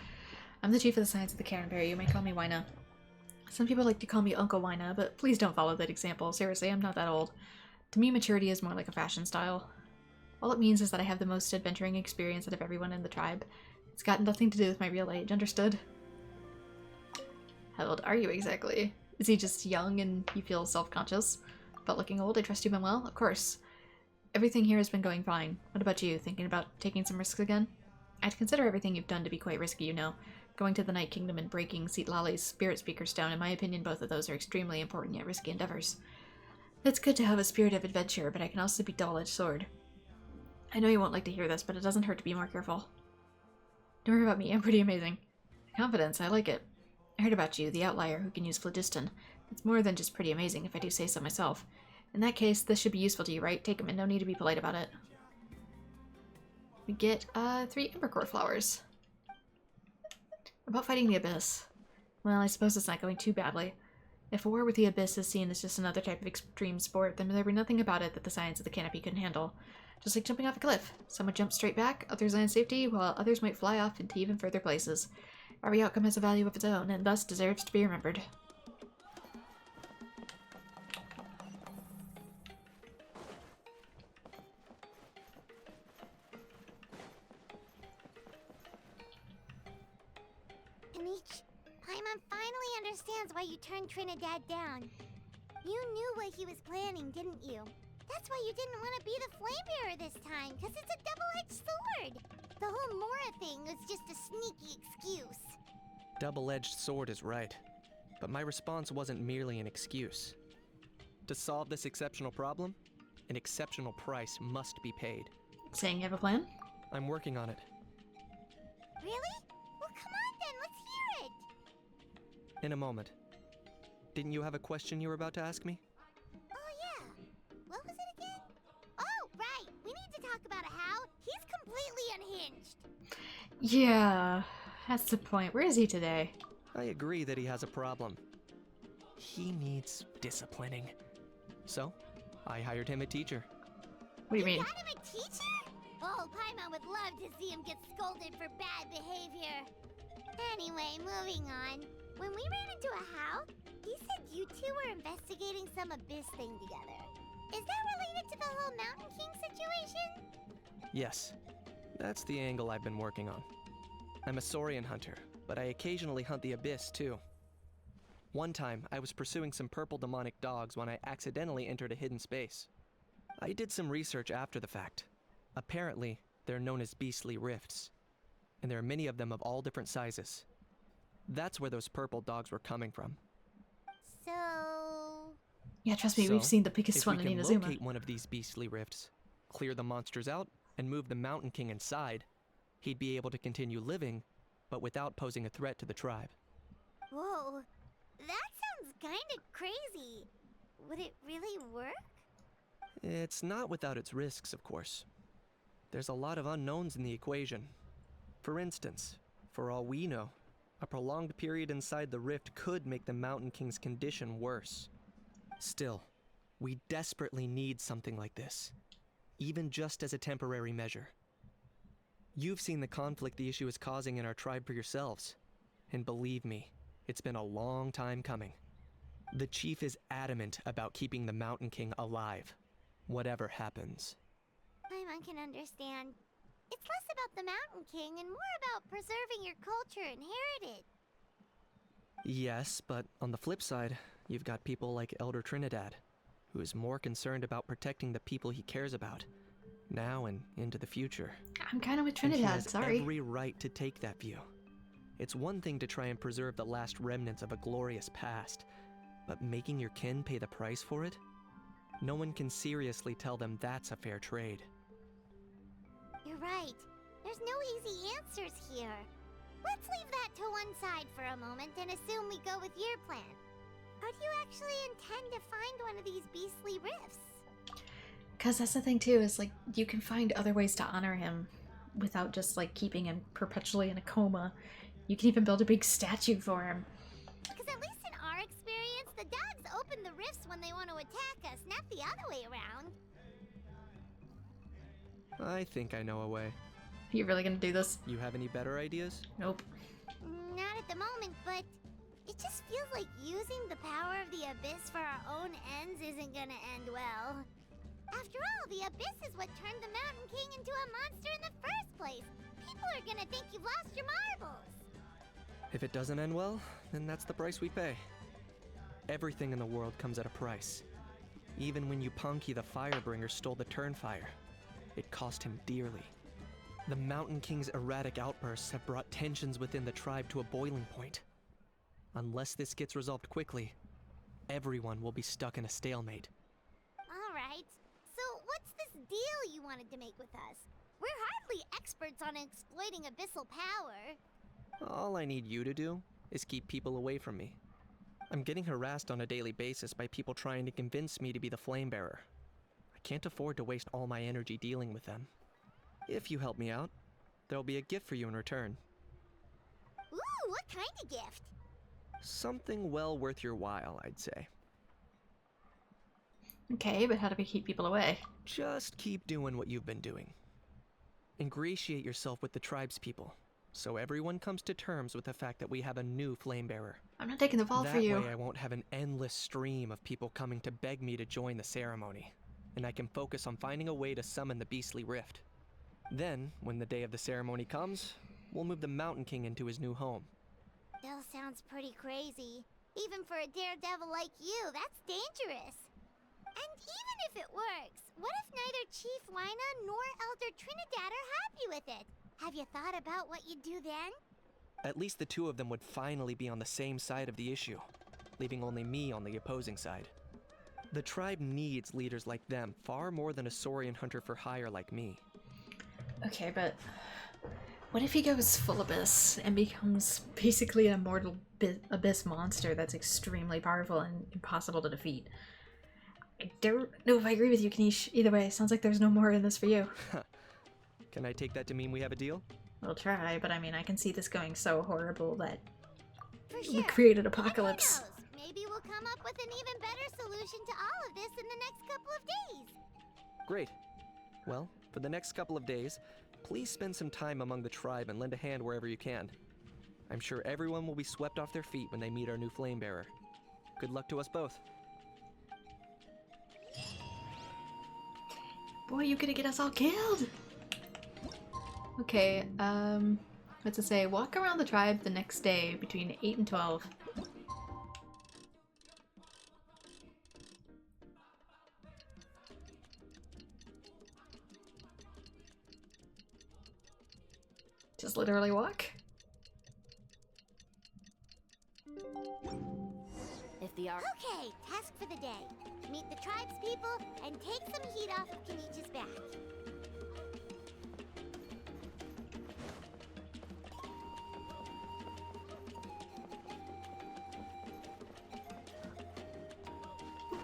I'm the chief of the Science of the Cairnberry. You may call me Waina. Some people like to call me Uncle Waina, but please don't follow that example. Seriously, I'm not that old. To me, maturity is more like a fashion style. All it means is that I have the most adventuring experience out of everyone in the tribe. It's got nothing to do with my real age, understood? How old are you exactly? Is he just young and you feel self-conscious about looking old? I trust you've been well? Of course. Everything here has been going fine. What about you? Thinking about taking some risks again? I'd consider everything you've done to be quite risky, you know. Going to the Night Kingdom and breaking Seatlali's Spirit Speaker Stone, in my opinion, both of those are extremely important yet risky endeavors. It's good to have a spirit of adventure, but I can also be double-edged sword. I know you won't like to hear this, but it doesn't hurt to be more careful. Don't worry about me, I'm pretty amazing. Confidence, I like it. I heard about you, the outlier who can use phlogiston. It's more than just pretty amazing, if I do say so myself. In that case, this should be useful to you, right? Take them and no need to be polite about it. We get, 3 Ember Core flowers. About fighting the Abyss. Well, I suppose it's not going too badly. If a war with the Abyss is seen as just another type of extreme sport, then there'd be nothing about it that the Science of the Canopy couldn't handle. Just like jumping off a cliff. Some would jump straight back, others land safety, while others might fly off into even further places. Every outcome has a value of its own, and thus deserves to be remembered. Kinich, Paimon finally understands why you turned Trinidad down. You knew what he was planning, didn't you? That's why you didn't want to be the flame bearer this time, because it's a double-edged sword. The whole Mora thing was just a sneaky excuse. Double-edged sword is right, but my response wasn't merely an excuse. To solve this exceptional problem, an exceptional price must be paid. Saying you have a plan? I'm working on it. Really? Well, come on then, let's hear it! In a moment. Didn't you have a question you were about to ask me? Oh yeah. What was it again? Oh, right! We need to talk about How. He's completely unhinged. Yeah, that's the point. Where is he today? I agree that he has a problem. He needs disciplining. So, I hired him a teacher. What do you mean? Got him a teacher? Oh, Paimon would love to see him get scolded for bad behavior. Anyway, moving on. When we ran into a How, he said you two were investigating some Abyss thing together. Is that related to the whole Mountain King situation? Yes, that's the angle I've been working on. I'm a saurian hunter, but I occasionally hunt the abyss too. One time, I was pursuing some purple demonic dogs when I accidentally entered a hidden space. I did some research after the fact. Apparently, they're known as beastly rifts, and there are many of them of all different sizes. That's where those purple dogs were coming from. So... Yeah, trust me, we've seen the biggest if one we in can Inazuma. locate one of these beastly rifts, clear the monsters out, and move the Mountain King inside, he'd be able to continue living, but without posing a threat to the tribe. Whoa, that sounds kinda crazy. Would it really work? It's not without its risks, of course. There's a lot of unknowns in the equation. For instance, for all we know, a prolonged period inside the rift could make the Mountain King's condition worse. Still, we desperately need something like this, even just as a temporary measure. You've seen the conflict the issue is causing in our tribe for yourselves, and believe me, it's been a long time coming. The chief is adamant about keeping the Mountain King alive, whatever happens. I can understand. It's less about the Mountain King and more about preserving your culture and heritage. Yes, but on the flip side, you've got people like Elder Trinidad, who is more concerned about protecting the people he cares about, now and into the future. I'm kind of with And he Trinidad, has sorry. every right to take that view. It's one thing to try and preserve the last remnants of a glorious past, but making your kin pay the price for it? No one can seriously tell them that's a fair trade. You're right. There's no easy answers here. Let's leave that to one side for a moment and assume we go with your plan. How do you actually intend to find one of these beastly rifts? Because that's the thing too, is like, you can find other ways to honor him without just like keeping him perpetually in a coma. You can even build a big statue for him. Because at least in our experience, the dogs open the rifts when they want to attack us, not the other way around. I think I know a way. Are you really gonna do this? You have any better ideas? Nope. Not at the moment, but it just feels like using the power of the Abyss for our own ends isn't gonna end well. After all, the Abyss is what turned the Mountain King into a monster in the first place. People are gonna think you've lost your marbles. If it doesn't end well, then that's the price we pay. Everything in the world comes at a price. Even when Yupanqui the Firebringer stole the Turnfire, it cost him dearly. The Mountain King's erratic outbursts have brought tensions within the tribe to a boiling point. Unless this gets resolved quickly, everyone will be stuck in a stalemate. Alright, so what's this deal you wanted to make with us? We're hardly experts on exploiting abyssal power. All I need you to do is keep people away from me. I'm getting harassed on a daily basis by people trying to convince me to be the flame bearer. I can't afford to waste all my energy dealing with them. If you help me out, there'll be a gift for you in return. Ooh, what kind of gift? Something well worth your while, I'd say. Okay, but how do we keep people away? Just keep doing what you've been doing. Ingratiate yourself with the tribespeople, so everyone comes to terms with the fact that we have a new flame bearer. I'm not taking the fall for you. That way I won't have an endless stream of people coming to beg me to join the ceremony, and I can focus on finding a way to summon the beastly rift. Then, when the day of the ceremony comes, we'll move the Mountain King into his new home. Still sounds pretty crazy. Even for a daredevil like you, that's dangerous. And even if it works, what if neither Chief Lina nor Elder Trinidad are happy with it? Have you thought about what you'd do then? At least the two of them would finally be on the same side of the issue, leaving only me on the opposing side. The tribe needs leaders like them far more than a saurian hunter for hire like me. Okay, but what if he goes full abyss and becomes basically an immortal abyss monster that's extremely powerful and impossible to defeat? I don't know if I agree with you, Kinich. Either way, sounds like there's no more in this for you. Can I take that to mean we have a deal? We'll try, but I mean, I can see this going so horrible that For we sure. create an And who apocalypse. knows? Maybe we'll come up with an even better solution to all of this in the next couple of days. Great. Well, for the next couple of days, please spend some time among the tribe and lend a hand wherever you can. I'm sure everyone will be swept off their feet when they meet our new flame bearer. Good luck to us both. Boy, you're gonna get us all killed! Okay, What's it say? Walk around the tribe the next day between 8 and 12. Just literally walk? If the Okay, task for the day. Meet the tribespeople and take some heat off of Kinich's back.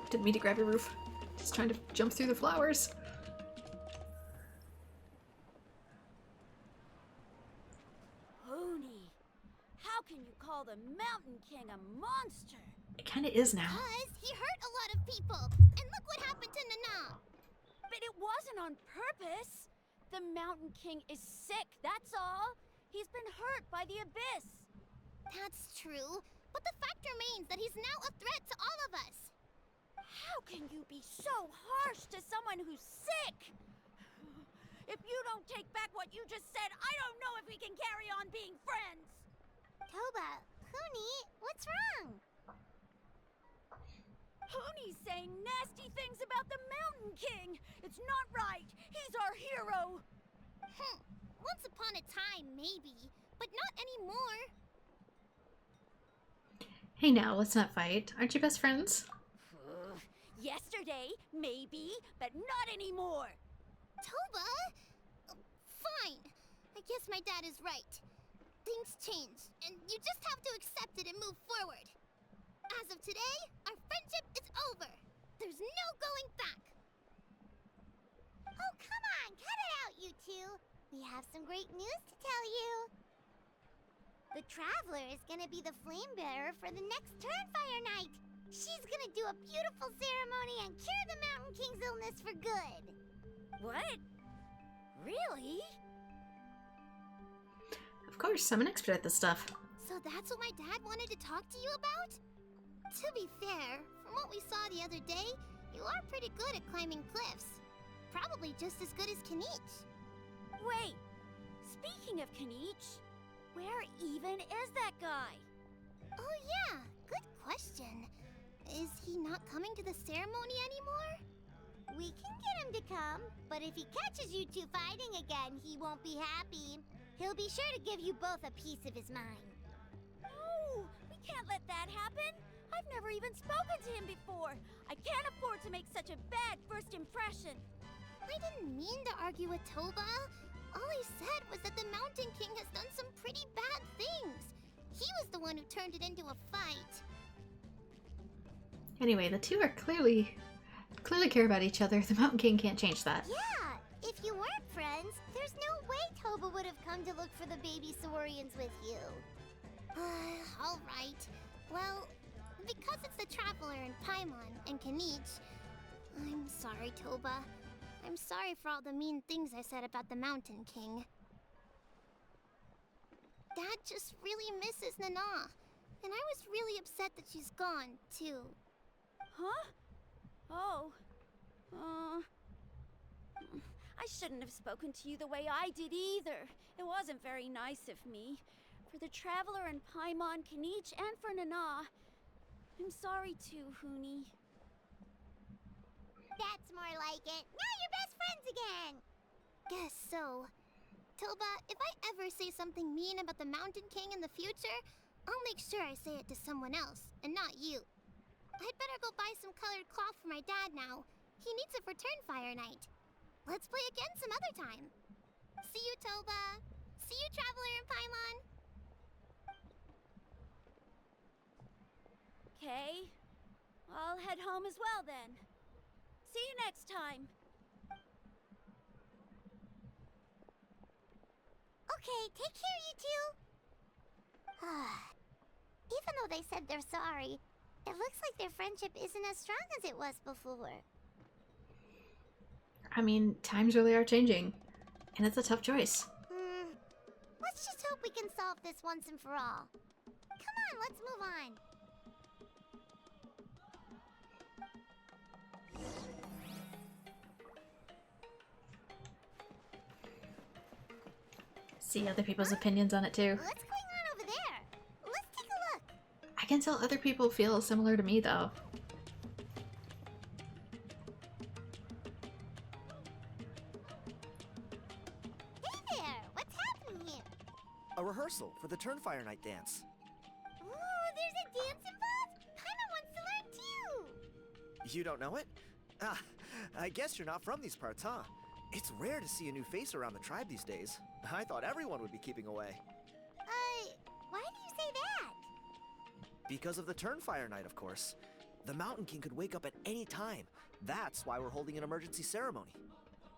Didn't mean to grab your roof. Just trying to jump through the flowers. Hoonie, how can you call the Mountain King a monster? It kind of is now. Cause he hurt a lot of people. And look what happened to Nana. But it wasn't on purpose. The Mountain King is sick, that's all. He's been hurt by the abyss. That's true. But the fact remains that he's now a threat to all of us. How can you be so harsh to someone who's sick? If you don't take back what you just said, I don't know if we can carry on being friends. Toba, Huni, what's wrong? Huni's saying nasty things about the Mountain King. It's not right. He's our hero. Once upon a time, maybe. But not anymore. Hey now, let's not fight. Aren't you best friends? Yesterday, maybe, but not anymore. Toba? Fine. I guess my dad is right. Things change, and you just have to accept it and move forward. As of today, our friendship is over. There's no going back. Oh, come on, cut it out, you two. We have some great news to tell you. The Traveler is gonna be the flame bearer for the next Turnfire night. She's gonna do a beautiful ceremony and cure the Mountain King's illness for good. What? Really? Of course, I'm an expert at this stuff. So that's what my dad wanted to talk to you about? To be fair, from what we saw the other day, you are pretty good at climbing cliffs. Probably just as good as Kinich. Wait, speaking of Kinich, where even is that guy? Oh yeah, good question. Is he not coming to the ceremony anymore? We can get him to come, but if he catches you two fighting again, he won't be happy. He'll be sure to give you both a piece of his mind. No, we can't let that happen. I've never even spoken to him before. I can't afford to make such a bad first impression. I didn't mean to argue with Toba. All I said was that the Mountain King has done some pretty bad things. He was the one who turned it into a fight. Anyway, the two are clearly care about each other. The Mountain King can't change that. Yeah, if you weren't friends, there's no way Toba would have come to look for the baby Saurians with you. All right. Well, because it's the Traveler and Paimon and Kinich, I'm sorry, Toba. I'm sorry for all the mean things I said about the Mountain King. Dad just really misses Nana, and I was really upset that she's gone, too. Huh? Oh. I shouldn't have spoken to you the way I did either. It wasn't very nice of me. For the Traveler and Paimon, Kinich, and for Nana. I'm sorry too, Huni. That's more like it. Now you're best friends again! Guess so. Toba, if I ever say something mean about the Mountain King in the future, I'll make sure I say it to someone else, and not you. I'd better go buy some colored cloth for my dad now. He needs it for Turnfire night. Let's play again some other time. See you, Toba. See you, Traveler and Paimon. Okay. I'll head home as well then. See you next time. Okay, take care, you two. Even though they said they're sorry, it looks like their friendship isn't as strong as it was before. I mean, times really are changing, and it's a tough choice. Let's just hope we can solve this once and for all. Come on, let's move on. see other people's opinions on it too. What's going on over there? Let's take a look. I can tell other people feel similar to me though. Hey there! What's happening here? A rehearsal for the Turnfire night dance. Ooh, there's a dance involved? Paimon wants to learn too! You don't know it? Ah, I guess you're not from these parts, huh? It's rare to see a new face around the tribe these days. I thought everyone would be keeping away. Why do you say that? Because of the Turnfire night, of course. The Mountain King could wake up at any time. That's why we're holding an emergency ceremony.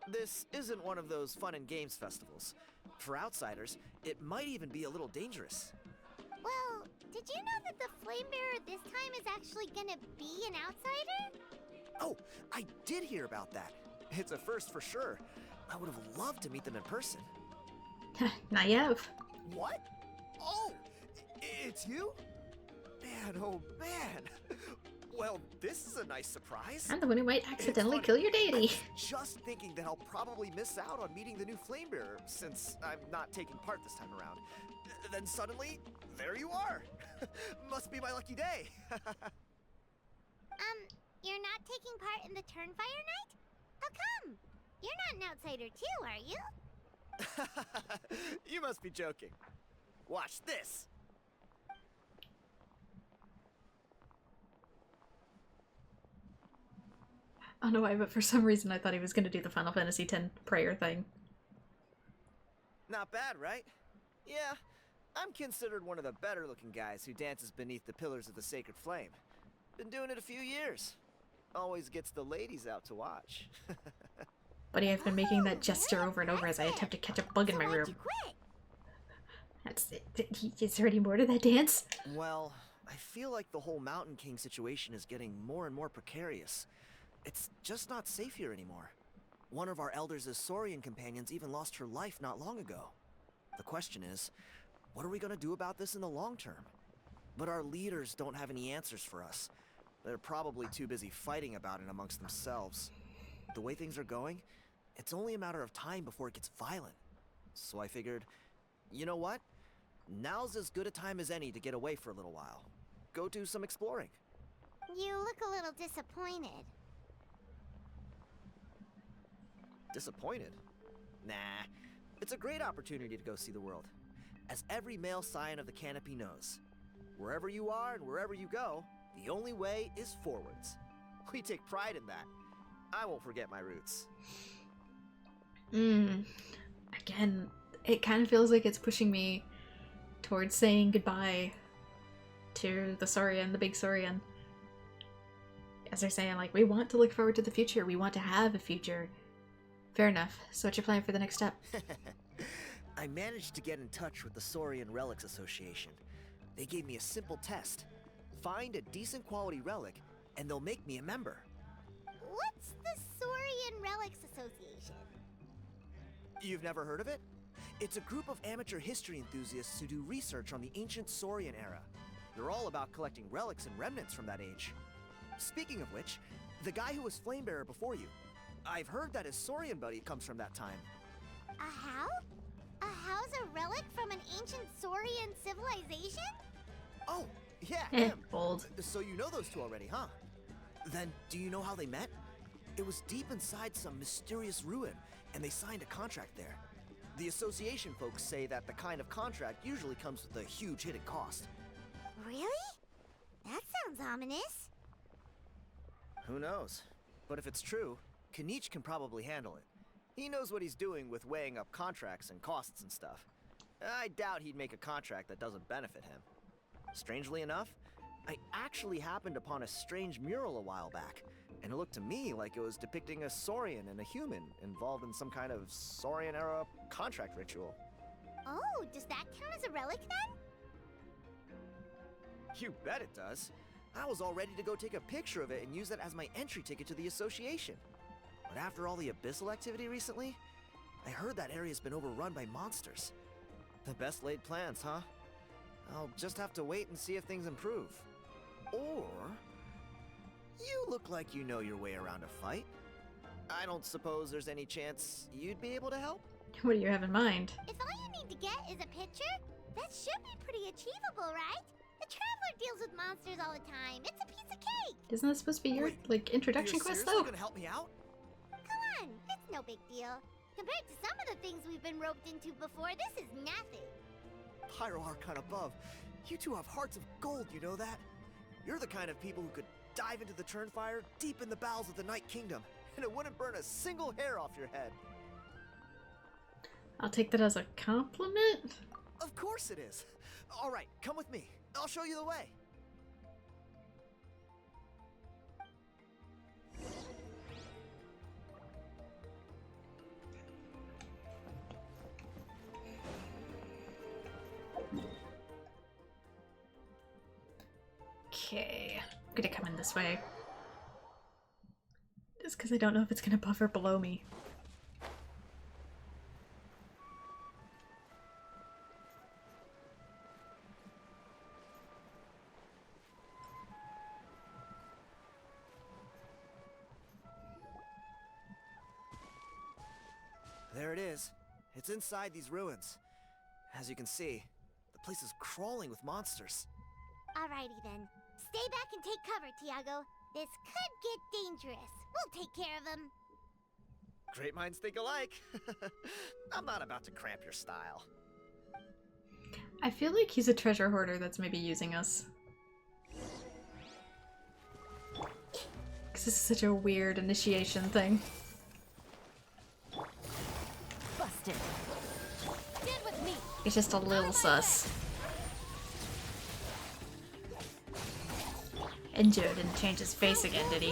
This isn't one of those fun and games festivals. For outsiders, it might even be a little dangerous. Well, did you know that the Flame Bearer this time is actually gonna be an outsider? Oh, I did hear about that. It's a first for sure. I would have loved to meet them in person. Naive. What? Oh, it's you? Man, oh man. Well, this is a nice surprise. I'm the one who might accidentally kill your deity. Just thinking that I'll probably miss out on meeting the new Flame Bearer since I'm not taking part this time around. Then suddenly, there you are. Must be my lucky day. You're not taking part in the Turnfire night? How come? You're not an outsider too, are you? You must be joking. Watch this. I don't know why, but for some reason I thought he was going to do the Final Fantasy X prayer thing. Not bad, right? Yeah, I'm considered one of the better looking guys who dances beneath the pillars of the Sacred Flame. Been doing it a few years. Always gets the ladies out to watch. Buddy, I've been making that gesture over and over as I attempt to catch a bug in my room. That's it. Is there any more to that dance? Well, I feel like the whole Mountain King situation is getting more and more precarious. It's just not safe here anymore. One of our elders' Saurian companions even lost her life not long ago. The question is, what are we gonna do about this in the long term? But our leaders don't have any answers for us. They're probably too busy fighting about it amongst themselves. The way things are going, it's only a matter of time before it gets violent. So I figured, you know what? Now's as good a time as any to get away for a little while. Go do some exploring. You look a little disappointed. Disappointed? Nah, it's a great opportunity to go see the world. As every male scion of the canopy knows, wherever you are and wherever you go, the only way is forwards. We take pride in that. I won't forget my roots. Again, it kind of feels like it's pushing me towards saying goodbye to the Saurian, the big Saurian. As they're saying, like, we want to look forward to the future. We want to have a future. Fair enough. So what's your plan for the next step? I managed to get in touch with the Saurian Relics Association. They gave me a simple test. Find a decent quality relic, and they'll make me a member. What's the Saurian Relics Association? You've never heard of it? It's a group of amateur history enthusiasts who do research on the ancient Saurian era. They're all about collecting relics and remnants from that age. Speaking of which, the guy who was Flamebearer before you, I've heard that his Saurian buddy comes from that time. A how? A how's a relic from an ancient Saurian civilization? Oh, yeah, him. Bold. So you know those two already, huh? Then, do you know how they met? It was deep inside some mysterious ruin, and they signed a contract there. The association folks say that the kind of contract usually comes with a huge hidden cost. Really? That sounds ominous. Who knows? But if it's true, Kinich can probably handle it. He knows what he's doing with weighing up contracts and costs and stuff. I doubt he'd make a contract that doesn't benefit him. Strangely enough, I actually happened upon a strange mural a while back, and it looked to me like it was depicting a Saurian and a human involved in some kind of Saurian-era contract ritual. Oh, does that count as a relic then? You bet it does. I was all ready to go take a picture of it and use it as my entry ticket to the association. But after all the abyssal activity recently, I heard that area's been overrun by monsters. The best laid plans, huh? I'll just have to wait and see if things improve. Or... you look like you know your way around a fight. I don't suppose there's any chance you'd be able to help? What do you have in mind? If all you need to get is a picture, that should be pretty achievable, right? The Traveler deals with monsters all the time. It's a piece of cake. Isn't that supposed to be your, like, introduction You're quest, seriously though? gonna help me out? Come on, it's no big deal. Compared to some of the things we've been roped into before, this is nothing. Pyro Archon above. You two have hearts of gold, you know that? You're the kind of people who could dive into the Turnfire deep in the bowels of the Night Kingdom, and it wouldn't burn a single hair off your head. I'll take that as a compliment. Of course it is. All right, come with me. I'll show you the way. Okay, I'm gonna come in this way. Just because I don't know if it's gonna buffer below me. There it is. It's inside these ruins. As you can see, the place is crawling with monsters. Alrighty then. Stay back and take cover, Tiago. This could get dangerous. We'll take care of him. Great minds think alike. I'm not about to cramp your style. I feel like he's a treasure hoarder that's maybe using us. Because this is such a weird initiation thing. Busted. Stand with me. It's just a little sus. And Joe didn't change his face again, did he?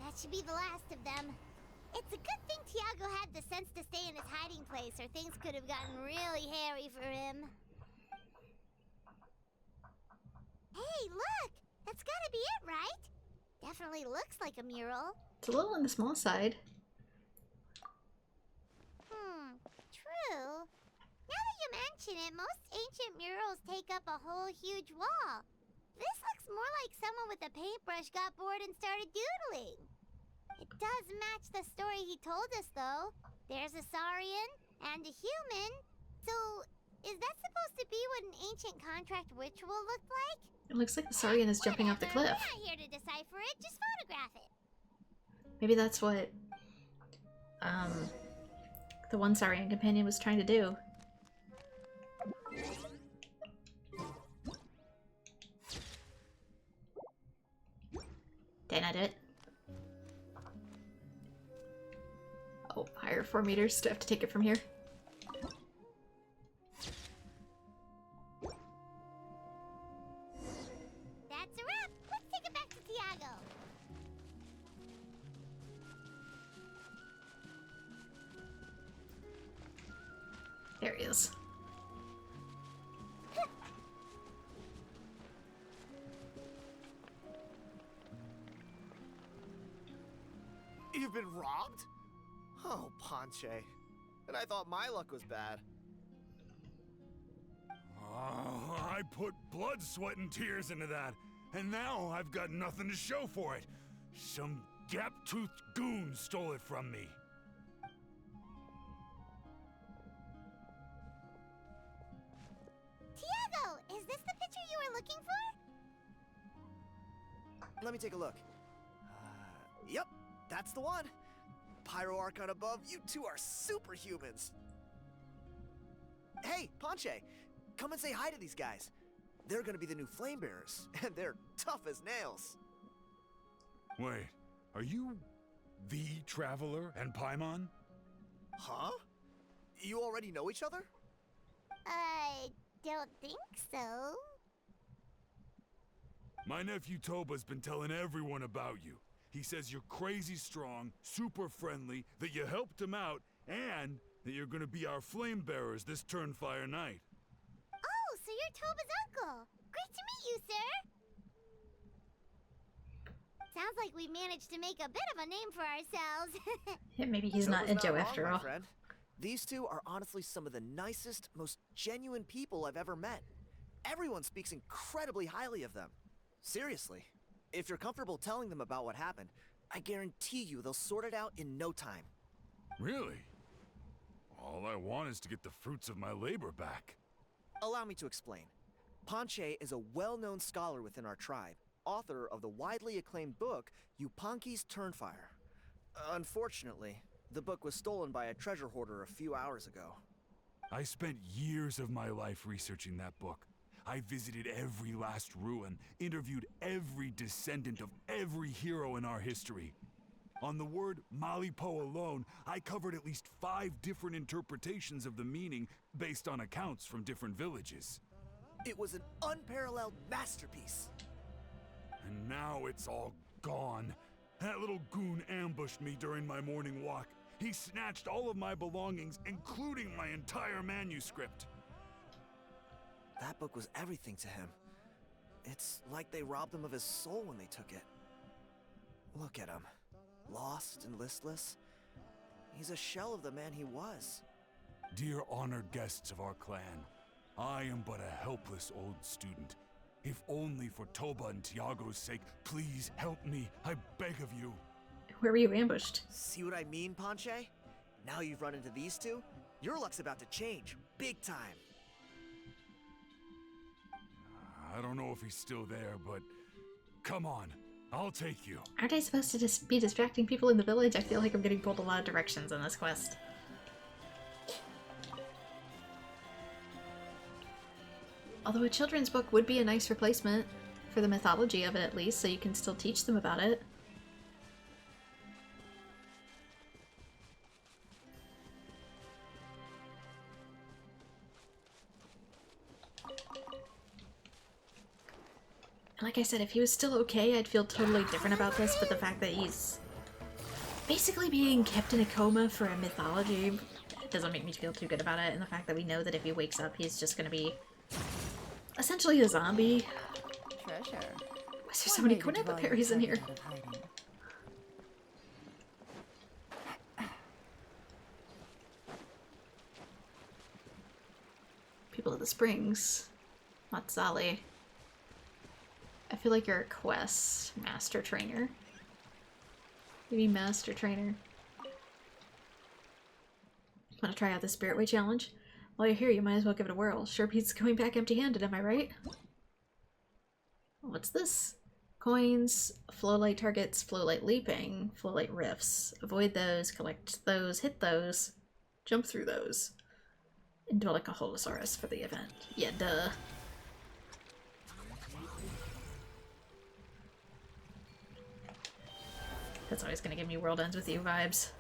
That should be the last of them. It's a good thing Tiago had the sense to stay in his hiding place, or things could have gotten really hairy for him. Hey, look! That's gotta be it, right? Definitely looks like a mural. It's a little on the small side. True. Now that you mention it, most ancient murals take up a whole huge wall. This looks more like someone with a paintbrush got bored and started doodling. It does match the story he told us, though. There's a Saurian and a human. So, is that supposed to be what an ancient contract ritual looked like? It looks like the Saurian is jumping off the cliff. We're not here to decipher it, just photograph it. Maybe that's what the one Saurian companion was trying to do. Didn't I do it? Oh, higher 4 meters. Do I have to take it from here? That's a wrap. Let's take it back to Tiago. There he is. You've been robbed? Oh, Ponche. And I thought my luck was bad. Oh, I put blood, sweat, and tears into that, and now I've got nothing to show for it. Some gap-toothed goon stole it from me. Tiago, is this the picture you were looking for? Let me take a look. Yep, that's the one. Pyro Archon above, you two are superhumans. Hey, Ponche, come and say hi to these guys. They're gonna be the new flame bearers, and they're tough as nails. Wait, are you the Traveler and Paimon? Huh? You already know each other? I don't think so. My nephew Toba's been telling everyone about you. He says you're crazy strong, super friendly, that you helped him out, and that you're gonna be our flame bearers this Turnfire night. Oh, so you're Toba's uncle. Great to meet you, sir. Sounds like we managed to make a bit of a name for ourselves. Yeah, maybe he's not Toba's Joe wrong, after my all. friend. These two are honestly some of the nicest, most genuine people I've ever met. Everyone speaks incredibly highly of them. Seriously, if you're comfortable telling them about what happened, I guarantee you they'll sort it out in no time. Really? All I want is to get the fruits of my labor back. Allow me to explain. Ponche is a well-known scholar within our tribe, author of the widely acclaimed book, Yupanqui's Turnfire. Unfortunately, the book was stolen by a treasure hoarder a few hours ago. I spent years of my life researching that book. I visited every last ruin, interviewed every descendant of every hero in our history. On the word Malipo alone, I covered at least 5 different interpretations of the meaning based on accounts from different villages. It was an unparalleled masterpiece. And now it's all gone. That little goon ambushed me during my morning walk. He snatched all of my belongings, including my entire manuscript. That book was everything to him. It's like they robbed him of his soul when they took it. Look at him. Lost and listless. He's a shell of the man he was. Dear honored guests of our clan, I am but a helpless old student. If only for Toba and Tiago's sake, please help me, I beg of you. Where were you ambushed? See what I mean, Ponche? Now you've run into these two, your luck's about to change, big time. I don't know if he's still there, but come on, I'll take you. Aren't I supposed to just be distracting people in the village? I feel like I'm getting pulled a lot of directions in this quest. Although a children's book would be a nice replacement for the mythology of it at least, so you can still teach them about it. Like I said, if he was still okay, I'd feel totally different about this, but the fact that he's basically being kept in a coma for a mythology doesn't make me feel too good about it, and the fact that we know that if he wakes up, he's just gonna be essentially a zombie. Treasure. Why is there so many Quinella berries in here? People of the Springs. Matsali. I feel like you're a quest master trainer. Maybe master trainer. Want to try out the Spirit Way challenge? While you're here, you might as well give it a whirl. Sure beats going back empty-handed, am I right? What's this? Coins, flow light targets, flow light leaping, flow light rifts. Avoid those, collect those, hit those, jump through those. And develop a Holosaurus for the event. Yeah, duh. That's always gonna give me World Ends With You vibes.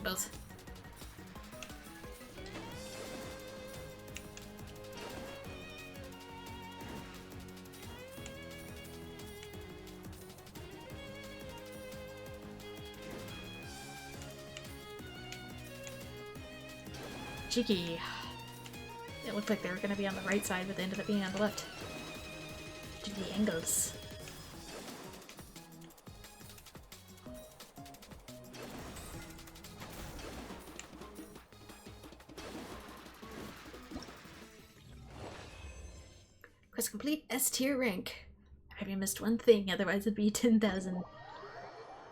Both. Cheeky. It looked like they were going to be on the right side, but they ended up being on the left. Due to the angles. Quest complete, S tier rank. Have you missed one thing? Otherwise it'd be 10,000.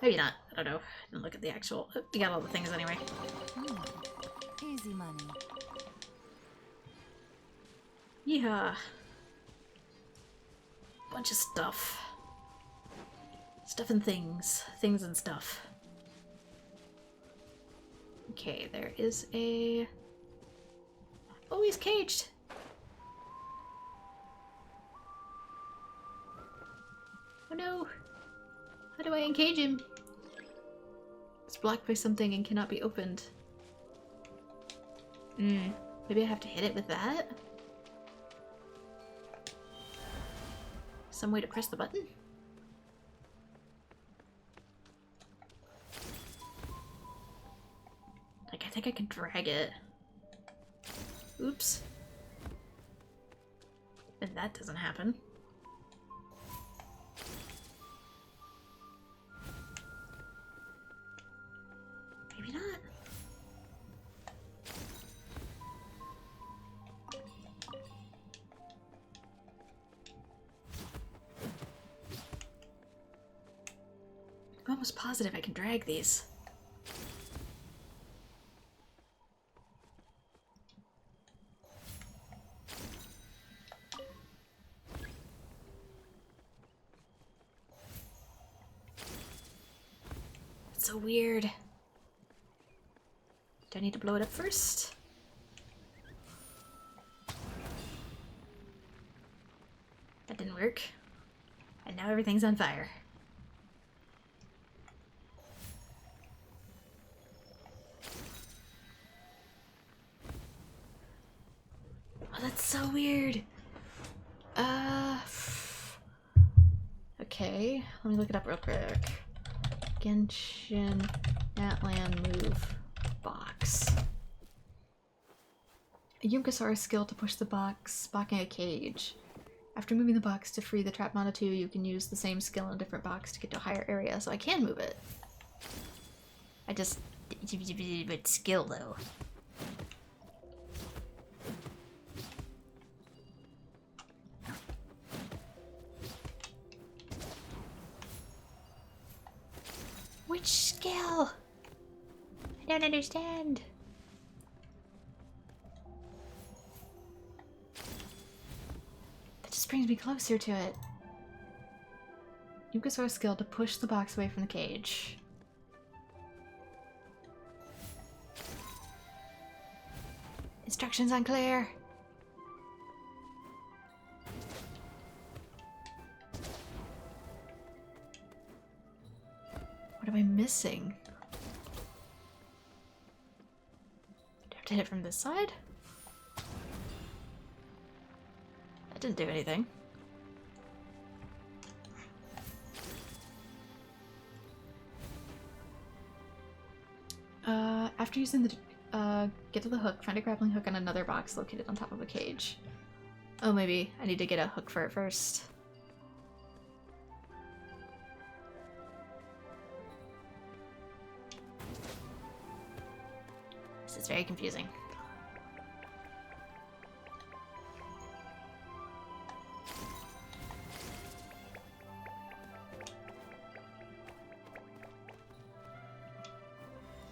Maybe not. I don't know. I didn't look at the actual. You got all the things anyway. Easy money. Yeah. Bunch of stuff. Stuff and things. Things and stuff. Okay, there is a... Oh, he's caged! Oh no! How do I engage him? It's blocked by something and cannot be opened. Maybe I have to hit it with that? Some way to press the button? Like, I think I can drag it. Oops. And that doesn't happen. Maybe not. I'm almost positive I can drag these. It's so weird. Do I need to blow it up first? That didn't work. And now everything's on fire. Oh, that's so weird. Okay, let me look it up real quick. Genshin Atlan move box. A Yunkasaurus skill to push the box, blocking a cage. After moving the box to free the trap Mana 2, you can use the same skill in a different box to get to a higher area, so I can move it. I just... it's skill, though. Which skill? I don't understand. That just brings me closer to it. Yukasaur's skill to push the box away from the cage. Instructions unclear. What am I missing? Do I have to hit it from this side? That didn't do anything. After using the get to the hook, find a grappling hook on another box located on top of a cage. Oh, maybe I need to get a hook for it first. This is very confusing.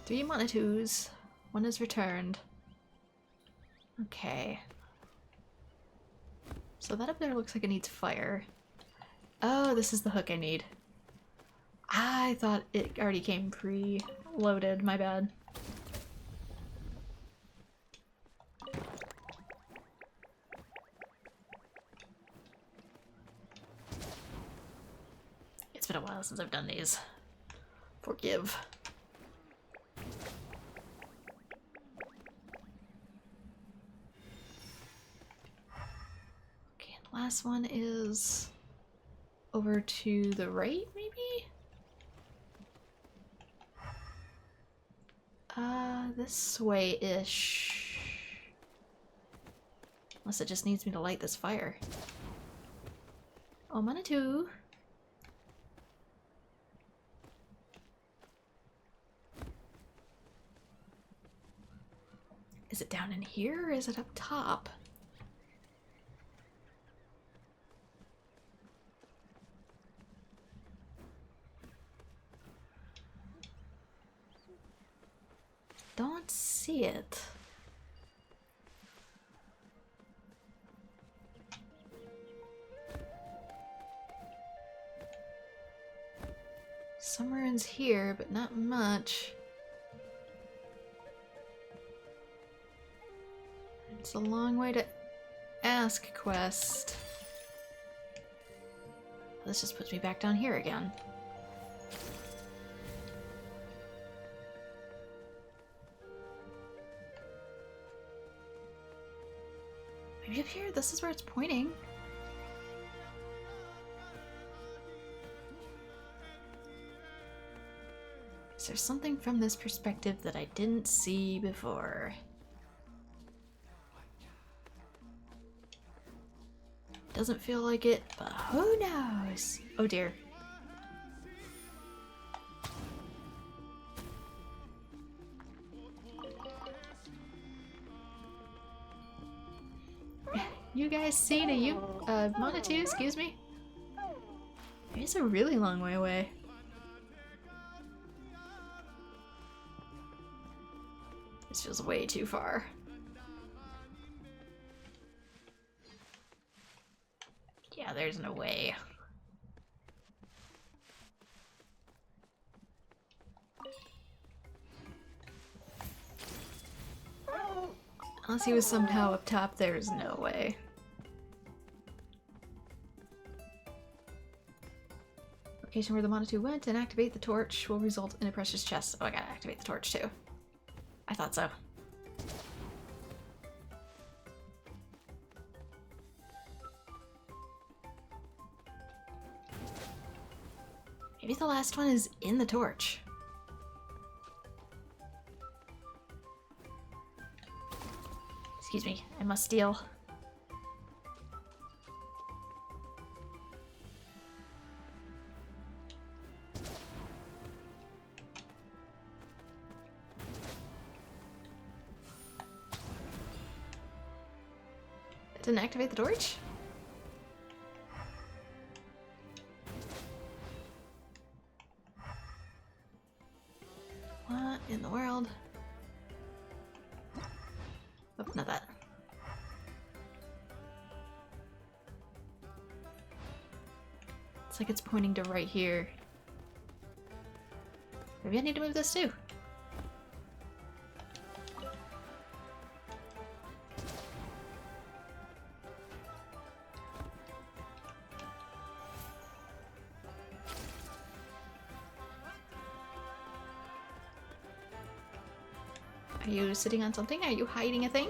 Three Mana 2s. One is returned. Okay. So that up there looks like it needs fire. Oh, this is the hook I need. I thought it already came pre-loaded. My bad. It's been a while since I've done these. Forgive. Last one is over to the right, maybe? This way-ish. Unless it just needs me to light this fire. Oh, Mana 2. Is it down in here or is it up top? Don't see it. Somewhere in here, but not much. It's a long way to ask quest. This just puts me back down here again. Maybe up here? This is where it's pointing. Is there something from this perspective that I didn't see before? Doesn't feel like it, but who knows? Oh dear. You guys seen a Monitou, excuse me? It's a really long way away. This feels way too far. Yeah, there's no way. Unless he was somehow up top, there's no way. Location where the Monitou went and activate the torch will result in a precious chest. Oh, I gotta activate the torch too. I thought so. Maybe the last one is in the torch. Excuse me, I must steal. Didn't activate the torch? What in the world? Oh, not that. It's like it's pointing to right here. Maybe I need to move this too. Are you sitting on something? Are you hiding a thing?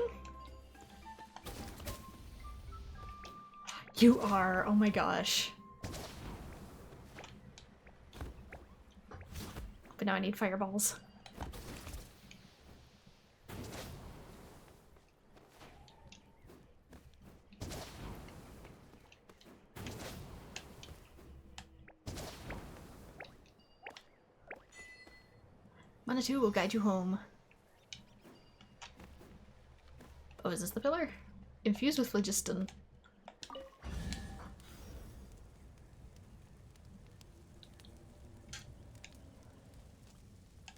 You are! Oh my gosh. But now I need fireballs. Monitou will guide you home. Oh, is this the pillar? Infused with phlogiston.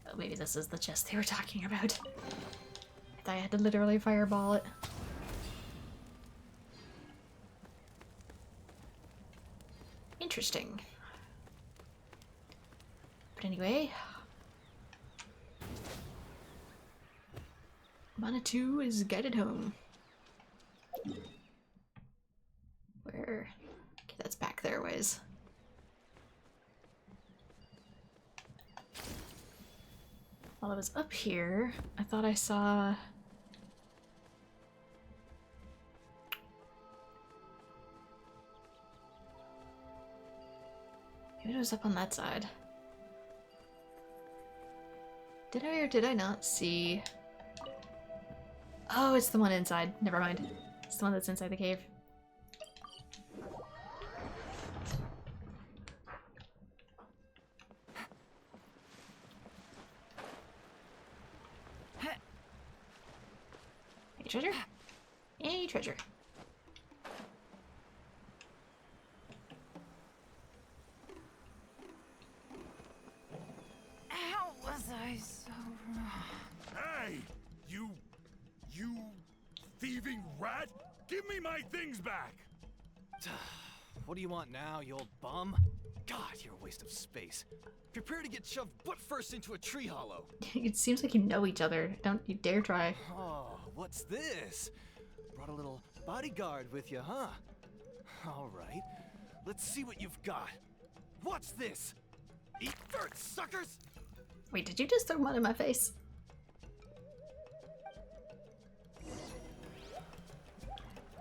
Oh, maybe this is the chest they were talking about. I thought I had to literally fireball it. Interesting. But anyway... Monitou is guided home. Where? Okay, that's back there ways. While I was up here, I thought I saw... Maybe it was up on that side. Did I or did I not see... Oh, it's the one inside. Never mind. It's the one that's inside the cave. Hey, treasure? Hey, treasure. How was I so wrong? Hey! You thieving rat! Give me my things back! What do you want now, you old bum? God, you're a waste of space. Prepare to get shoved butt first into a tree hollow. It seems like you know each other. Don't you dare try. Oh, what's this? Brought a little bodyguard with you, huh? All right, let's see what you've got. What's this? Eat dirt, suckers! Wait, did you just throw mud in my face?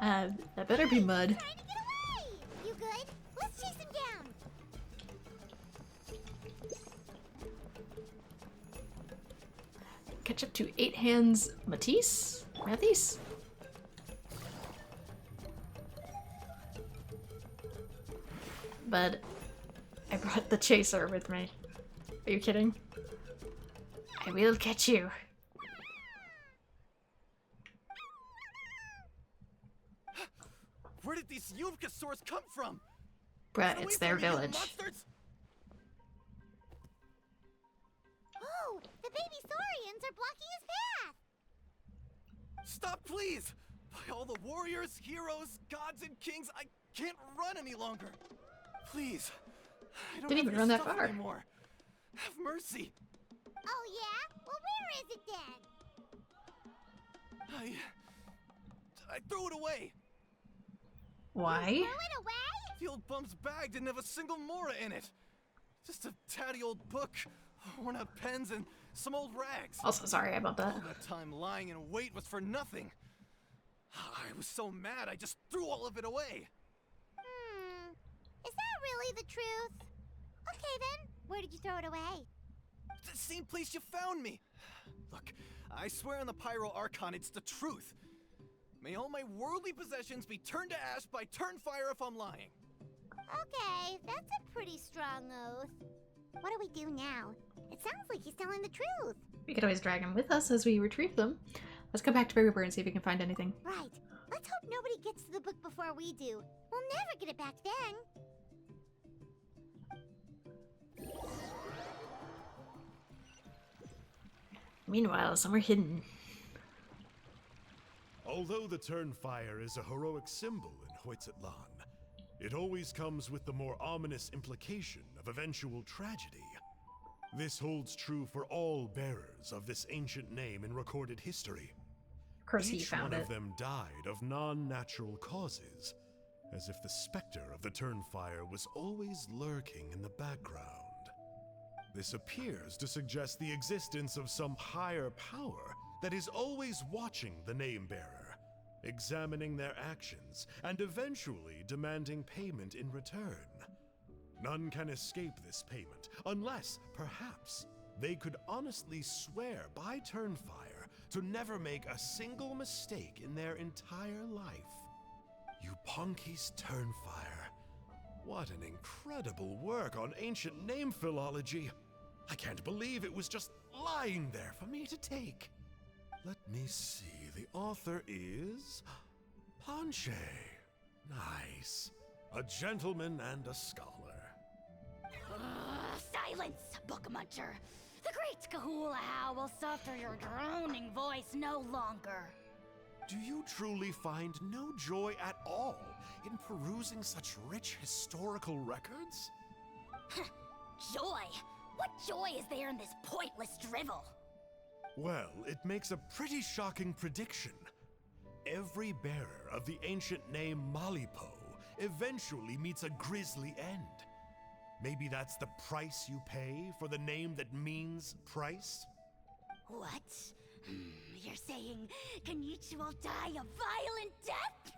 That better be mud. Trying to get away! You good? Let's chase him down! Catch up to 8 hands Matisse? Mathis? But I brought the chaser with me. Are you kidding? I will catch you. Where did these Yupanqui come from? Bruh, it's their village. Oh, the baby saurians are blocking his path! Stop, please! By all the warriors, heroes, gods, and kings, I can't run any longer. Please, I don't Didn't have even your run that stuff far. anymore. Have mercy. Oh yeah? Well, where is it then? I threw it away. Why? Throw it away? The old bum's bag didn't have a single mora in it. Just a tatty old book, worn out pens, and some old rags. Also sorry about that. All that time lying in wait was for nothing. I was so mad, I just threw all of it away. Is that really the truth? Okay then, where did you throw it away? The same place you found me. Look, I swear on the Pyro Archon it's the truth. May all my worldly possessions be turned to ash by Turnfire if I'm lying. Okay, that's a pretty strong oath. What do we do now? It sounds like he's telling the truth. We could always drag him with us as we retrieve them. Let's go back to River and see if we can find anything. Right. Let's hope nobody gets to the book before we do. We'll never get it back then. Meanwhile, somewhere hidden. Although the Turnfire is a heroic symbol in Huitztlan, it always comes with the more ominous implication of eventual tragedy. This holds true for all bearers of this ancient name in recorded history. Of course he Each found one it. of them died of non-natural causes, as if the specter of the Turnfire was always lurking in the background. This appears to suggest the existence of some higher power that is always watching the name-bearer, examining their actions, and eventually demanding payment in return. None can escape this payment, unless, perhaps, they could honestly swear by Turnfire to never make a single mistake in their entire life. Yupanqui's Turnfire. What an incredible work on ancient name philology. I can't believe it was just lying there for me to take. Let me see, the author is... Panche. Nice. A gentleman and a scholar. Silence, book muncher. The great Kahula will suffer your droning voice no longer. Do you truly find no joy at all in perusing such rich historical records? Joy? What joy is there in this pointless drivel? Well, it makes a pretty shocking prediction. Every bearer of the ancient name Malipo eventually meets a grisly end. Maybe that's the price you pay for the name that means price? What? You're saying Kinich will die a violent death?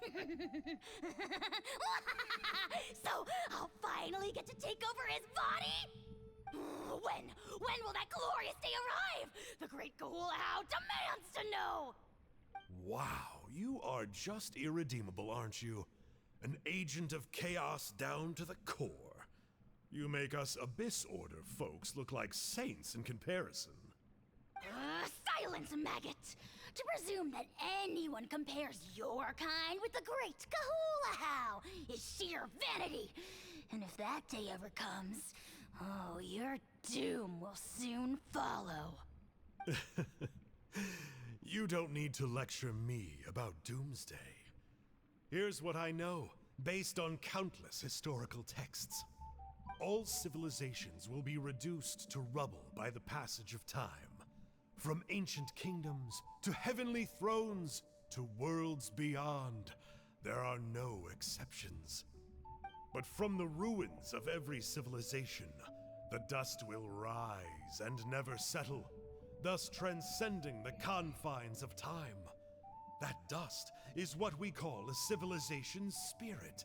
So I'll finally get to take over his body? When will that glorious day arrive? The great Kahula demands to know! Wow, you are just irredeemable, aren't you? An agent of chaos down to the core. You make us Abyss Order folks look like saints in comparison. Silence, maggot! To presume that anyone compares your kind with the great Kahula is sheer vanity. And if that day ever comes, oh, your doom will soon follow. You don't need to lecture me about Doomsday. Here's what I know, based on countless historical texts. All civilizations will be reduced to rubble by the passage of time. From ancient kingdoms, to heavenly thrones, to worlds beyond, there are no exceptions. But from the ruins of every civilization, the dust will rise and never settle, thus transcending the confines of time. That dust is what we call a civilization's spirit.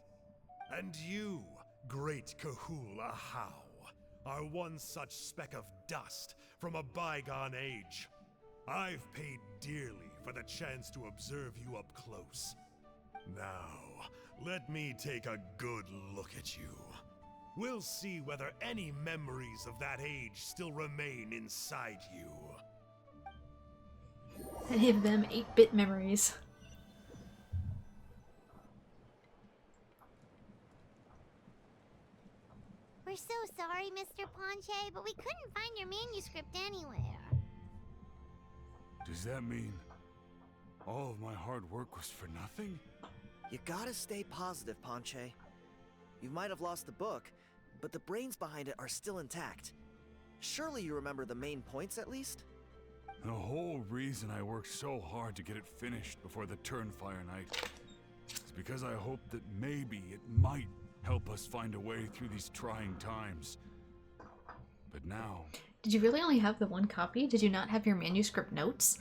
And you, great Kahul Ahau, are one such speck of dust from a bygone age. I've paid dearly for the chance to observe you up close. Now, let me take a good look at you. We'll see whether any memories of that age still remain inside you. Any of them 8-bit memories. We're so sorry, Mr. Ponche, but we couldn't find your manuscript anywhere. Does that mean all of my hard work was for nothing? You gotta stay positive, Ponche. You might have lost the book, but the brains behind it are still intact. Surely you remember the main points at least? The whole reason I worked so hard to get it finished before the Turnfire night is because I hoped that maybe it might help us find a way through these trying times. But now... Did you really only have the one copy? Did you not have your manuscript notes?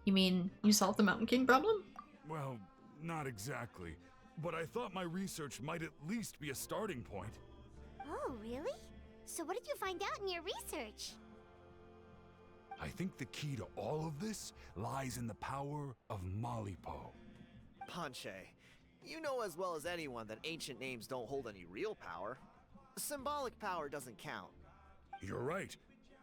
You mean you solved the Mountain King problem? Well, not exactly. But I thought my research might at least be a starting point. Oh, really? So what did you find out in your research? I think the key to all of this lies in the power of miHoYo. Ponche, you know as well as anyone that ancient names don't hold any real power. Symbolic power doesn't count. You're right,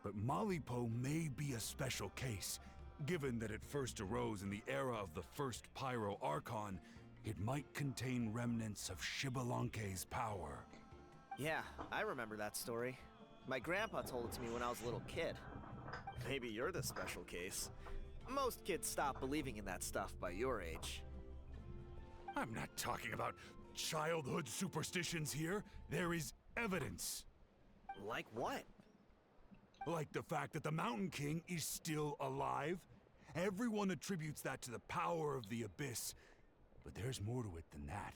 but miHoYo may be a special case. Given that it first arose in the era of the first Pyro Archon, it might contain remnants of Xbalanque's power. Yeah, I remember that story. My grandpa told it to me when I was a little kid. Maybe you're the special case. Most kids stop believing in that stuff by your age. I'm not talking about childhood superstitions here. There is evidence. Like what? Like the fact that the Mountain King is still alive. Everyone attributes that to the power of the Abyss. But there's more to it than that.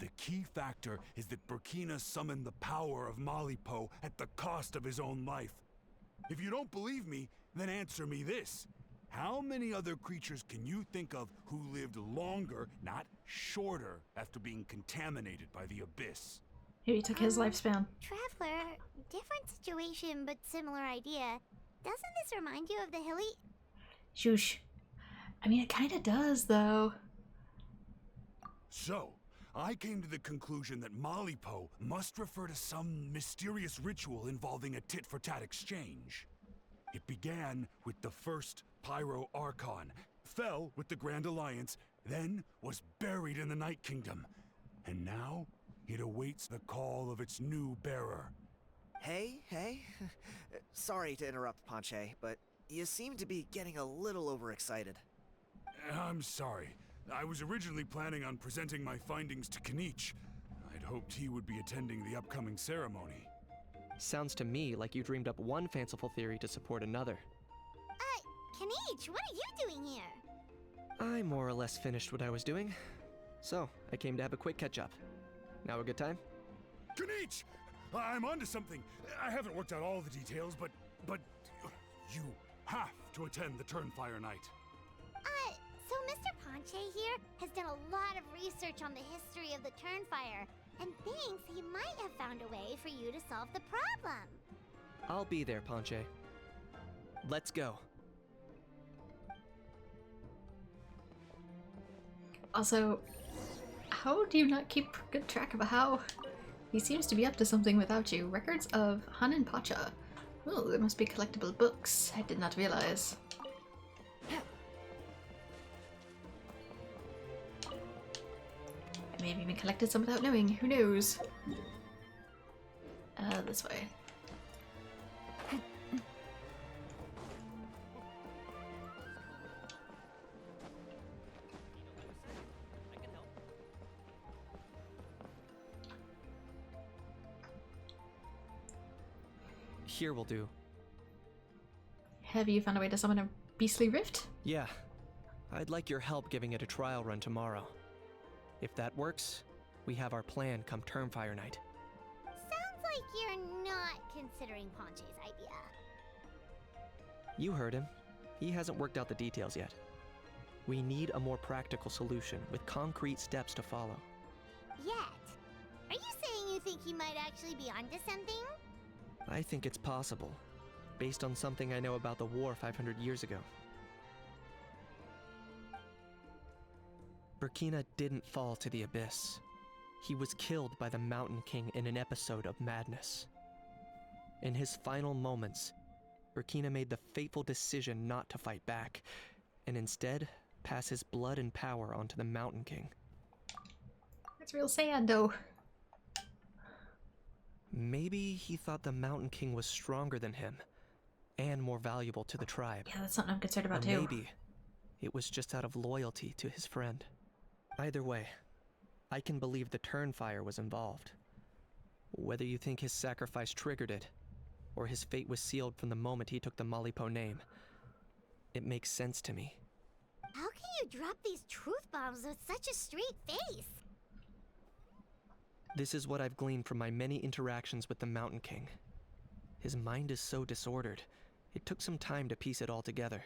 The key factor is that Burkina summoned the power of miHoYo at the cost of his own life. If you don't believe me, then answer me this. How many other creatures can you think of who lived longer, not shorter, after being contaminated by the Abyss? Maybe took his lifespan. Traveler, different situation but similar idea. Doesn't this remind you of the hilly... Shoosh. I mean, it kinda does, though. So, I came to the conclusion that miHoYo must refer to some mysterious ritual involving a tit-for-tat exchange. It began with the first Pyro Archon, fell with the Grand Alliance, then was buried in the Night Kingdom. And now, it awaits the call of its new bearer. Hey. Sorry to interrupt, Ponche, but you seem to be getting a little overexcited. I'm sorry. I was originally planning on presenting my findings to Kinich. I'd hoped he would be attending the upcoming ceremony. Sounds to me like you dreamed up one fanciful theory to support another. Kinich, what are you doing here? I more or less finished what I was doing, so I came to have a quick catch-up. Now a good time? Kinich! I'm onto something. I haven't worked out all the details, but you have to attend the Turnfire night. So Mr. Ponche here has done a lot of research on the history of the Turnfire, and thinks he might have found a way for you to solve the problem. I'll be there, Ponche. Let's go. Also, how do you not keep good track of how? He seems to be up to something without you. Records of Hanan Pacha. Oh, there must be collectible books. I did not realize. I may have even collected some without knowing. Who knows? This way. Here will do. Have you found a way to summon a beastly rift? Yeah. I'd like your help giving it a trial run tomorrow. If that works, we have our plan come Turnfire night. Sounds like you're not considering Ponche's idea. You heard him. He hasn't worked out the details yet. We need a more practical solution with concrete steps to follow. Yet. Are you saying you think he might actually be onto something? I think it's possible, based on something I know about the war 500 years ago. Burkina didn't fall to the abyss. He was killed by the Mountain King in an episode of madness. In his final moments, Burkina made the fateful decision not to fight back, and instead pass his blood and power onto the Mountain King. That's real sad, though. Maybe he thought the Mountain King was stronger than him, and more valuable to the tribe. Yeah, that's something I'm concerned about, Or too. maybe it was just out of loyalty to his friend. Either way, I can believe the Turnfire was involved. Whether you think his sacrifice triggered it, or his fate was sealed from the moment he took the Malipo name, it makes sense to me. How can you drop these truth bombs with such a straight face? This is what I've gleaned from my many interactions with the Mountain King. His mind is so disordered, it took some time to piece it all together.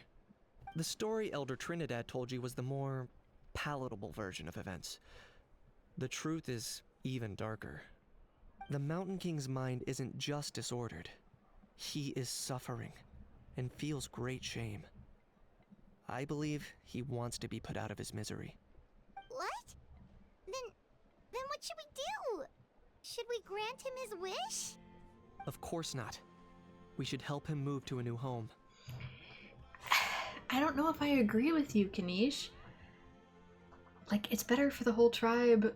The story Elder Trinidad told you was the more palatable version of events. The truth is even darker. The Mountain King's mind isn't just disordered. He is suffering, and feels great shame. I believe he wants to be put out of his misery. What? Then what should we do? Should we grant him his wish? Of course not. We should help him move to a new home. I don't know if I agree with you, Kinich. Like, it's better for the whole tribe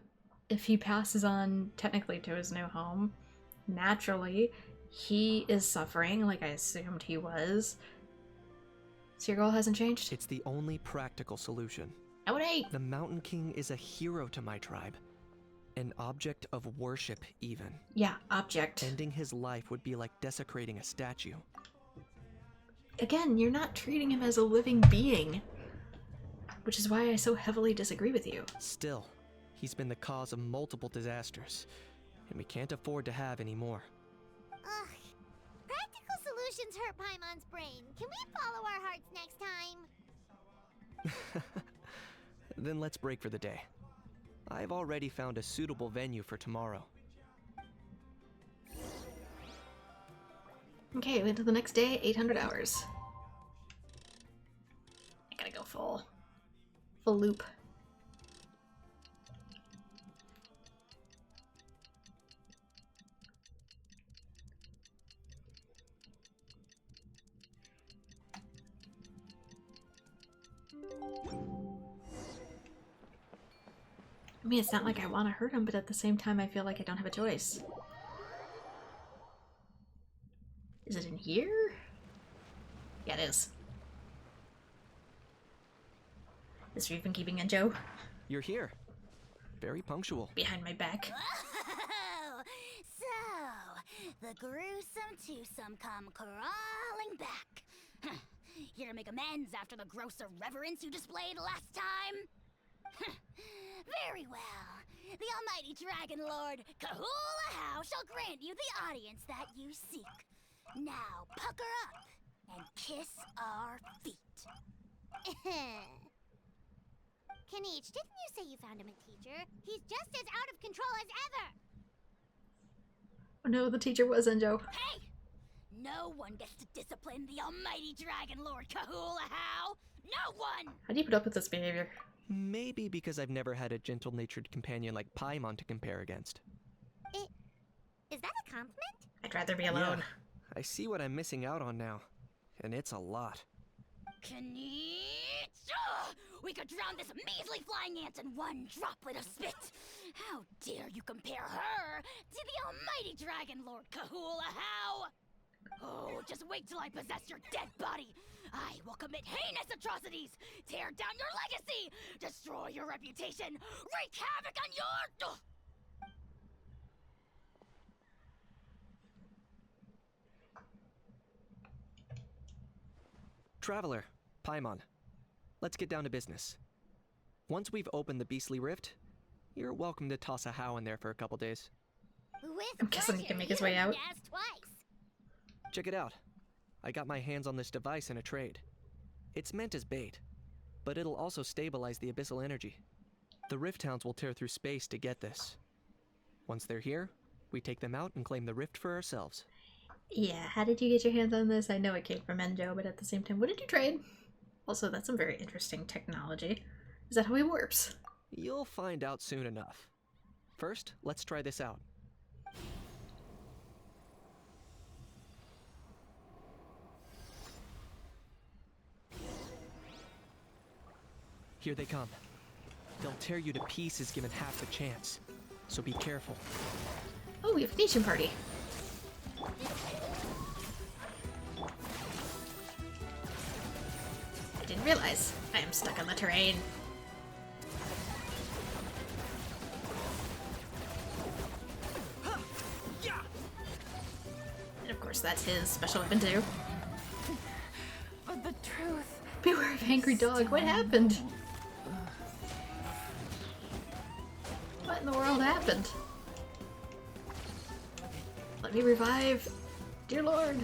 if he passes on technically to his new home. Naturally, he is suffering, like I assumed he was. So your goal hasn't changed? It's the only practical solution. I would hate. The Mountain King is a hero to my tribe. An object of worship, even. Yeah, object. Ending his life would be like desecrating a statue. Again, you're not treating him as a living being. Which is why I so heavily disagree with you. Still, he's been the cause of multiple disasters, and we can't afford to have any more. Ugh. Practical solutions hurt Paimon's brain. Can we follow our hearts next time? Then let's break for the day. I've already found a suitable venue for tomorrow. Okay, wait till the next day, 800 hours. I gotta go full loop. I mean, it's not like I want to hurt him, but at the same time, I feel like I don't have a choice. Is it in here? Yeah, it is. Is Reeve been keeping in, Joe? You're here. Very punctual. Behind my back. Oh, so the gruesome twosome come crawling back. Here to make amends after the gross irreverence you displayed last time? Very well. The almighty Dragon Lord, Kahula How, shall grant you the audience that you seek. Now pucker up and kiss our feet. Kinich, didn't you say you found him a teacher? He's just as out of control as ever! Oh no, the teacher was Enjo. Hey! No one gets to discipline the almighty Dragon Lord Kahula How! No one! How do you put up with this behavior? Maybe because I've never had a gentle-natured companion like Paimon to compare against. Is that a compliment? I'd rather be alone. Yeah, I see what I'm missing out on now, and it's a lot. Kinich! We could drown this measly flying ant in one droplet of spit! How dare you compare her to the almighty Dragon Lord Kahula How! Oh, just wait till I possess your dead body! I will commit heinous atrocities! Tear down your legacy! Destroy your reputation! Wreak havoc on your... Traveler, Paimon, let's get down to business. Once we've opened the Beastly Rift, you're welcome to toss a How in there for a couple days. I'm guessing he can make his way out. Check it out. I got my hands on this device in a trade. It's meant as bait, but it'll also stabilize the abyssal energy. The Rift Hounds will tear through space to get this. Once they're here, we take them out and claim the Rift for ourselves. Yeah, how did you get your hands on this? I know it came from Enjo, but at the same time, what did you trade? Also, that's some very interesting technology. Is that how he warps? You'll find out soon enough. First, let's try this out. Here they come. They'll tear you to pieces given half the chance, so be careful. Oh, we have a nation party. I didn't realize I am stuck on the terrain. And of course that's his special weapon too. But the truth... Beware of angry dog, what happened? What in the world happened? Let me revive. Dear Lord.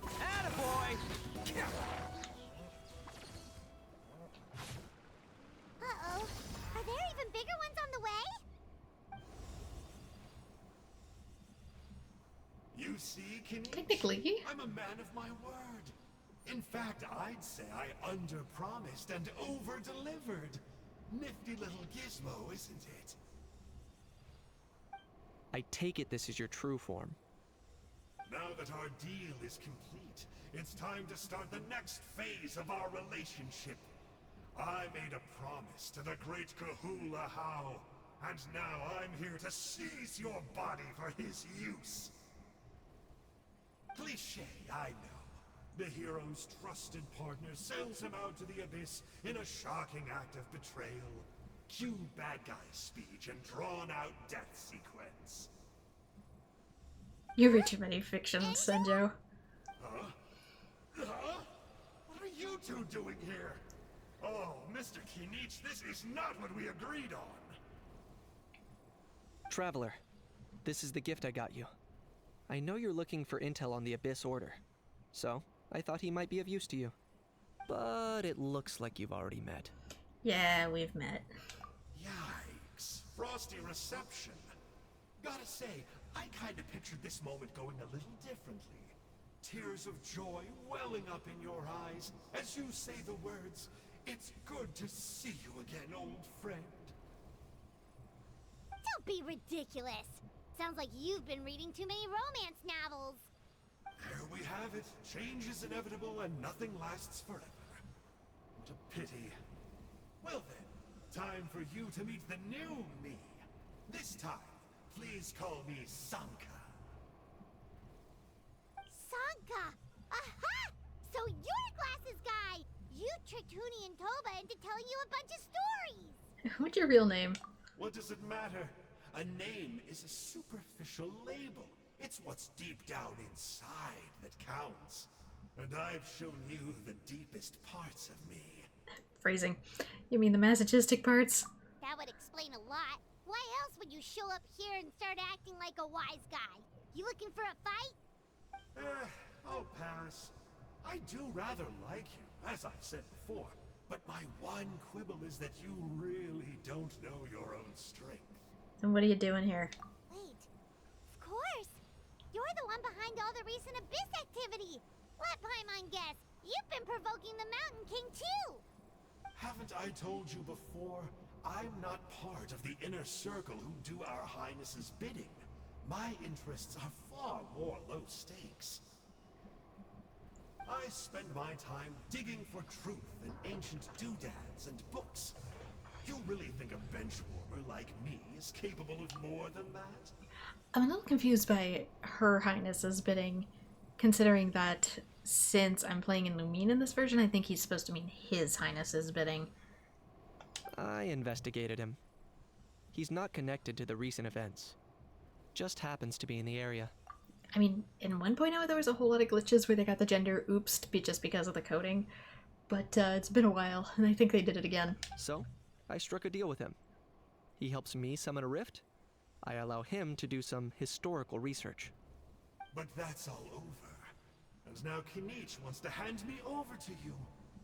Attaboy! Uh-oh. Are there even bigger ones on the way? You see, Kinich? Technically. I'm a man of my word. In fact, I'd say I under-promised and over-delivered. Nifty little gizmo, isn't it? I take it this is your true form. Now that our deal is complete, it's time to start the next phase of our relationship. I made a promise to the great Kahula How, and now I'm here to seize your body for his use. Cliché, I know. The hero's trusted partner sells him out to the abyss in a shocking act of betrayal. Cue bad guy speech and drawn-out death sequence. You read too many fictions, Senjo. Huh? Huh? What are you two doing here? Oh, Mr. Kinich, this is not what we agreed on. Traveler, this is the gift I got you. I know you're looking for intel on the Abyss Order, so I thought he might be of use to you. But it looks like you've already met. Yeah, we've met. Yikes. Frosty reception. Gotta say, I kinda pictured this moment going a little differently. Tears of joy welling up in your eyes as you say the words, "It's good to see you again, old friend." Don't be ridiculous. Sounds like you've been reading too many romance novels. There we have it. Change is inevitable and nothing lasts forever. What a pity. Well then, time for you to meet the new me. This time, please call me Sanka. Sanka! Aha! So you're Glasses Guy! You tricked Huni and Toba into telling you a bunch of stories! What's your real name? What does it matter? A name is a superficial label. It's what's deep down inside that counts. And I've shown you the deepest parts of me. Phrasing. You mean the masochistic parts? That would explain a lot. Why else would you show up here and start acting like a wise guy? You looking for a fight? I'll pass. I do rather like you, as I've said before. But my one quibble is that you really don't know your own strength. And what are you doing here? Wait. Of course. You're the one behind all the recent Abyss activity. Let Paimon guess. You've been provoking the Mountain King too. Haven't I told you before? I'm not part of the inner circle who do our Highness's bidding. My interests are far more low stakes. I spend my time digging for truth in ancient doodads and books. You really think a benchwarmer like me is capable of more than that? I'm a little confused by Her Highness's bidding, considering that since I'm playing in Lumine in this version, I think he's supposed to mean His Highness's bidding. I investigated him. He's not connected to the recent events. Just happens to be in the area. I mean, in 1.0 there was a whole lot of glitches where they got the gender oops just because of the coding, but it's been a while, and I think they did it again. So, I struck a deal with him. He helps me summon a rift. I allow him to do some historical research. But that's all over. And now Kinich wants to hand me over to you.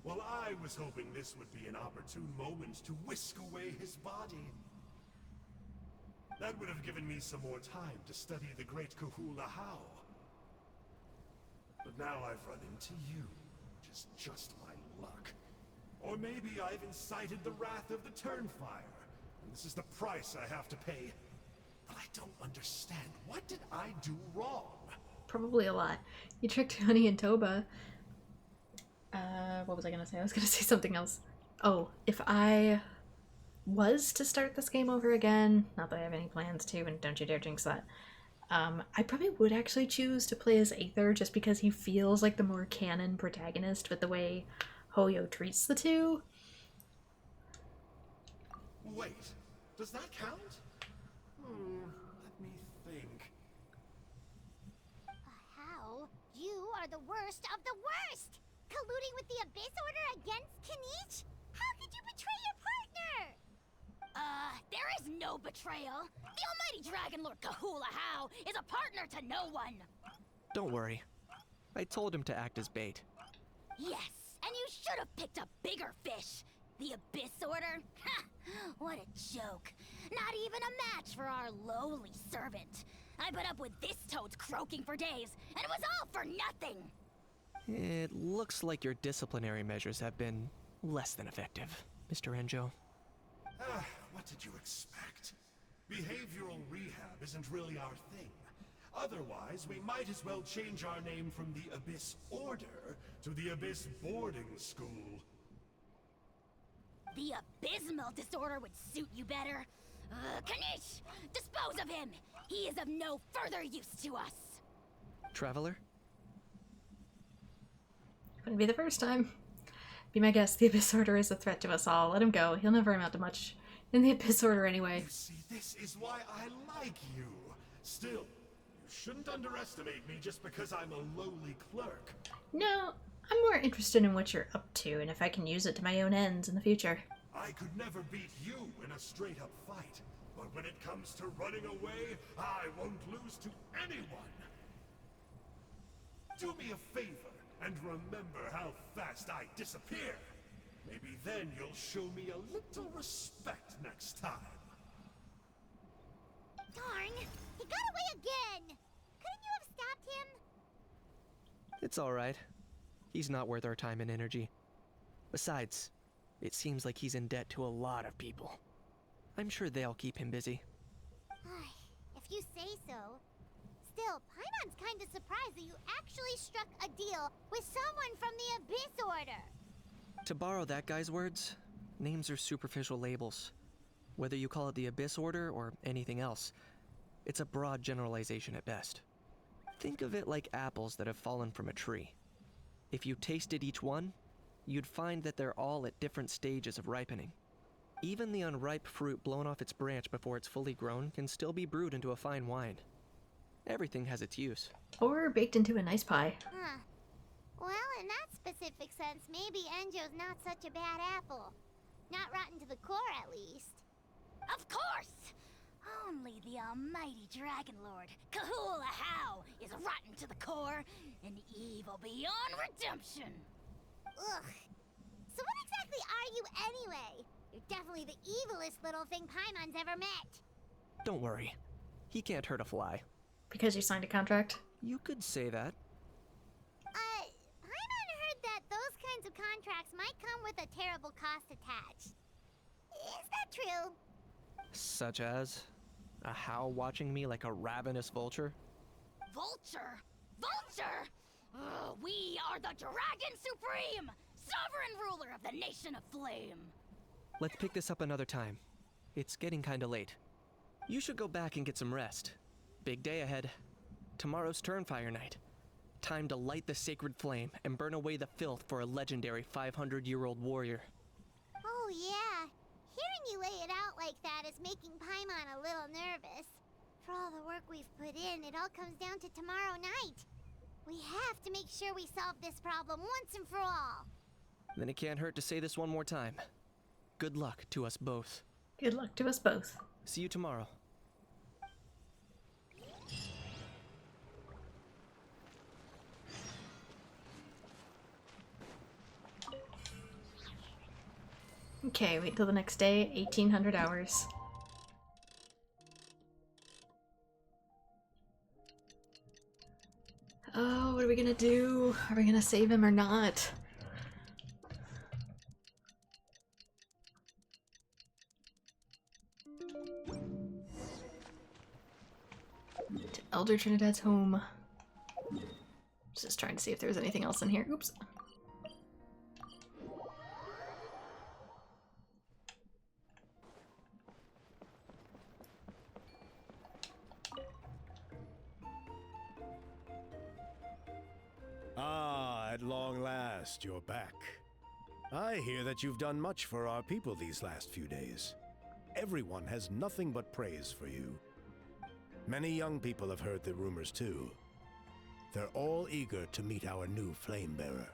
Well, I was hoping this would be an opportune moment to whisk away his body. That would have given me some more time to study the great Kahula How. But now I've run into you, which is just my luck. Or maybe I've incited the wrath of the Turnfire, and this is the price I have to pay. But I don't understand. What did I do wrong? Probably a lot. You tricked Honey and Toba. What was I gonna say? I was gonna say something else. Oh, if I was to start this game over again, not that I have any plans to, and don't you dare jinx that, I probably would actually choose to play as Aether just because he feels like the more canon protagonist with the way Hoyo treats the two. Wait, does that count? Let me think. How? You are the worst of the worst! Colluding with the Abyss Order against Kinich? How could you betray your partner? There is no betrayal. The almighty Dragon Lord Kahula How is a partner to no one. Don't worry. I told him to act as bait. Yes, and you should have picked a bigger fish. The Abyss Order? Ha! What a joke. Not even a match for our lowly servant. I put up with this toad's croaking for days, and it was all for nothing. It looks like your disciplinary measures have been less than effective, Mr. Enjo. What did you expect? Behavioral rehab isn't really our thing. Otherwise, we might as well change our name from the Abyss Order to the Abyss Boarding School. The abysmal disorder would suit you better. Kinich! Dispose of him! He is of no further use to us! Traveler? Wouldn't be the first time. Be my guest, the Abyss Order is a threat to us all. Let him go. He'll never amount to much in the Abyss Order anyway. You see, this is why I like you. Still, you shouldn't underestimate me just because I'm a lowly clerk. No, I'm more interested in what you're up to and if I can use it to my own ends in the future. I could never beat you in a straight-up fight, but when it comes to running away, I won't lose to anyone. Do me a favor and remember how fast I disappear. Maybe then you'll show me a little respect next time. Darn! He got away again! Couldn't you have stopped him? It's alright. He's not worth our time and energy. Besides, it seems like he's in debt to a lot of people. I'm sure they'll keep him busy. If you say so. Still, Paimon's kinda surprised that you actually struck a deal with someone from the Abyss Order. To borrow that guy's words, names are superficial labels. Whether you call it the Abyss Order or anything else, it's a broad generalization at best. Think of it like apples that have fallen from a tree. If you tasted each one, you'd find that they're all at different stages of ripening. Even the unripe fruit blown off its branch before it's fully grown can still be brewed into a fine wine. Everything has its use. Or baked into a nice pie. Well, in that specific sense, maybe Enjo's not such a bad apple. Not rotten to the core, at least. Of course! Only the almighty Dragon Lord, Kahula How, is rotten to the core and evil beyond redemption. Ugh. So what exactly are you anyway? You're definitely the evilest little thing Paimon's ever met. Don't worry. He can't hurt a fly. Because you signed a contract? You could say that. Paimon heard that those kinds of contracts might come with a terrible cost attached. Is that true? Such as a How watching me like a ravenous vulture? Vulture? Vulture? We are the Dragon Supreme! Sovereign ruler of the Nation of Flame! Let's pick this up another time. It's getting kinda late. You should go back and get some rest. Big day ahead. Tomorrow's Turnfire night. Time to light the sacred flame and burn away the filth for a legendary 500-year-old warrior. Oh yeah. Hearing you lay it out like that is making Paimon a little nervous. For all the work we've put in, it all comes down to tomorrow night. We have to make sure we solve this problem once and for all. Then it can't hurt to say this one more time. Good luck to us both. Good luck to us both. See you tomorrow. Okay, wait till the next day, 1800 hours. Oh, what are we gonna do? Are we gonna save him or not? To Elder Trinidad's home. Just trying to see if there's anything else in here. Oops. Ah, at long last, you're back. I hear that you've done much for our people these last few days. Everyone has nothing but praise for you. Many young people have heard the rumors too. They're all eager to meet our new flame bearer.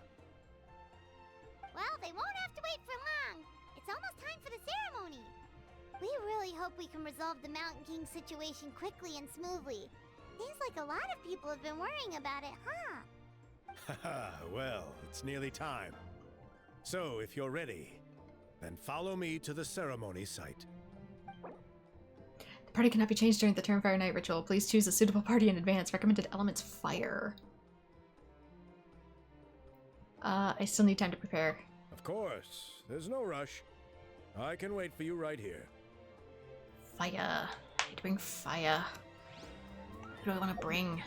Well, they won't have to wait for long. It's almost time for the ceremony. We really hope we can resolve the Mountain King situation quickly and smoothly. Seems like a lot of people have been worrying about it, huh? Haha, well, it's nearly time. So, if you're ready, then follow me to the ceremony site. The party cannot be changed during the Turnfire night ritual. Please choose a suitable party in advance. Recommended elements fire. I still need time to prepare. Of course, there's no rush. I can wait for you right here. Fire. I need to bring fire. Who do I want to bring?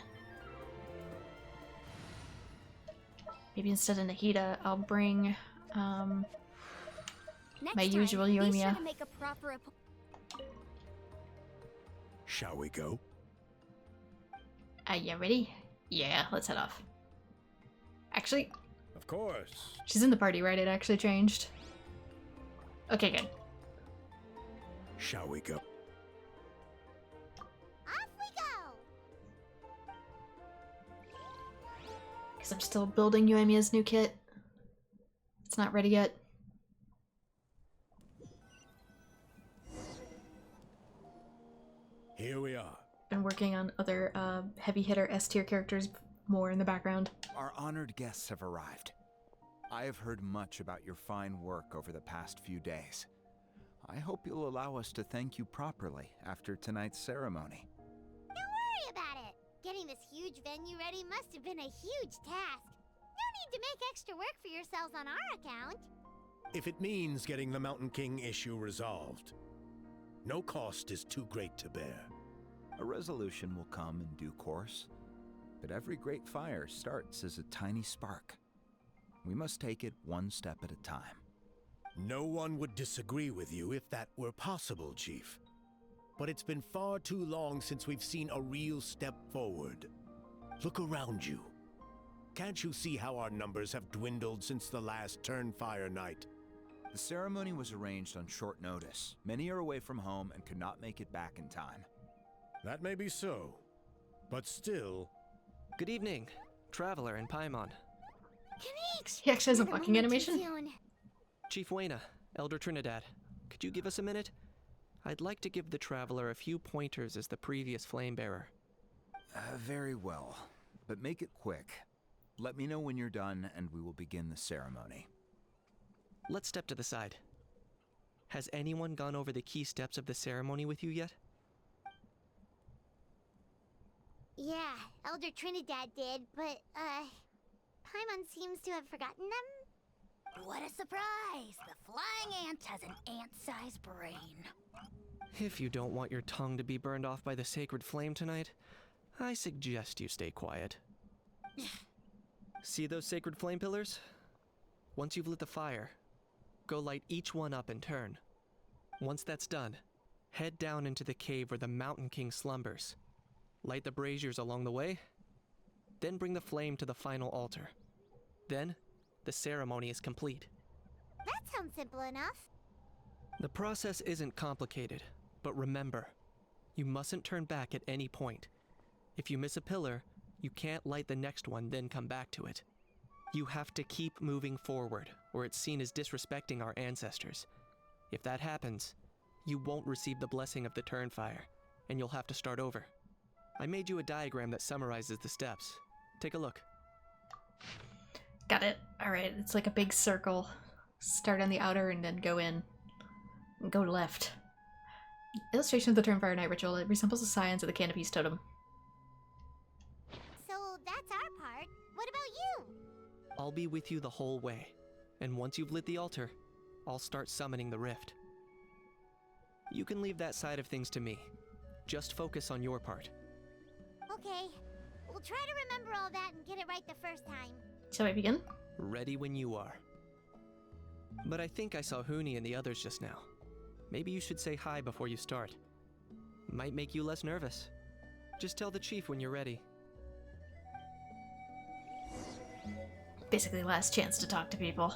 Maybe instead of Nahida, I'll bring my usual Yoimiya. Shall we go? You ready? Yeah, let's head off. Actually, of course. She's in the party, right? It actually changed. Okay, good. Shall we go? Off we go! Because I'm still building Yoimiya's new kit. It's not ready yet. Here we are. Been working on other heavy hitter S tier characters more in the background. Our honored guests have arrived. I have heard much about your fine work over the past few days. I hope you'll allow us to thank you properly after tonight's ceremony. Don't worry about it. Getting this huge venue ready must have been a huge task. No need to make extra work for yourselves on our account. If it means getting the Mountain King issue resolved, no cost is too great to bear. A resolution will come in due course, but every great fire starts as a tiny spark. We must take it one step at a time. No one would disagree with you if that were possible, Chief. But it's been far too long since we've seen a real step forward. Look around you. Can't you see how our numbers have dwindled since the last Turnfire night? The ceremony was arranged on short notice. Many are away from home and could not make it back in time. That may be so, but still... Good evening, Traveler and Paimon. Kinich! He actually has a fucking animation. Chief Wayna, Elder Trinidad, could you give us a minute? I'd like to give the Traveler a few pointers as the previous Flamebearer. Very well, but make it quick. Let me know when you're done and we will begin the ceremony. Let's step to the side. Has anyone gone over the key steps of the ceremony with you yet? Yeah, Elder Trinidad did, but, Paimon seems to have forgotten them? What a surprise! The flying ant has an ant-sized brain. If you don't want your tongue to be burned off by the sacred flame tonight, I suggest you stay quiet. See those sacred flame pillars? Once you've lit the fire, go light each one up in turn. Once that's done, head down into the cave where the Mountain King slumbers. Light the braziers along the way, then bring the flame to the final altar. Then, the ceremony is complete. That sounds simple enough. The process isn't complicated, but remember, you mustn't turn back at any point. If you miss a pillar, you can't light the next one, then come back to it. You have to keep moving forward, or it's seen as disrespecting our ancestors. If that happens, you won't receive the blessing of the Turnfire, and you'll have to start over. I made you a diagram that summarizes the steps. Take a look. Got it. Alright, it's like a big circle. Start on the outer and then go in. And go left. Illustration of the Turnfire night ritual. It resembles the scions of the Canopy's totem. So that's our part. What about you? I'll be with you the whole way. And once you've lit the altar, I'll start summoning the rift. You can leave that side of things to me. Just focus on your part. Okay. We'll try to remember all that and get it right the first time. Shall we begin? Ready when you are. But I think I saw Huni and the others just now. Maybe you should say hi before you start. Might make you less nervous. Just tell the chief when you're ready. Basically last chance to talk to people.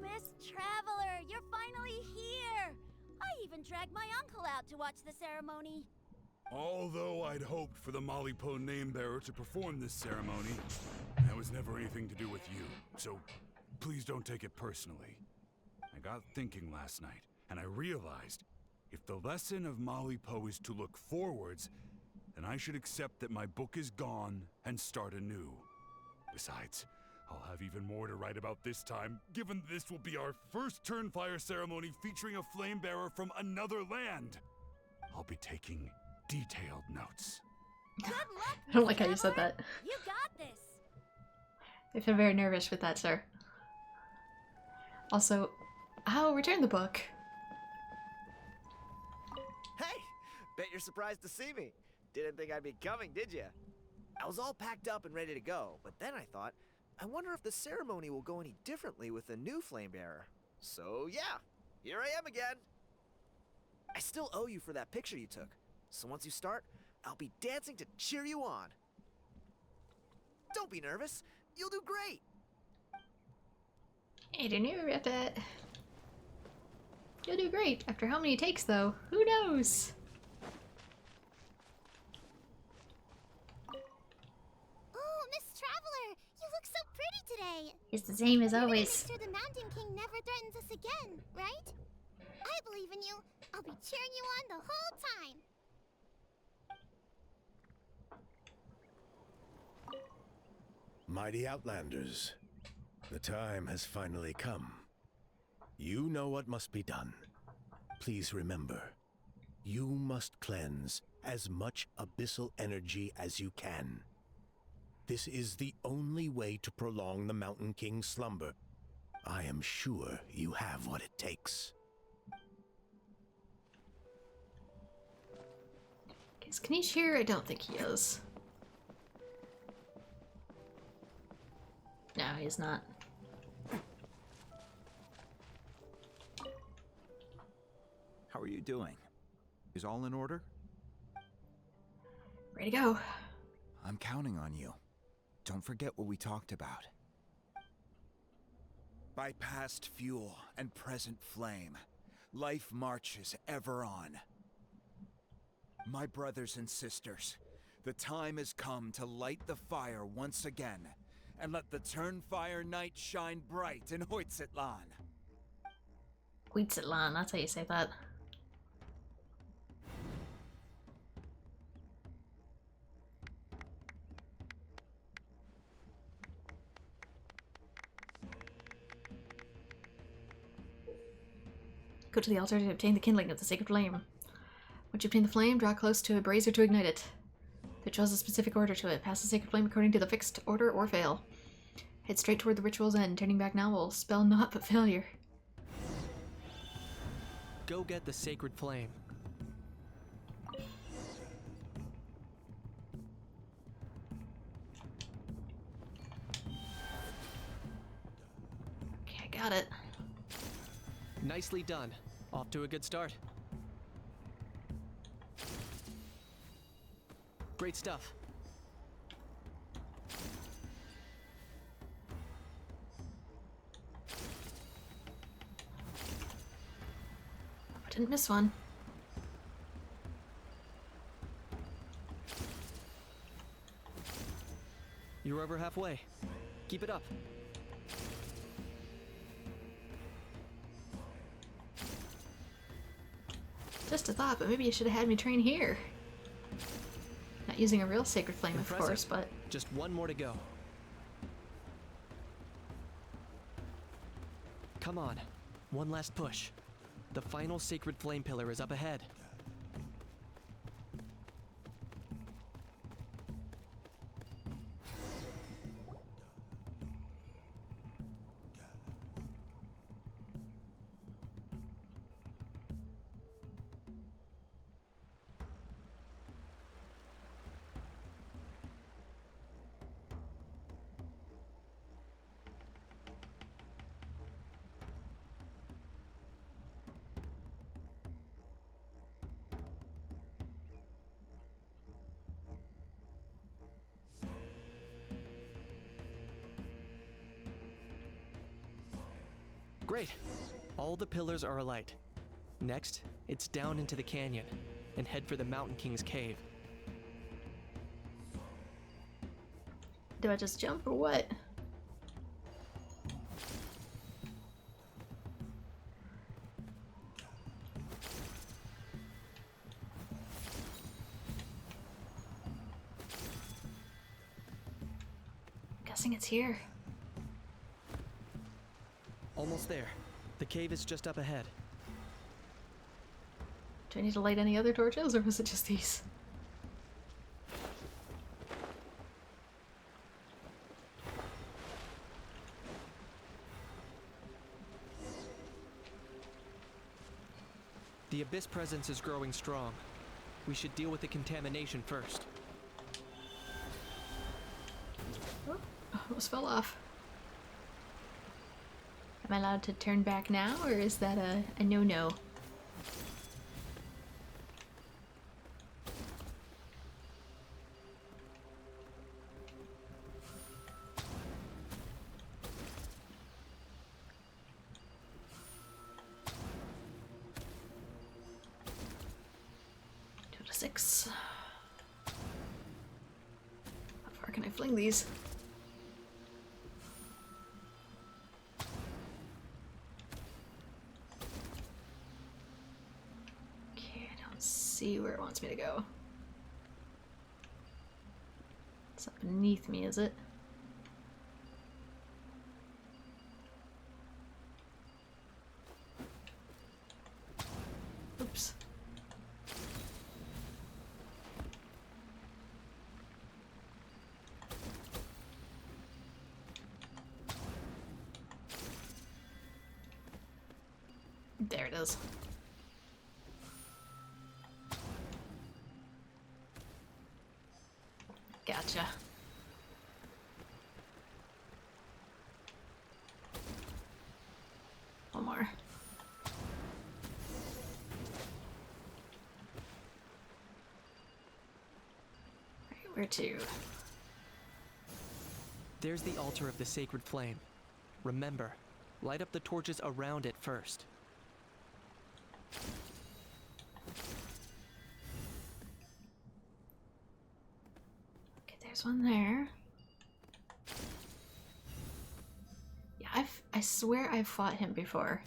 Miss Traveler, you're finally here! I even dragged my uncle out to watch the ceremony. Although I'd hoped for the Malipo name-bearer to perform this ceremony, that was never anything to do with you, so please don't take it personally. I got thinking last night, and I realized if the lesson of Malipo is to look forwards, then I should accept that my book is gone and start anew. Besides, I'll have even more to write about this time, given this will be our first Turnfire ceremony featuring a flame-bearer from another land. I'll be taking detailed notes. Good luck, I don't like how you Traveler. said that. You got this. I feel very nervous with that, sir. Also, I'll return the book. Hey! Bet you're surprised to see me. Didn't think I'd be coming, did you? I was all packed up and ready to go, but then I thought, I wonder if the ceremony will go any differently with the new flame bearer. So yeah, here I am again. I still owe you for that picture you took. So once you start, I'll be dancing to cheer you on. Don't be nervous. You'll do great. I don't know about that. You'll do great. After how many takes, though? Who knows? Oh, Miss Traveler, you look so pretty today. It's the same as You're gonna always. make sure the Mountain King never threatens us again, right? I believe in you. I'll be cheering you on the whole time. Mighty Outlanders, the time has finally come. You know what must be done. Please remember, you must cleanse as much abyssal energy as you can. This is the only way to prolong the Mountain King's slumber. I am sure you have what it takes. Is Kinich here? I don't think he is. No, he's not. How are you doing? Is all in order? Ready to go. I'm counting on you. Don't forget what we talked about. By past fuel and present flame, life marches ever on. My brothers and sisters, the time has come to light the fire once again, and let the Turnfire night shine bright in Huitztlan. Huitztlan, that's how you say that. Go to the altar to obtain the kindling of the sacred flame. Once you obtain the flame, draw close to a brazier to ignite it. The ritual has a specific order to it. Pass the sacred flame according to the fixed order or fail. Head straight toward the ritual's end. Turning back now will spell naught but failure. Go get the sacred flame. Okay, I got it. Nicely done. Off to a good start. Great stuff. I didn't miss one. You're over halfway. Keep it up. Just a thought, but maybe you should have had me train here. Not using a real sacred flame, Impressive. of course, but... Just one more to go. Come on. One last push. The final sacred flame pillar is up ahead. Great. All the pillars are alight. Next, it's down into the canyon and head for the Mountain King's cave. Do I just jump or what? Guessing it's here. Almost there. The cave is just up ahead. Do I need to light any other torches, or was it just these? The Abyss presence is growing strong. We should deal with the contamination first. Oh, almost fell off. Am I allowed to turn back now, or is that a no-no? Two to 6. How far can I fling these? See where it wants me to go. It's up beneath me, is it? Oops. There it is. Gotcha. One more. Right, where to? There's the altar of the sacred flame. Remember, light up the torches around it first. There's one there. Yeah, I swear I've fought him before.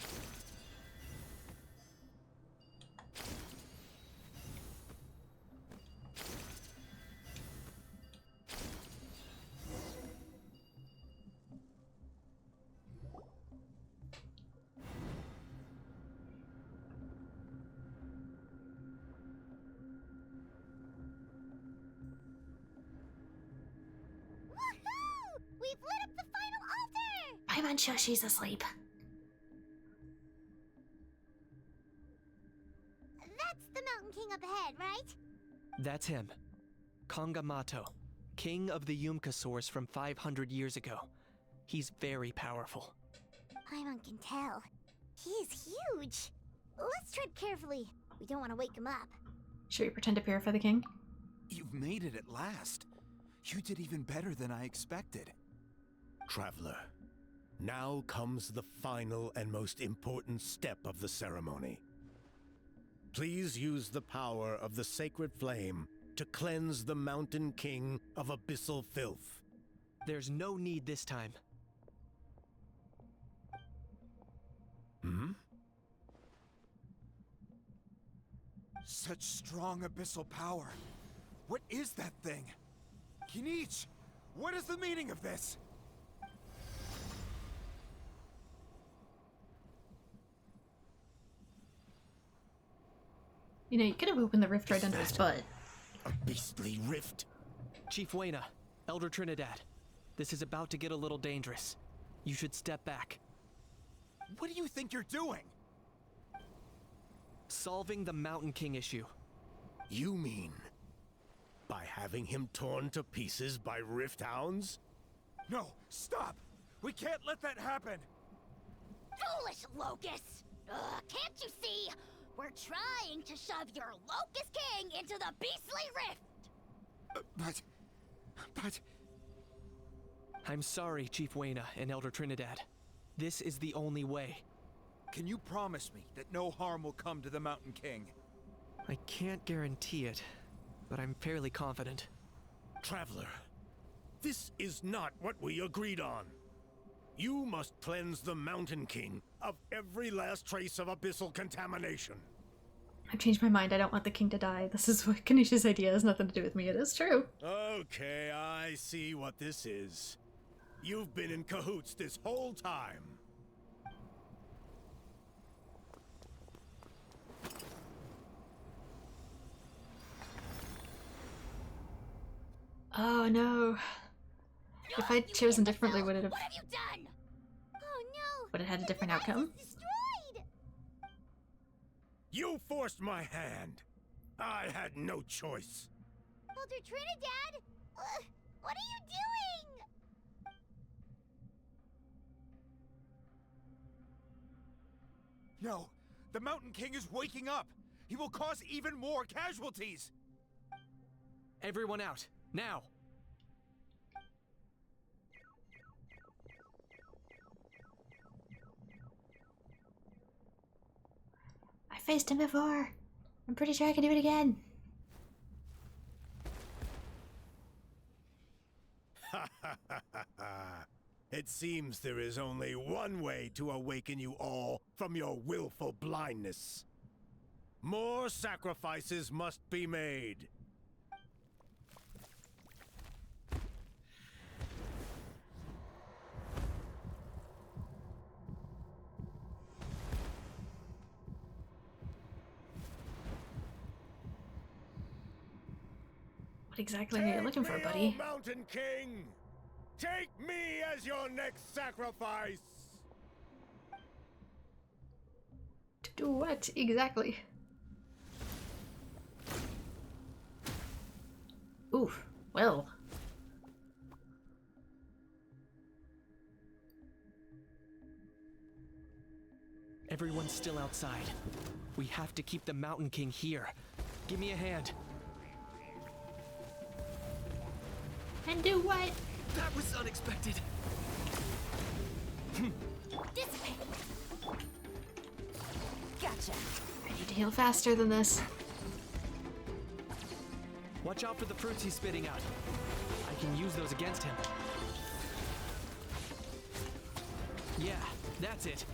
We've lit up the final altar! I'm unsure she's asleep. That's the Mountain King up ahead, right? That's him. Kongamato, king of the Yumka from 500 years ago. He's very powerful. Paimon can tell. He's huge. Let's tread carefully. We don't want to wake him up. Should we pretend to purify the king? You've made it at last. You did even better than I expected. Traveler, now comes the final and most important step of the ceremony. Please use the power of the sacred flame to cleanse the Mountain King of abyssal filth. There's no need this time. Such strong abyssal power. What is that thing? Kinich! What is the meaning of this? You know, you could have opened the rift right under his butt. A beastly rift. Chief Wayna, Elder Trinidad, this is about to get a little dangerous. You should step back. What do you think you're doing? Solving the Mountain King issue. You mean by having him torn to pieces by rift hounds? No, stop! We can't let that happen! Foolish Locust! Can't you see? We're trying to shove your Locust King into the beastly rift! But... I'm sorry, Chief Wayna and Elder Trinidad. This is the only way. Can you promise me that no harm will come to the Mountain King? I can't guarantee it, but I'm fairly confident. Traveler, this is not what we agreed on. You must cleanse the Mountain King of every last trace of abyssal contamination. I've changed my mind. I don't want the king to die. This is what Kinish's idea has nothing to do with me. It is true. Okay, I see what this is. You've been in cahoots this whole time. Oh no. If I'd chosen differently, would it have... What have you done? Oh no! Would it had a different outcome? Destroyed! You forced my hand. I had no choice. Elder Trinidad? What are you doing? No, the Mountain King is waking up! He will cause even more casualties! Everyone out, now! I faced him before. I'm pretty sure I can do it again. It seems there is only one way to awaken you all from your willful blindness. More sacrifices must be made. What exactly are you looking for, buddy? Mountain King! Take me as your next sacrifice! To do what exactly? Oof. Well. Everyone's still outside. We have to keep the Mountain King here. Give me a hand. And do what? That was unexpected. Dissipate! Gotcha. I need to heal faster than this. Watch out for the fruits he's spitting out. I can use those against him. Yeah, that's it.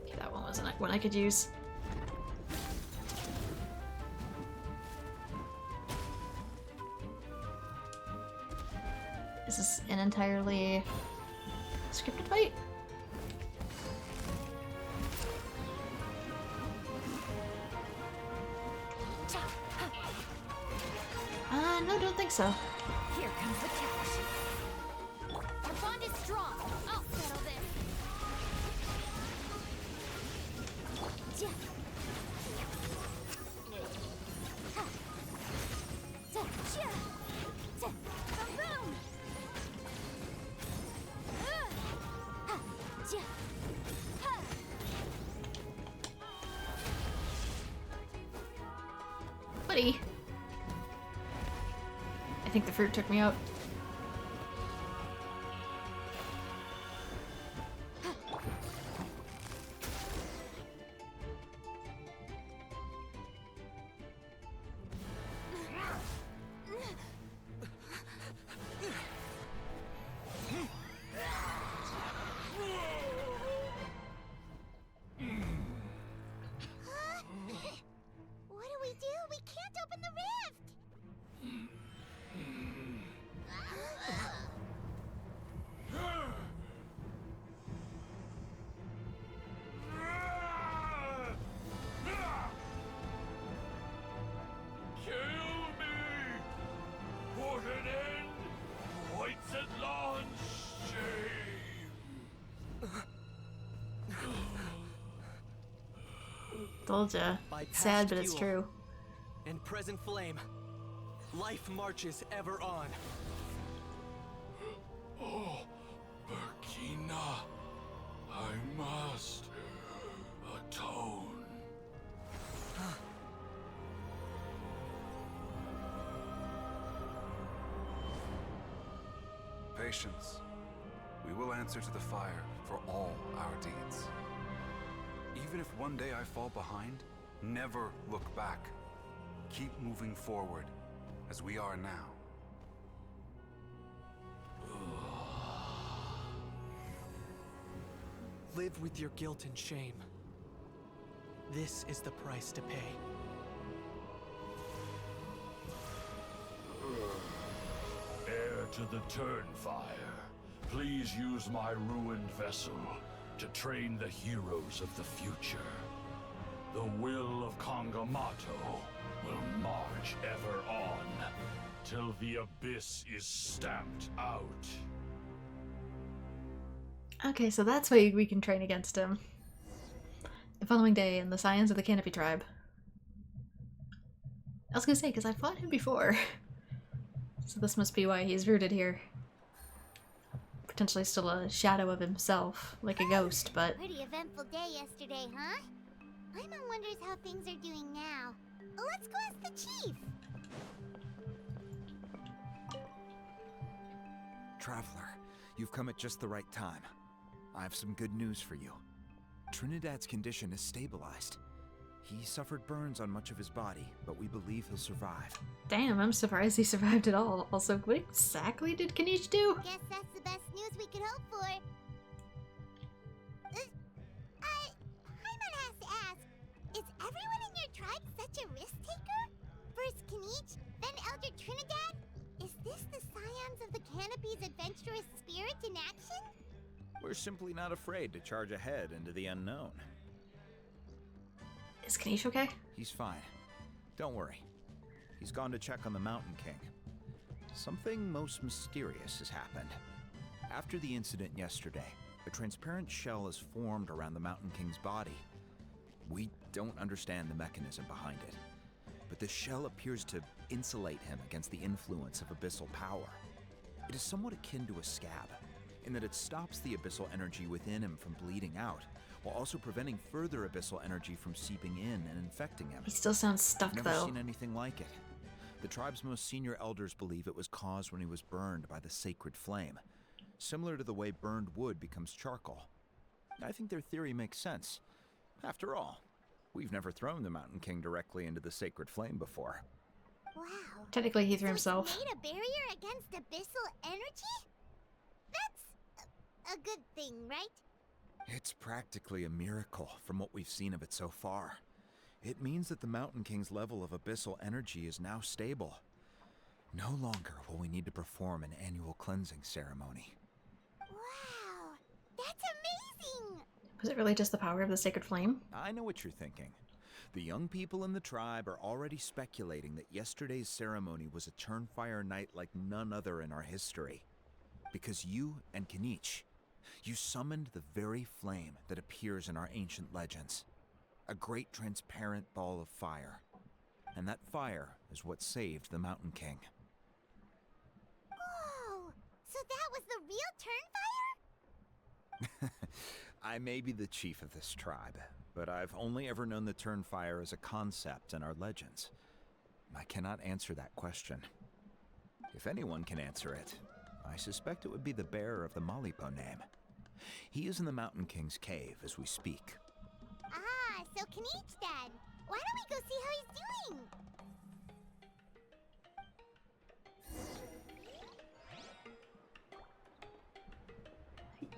Okay, that one wasn't one I could use. Is this an entirely scripted fight? No, don't think so. Here comes the cash. Our bond is strong. I'll settle this. Boom! Buddy. I think the fruit took me out. Told ya. By It's sad, past but it's fuel true. and present flame, life marches ever on. Oh, Burkina, I must atone. Patience. We will answer to the fire for all our deeds. Even if one day I fall behind, never look back. Keep moving forward, as we are now. Live with your guilt and shame. This is the price to pay. Heir to the Turnfire, please use my ruined vessel to train the heroes of the future. The will of Kangamato will march ever on, till the abyss is stamped out. Okay, so that's why we can train against him. The following day in the Scions of the Canopy Tribe. I was gonna say, because I fought him before. So this must be why he's rooted here. Potentially still a shadow of himself, like a ghost, but... Pretty eventful day yesterday, huh? Paimon wonders how things are doing now. Let's go ask the chief! Traveler, you've come at just the right time. I have some good news for you. Trinidad's condition is stabilized. He suffered burns on much of his body, but we believe he'll survive. Damn, I'm surprised he survived at all. Also, what exactly did Kinich do? Guess that's the best news we could hope for. Paimon has to ask, is everyone in your tribe such a risk-taker? First Kinich, then Elder Trinidad? Is this the Scions of the Canopy's adventurous spirit in action? We're simply not afraid to charge ahead into the unknown. Is Kinich okay? He's fine. Don't worry. He's gone to check on the Mountain King. Something most mysterious has happened. After the incident yesterday, a transparent shell has formed around the Mountain King's body. We don't understand the mechanism behind it, but the shell appears to insulate him against the influence of abyssal power. It is somewhat akin to a scab, in that it stops the abyssal energy within him from bleeding out, while also preventing further abyssal energy from seeping in and infecting him. He still sounds stuck, I've never though. seen anything like it. The tribe's most senior elders believe it was caused when he was burned by the sacred flame, similar to the way burned wood becomes charcoal. I think their theory makes sense. After all, we've never thrown the Mountain King directly into the sacred flame before. Wow. Technically, he threw So himself. It's made a barrier against abyssal energy? That's a good thing, right? It's practically a miracle from what we've seen of it so far. It means that the Mountain King's level of abyssal energy is now stable. No longer will we need to perform an annual cleansing ceremony. Wow, that's amazing! Was it really just the power of the sacred flame? I know what you're thinking. The young people in the tribe are already speculating that yesterday's ceremony was a Turnfire night like none other in our history. Because you and Kinich, you summoned the very flame that appears in our ancient legends. A great transparent ball of fire. And that fire is what saved the Mountain King. Whoa! So that was the real Turnfire? I may be the chief of this tribe, but I've only ever known the Turnfire as a concept in our legends. I cannot answer that question. If anyone can answer it, I suspect it would be the bearer of the Malipo name. He is in the Mountain King's cave as we speak. Ah, so Kinich then. Why don't we go see how he's doing?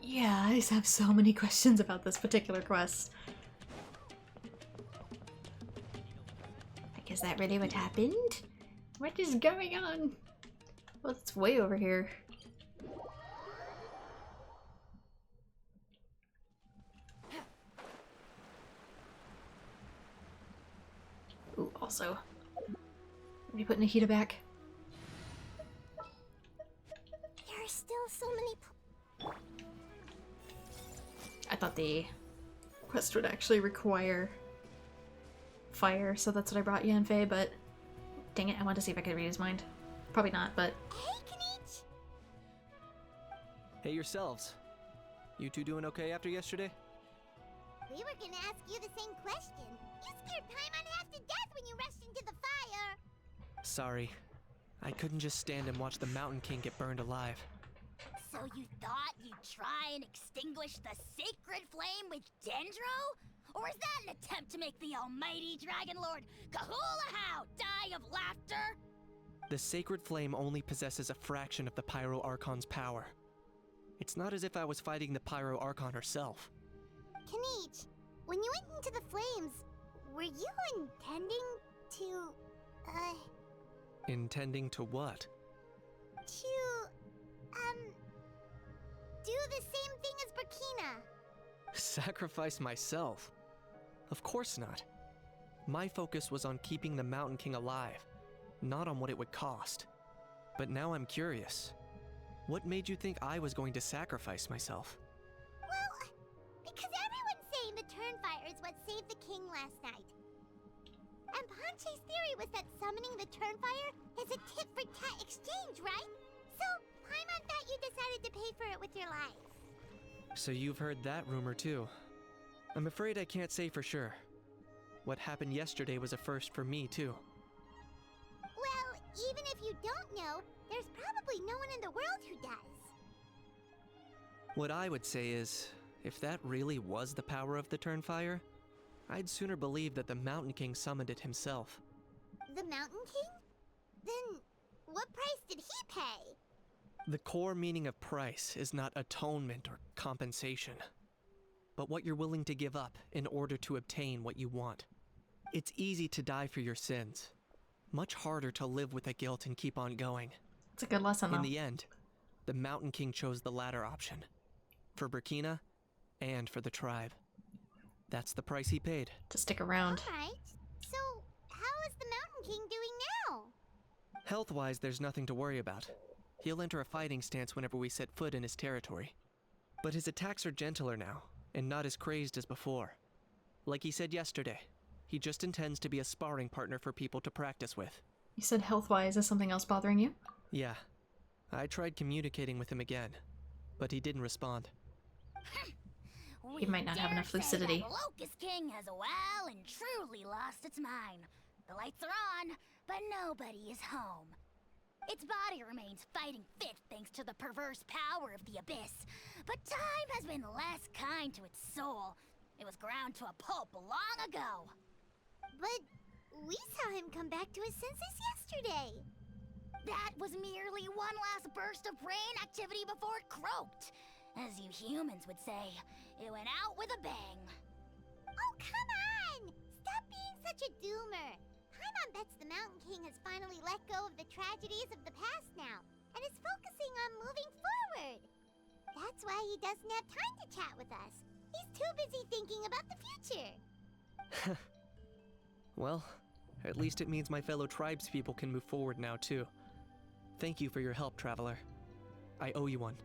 Yeah, I just have so many questions about this particular quest. Like, is that really what happened? What is going on? Well, it's way over here. Ooh, also, are you putting Nahida back? There are still so many. I thought the quest would actually require fire, so that's what I brought Yanfei, but dang it, I wanted to see if I could read his mind. Probably not, but... Hey, Kinich! Hey yourselves. You two doing okay after yesterday? We were gonna ask you the same question. You scared Paimon half to death when you rushed into the fire! Sorry. I couldn't just stand and watch the Mountain King get burned alive. So you thought you'd try and extinguish the sacred flame with Dendro? Or is that an attempt to make the almighty Dragon Lord Kahulahow die of laughter? The sacred flame only possesses a fraction of the Pyro Archon's power. It's not as if I was fighting the Pyro Archon herself. Kinich, when you went into the flames, were you intending to, Intending to what? do the same thing as Burkina? Sacrifice myself? Of course not. My focus was on keeping the Mountain King alive, not on what it would cost. But now I'm curious. What made you think I was going to sacrifice myself? Well, because everyone's saying the Turnfire is what saved the king last night. And Ponche's theory was that summoning the Turnfire is a tit-for-tat exchange, right? So, Paimon thought you decided to pay for it with your life. So you've heard that rumor too. I'm afraid I can't say for sure. What happened yesterday was a first for me too. Well, even if you don't know, there's probably no one in the world who does. What I would say is, if that really was the power of the Turnfire, I'd sooner believe that the Mountain King summoned it himself. The Mountain King? Then, what price did he pay? The core meaning of price is not atonement or compensation, but what you're willing to give up in order to obtain what you want. It's easy to die for your sins. Much harder to live with the guilt and keep on going. It's a good lesson, though. In the end, the Mountain King chose the latter option. For Burkina, and for the tribe. That's the price he paid. To stick around. Alright, so how is the Mountain King doing now? Health-wise, there's nothing to worry about. He'll enter a fighting stance whenever we set foot in his territory. But his attacks are gentler now, and not as crazed as before. Like he said yesterday, he just intends to be a sparring partner for people to practice with. You said health-wise, is something else bothering you? Yeah. I tried communicating with him again, but he didn't respond. He might not have enough lucidity. The Locust King has well and truly lost its mind. The lights are on, but nobody is home. Its body remains fighting fit thanks to the perverse power of the Abyss, but time has been less kind to its soul. It was ground to a pulp long ago. But we saw him come back to his senses yesterday. That was merely one last burst of brain activity before it croaked. As you humans would say, it went out with a bang. Oh, come on! Stop being such a doomer. Paimon bets the Mountain King has finally let go of the tragedies of the past now, and is focusing on moving forward. That's why he doesn't have time to chat with us. He's too busy thinking about the future. Well, at least it means my fellow tribespeople can move forward now too. Thank you for your help, Traveler. I owe you one.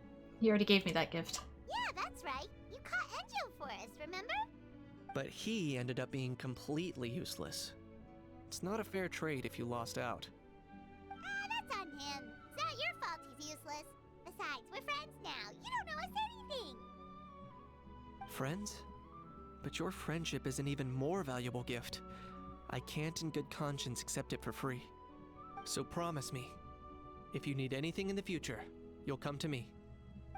You already gave me that gift. Yeah, that's right. You caught Enjo for us, remember? But he ended up being completely useless. It's not a fair trade if you lost out. That's on him. It's not your fault he's useless. Besides, we're friends now. You don't owe us anything. Friends? But your friendship is an even more valuable gift. I can't in good conscience accept it for free. So promise me, if you need anything in the future, you'll come to me.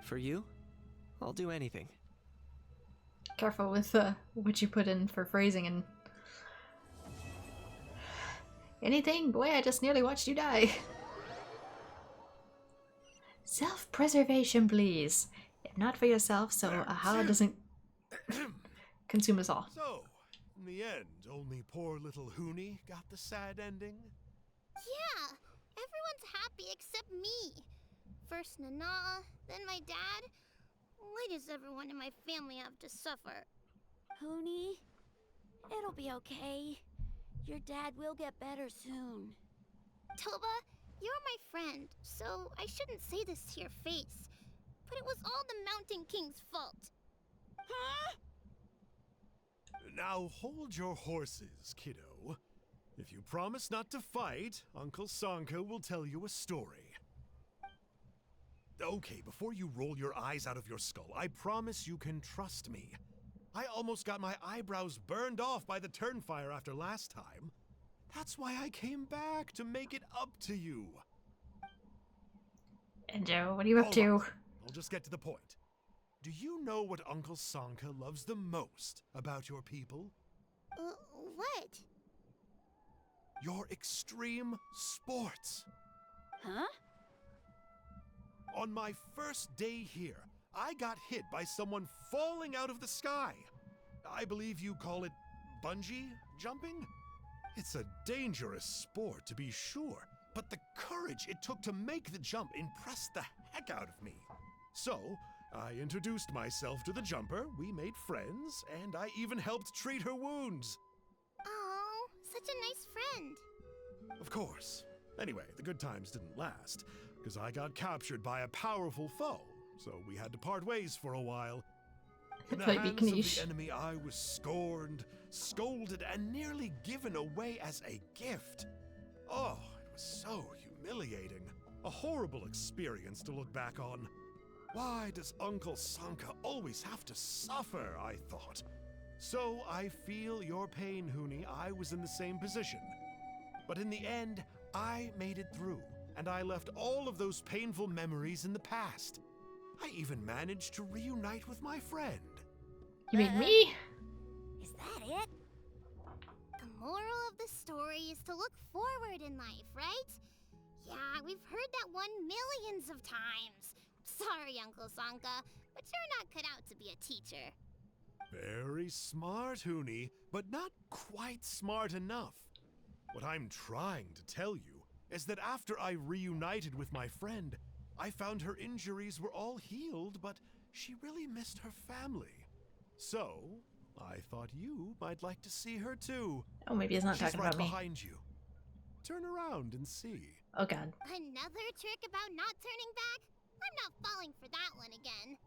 For you, I'll do anything. Careful with what you put in for phrasing and... Anything? Boy, I just nearly watched you die. Self-preservation, please. If not for yourself, so Aha doesn't consume us all. So, in the end, only poor little Huni got the sad ending? Yeah, everyone's happy except me. First Nana, then my dad. Why does everyone in my family have to suffer? Huni, it'll be okay. Your dad will get better soon. Toba, you're my friend, so I shouldn't say this to your face. But it was all the Mountain King's fault. Huh? Now hold your horses, kiddo. If you promise not to fight, Uncle Sanka will tell you a story. Okay, before you roll your eyes out of your skull, I promise you can trust me. I almost got my eyebrows burned off by the Turnfire after last time. That's why I came back, to make it up to you. And Joe, what are you up to? Right. I'll just get to the point. Do you know what Uncle Sanka loves the most about your people? What? Your extreme sports. Huh? On my first day here, I got hit by someone falling out of the sky. I believe you call it bungee jumping? It's a dangerous sport, to be sure, but the courage it took to make the jump impressed the heck out of me. So, I introduced myself to the jumper, we made friends, and I even helped treat her wounds. Oh, such a nice friend. Of course. Anyway, the good times didn't last, because I got captured by a powerful foe, so we had to part ways for a while. In the hands of the enemy, I was scorned, scolded, and nearly given away as a gift. Oh, it was so humiliating. A horrible experience to look back on. Why does Uncle Sanka always have to suffer, I thought. So I feel your pain, Huni. I was in the same position. But in the end, I made it through, and I left all of those painful memories in the past. I even managed to reunite with my friend. You mean me? Is that it? The moral of the story is to look forward in life, right? Yeah, we've heard that one millions of times. Sorry, Uncle Sanka, but you're not cut out to be a teacher. Very smart, Huni, but not quite smart enough. What I'm trying to tell you is that after I reunited with my friend, I found her injuries were all healed, but she really missed her family. So, I thought you might like to see her too. Oh, maybe he's not talking about me. She's right behind you. Turn around and see. Oh god. Another trick about not turning back? I'm not falling for that one again.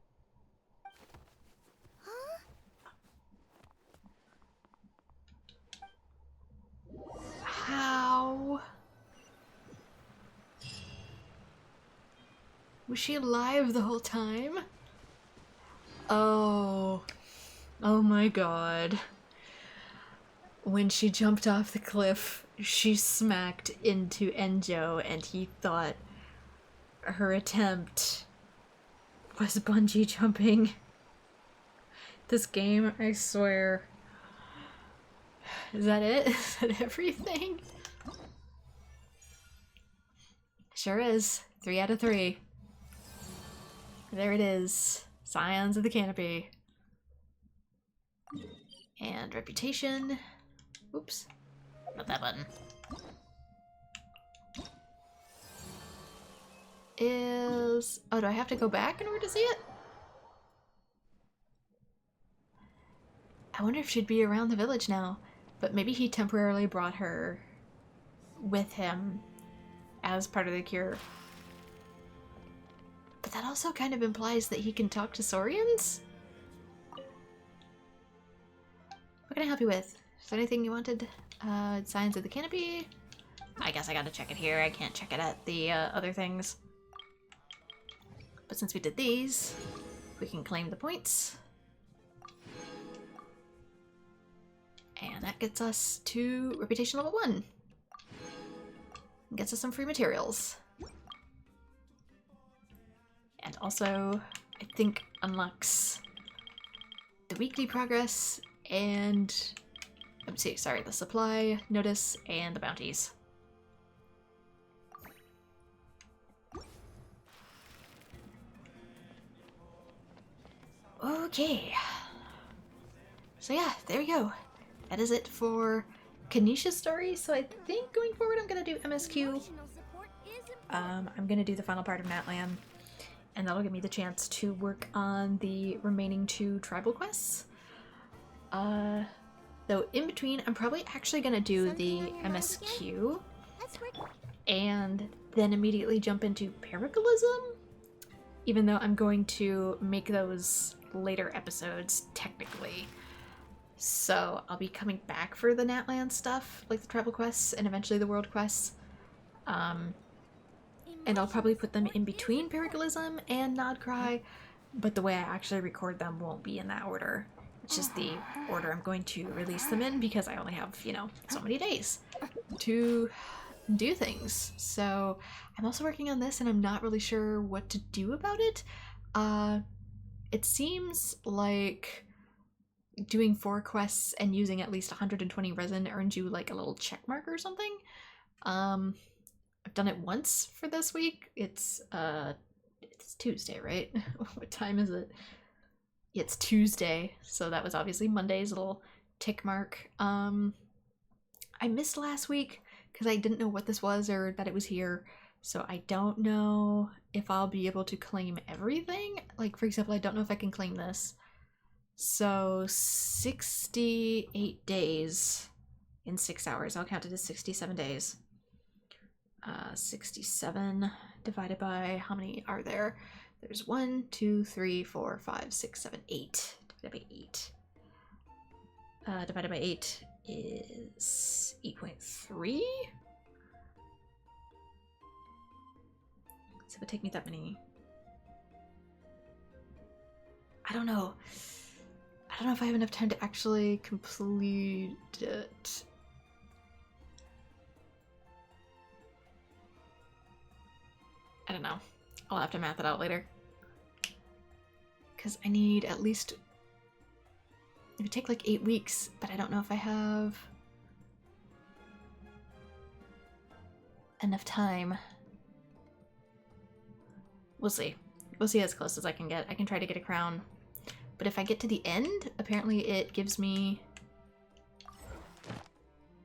Huh? How? Was she alive the whole time? Oh. Oh my god. When she jumped off the cliff, she smacked into Enjo, and he thought her attempt was bungee jumping. This game, I swear. Is that it? Is that everything? Sure is. 3 out of 3. There it is. Scions of the Canopy. And reputation. Oops. Not that button. Is... Oh, do I have to go back in order to see it? I wonder if she'd be around the village now. But maybe he temporarily brought her with him as part of the cure. But that also kind of implies that he can talk to Saurians? What can I help you with? Is there anything you wanted? Signs of the Canopy? I guess I gotta check it here. I can't check it at the other things. But since we did these, we can claim the points. And that gets us to reputation level 1. And gets us some free materials. And also, I think, unlocks the weekly progress and... Let's see, sorry, the supply, notice, and the bounties. Okay. So yeah, there we go. That is it for Kinich's story. So I think going forward I'm going to do MSQ. I'm going to do the final part of Natlan. And that'll give me the chance to work on the remaining 2 tribal quests. Though in between, I'm probably actually going to do the MSQ. And then immediately jump into Paracalism. Even though I'm going to make those later episodes, technically. So I'll be coming back for the Natland stuff, like the travel quests and eventually the world quests. And I'll probably put them in between Paracalism and Nodcry, but the way I actually record them won't be in that order. It's just the order I'm going to release them in because I only have, you know, so many days to do things. So I'm also working on this and I'm not really sure what to do about it. It seems like doing 4 quests and using at least 120 resin earns you like a little check mark or something. I've done it once for this week. It's Tuesday, right? What time is it? It's Tuesday, so that was obviously Monday's little tick mark. I missed last week because I didn't know what this was or that it was here, so I don't know if I'll be able to claim everything. Like, for example, I don't know if I can claim this. So 68 days in 6 hours. I'll count it as 67 days. 67 divided by, how many are there? There's 1, 2, 3, 4, 5, 6, 7, 8. Divided by 8. Divided by 8 is 8.3? So it would take me that many. I don't know. I don't know if I have enough time to actually complete it. I don't know. I'll have to math it out later. Because I need at least... It would take like 8 weeks, but I don't know if I have enough time. We'll see. We'll see as close as I can get. I can try to get a crown. But if I get to the end, apparently it gives me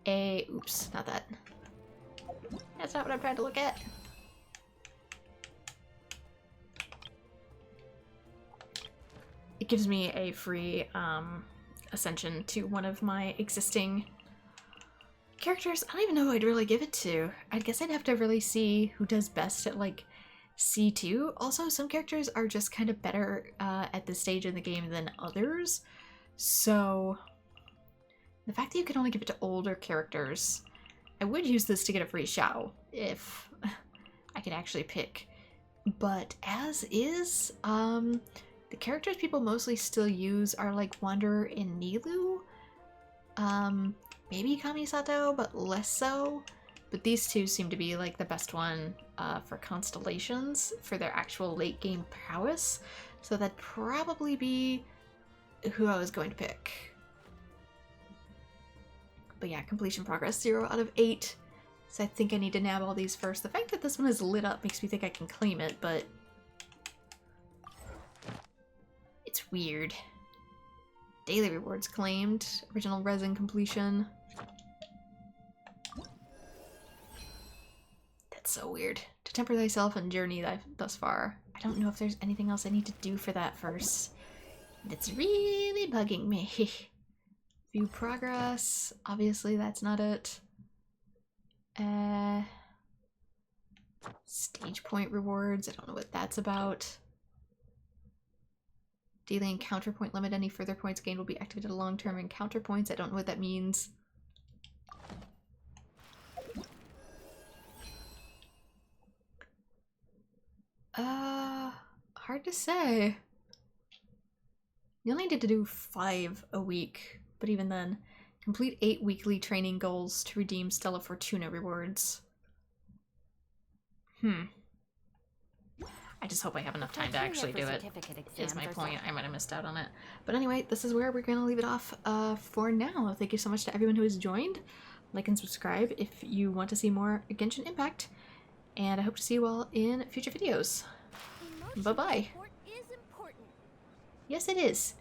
a... Oops, not that. That's not what I'm trying to look at. It gives me a free ascension to one of my existing characters. I don't even know who I'd really give it to. I guess I'd have to really see who does best at like C2. Also, some characters are just kind of better at this stage in the game than others. So the fact that you can only give it to older characters, I would use this to get a free Xiao if I could actually pick. But as is, the characters people mostly still use are like Wanderer and Nilou. Maybe Kamisato, but less so. But these two seem to be like the best one for constellations for their actual late game prowess. So that'd probably be who I was going to pick. But yeah, completion progress 0 out of 8. So I think I need to nab all these first. The fact that this one is lit up makes me think I can claim it, but it's weird. Daily rewards claimed. Original resin completion. That's so weird. To temper thyself and journey thus far. I don't know if there's anything else I need to do for that first. It's really bugging me. View progress. Obviously that's not it. Stage point rewards. I don't know what that's about. Daily encounter point limit. Any further points gained will be activated long-term encounter points. I don't know what that means. Hard to say. You only need to do 5 a week, but even then, complete 8 weekly training goals to redeem Stella Fortuna rewards. I just hope I have enough time to actually do it, is my point. I might have missed out on it. But anyway, this is where we're going to leave it off for now. Thank you so much to everyone who has joined. Like and subscribe if you want to see more Genshin Impact. And I hope to see you all in future videos. Bye-bye. Yes, it is.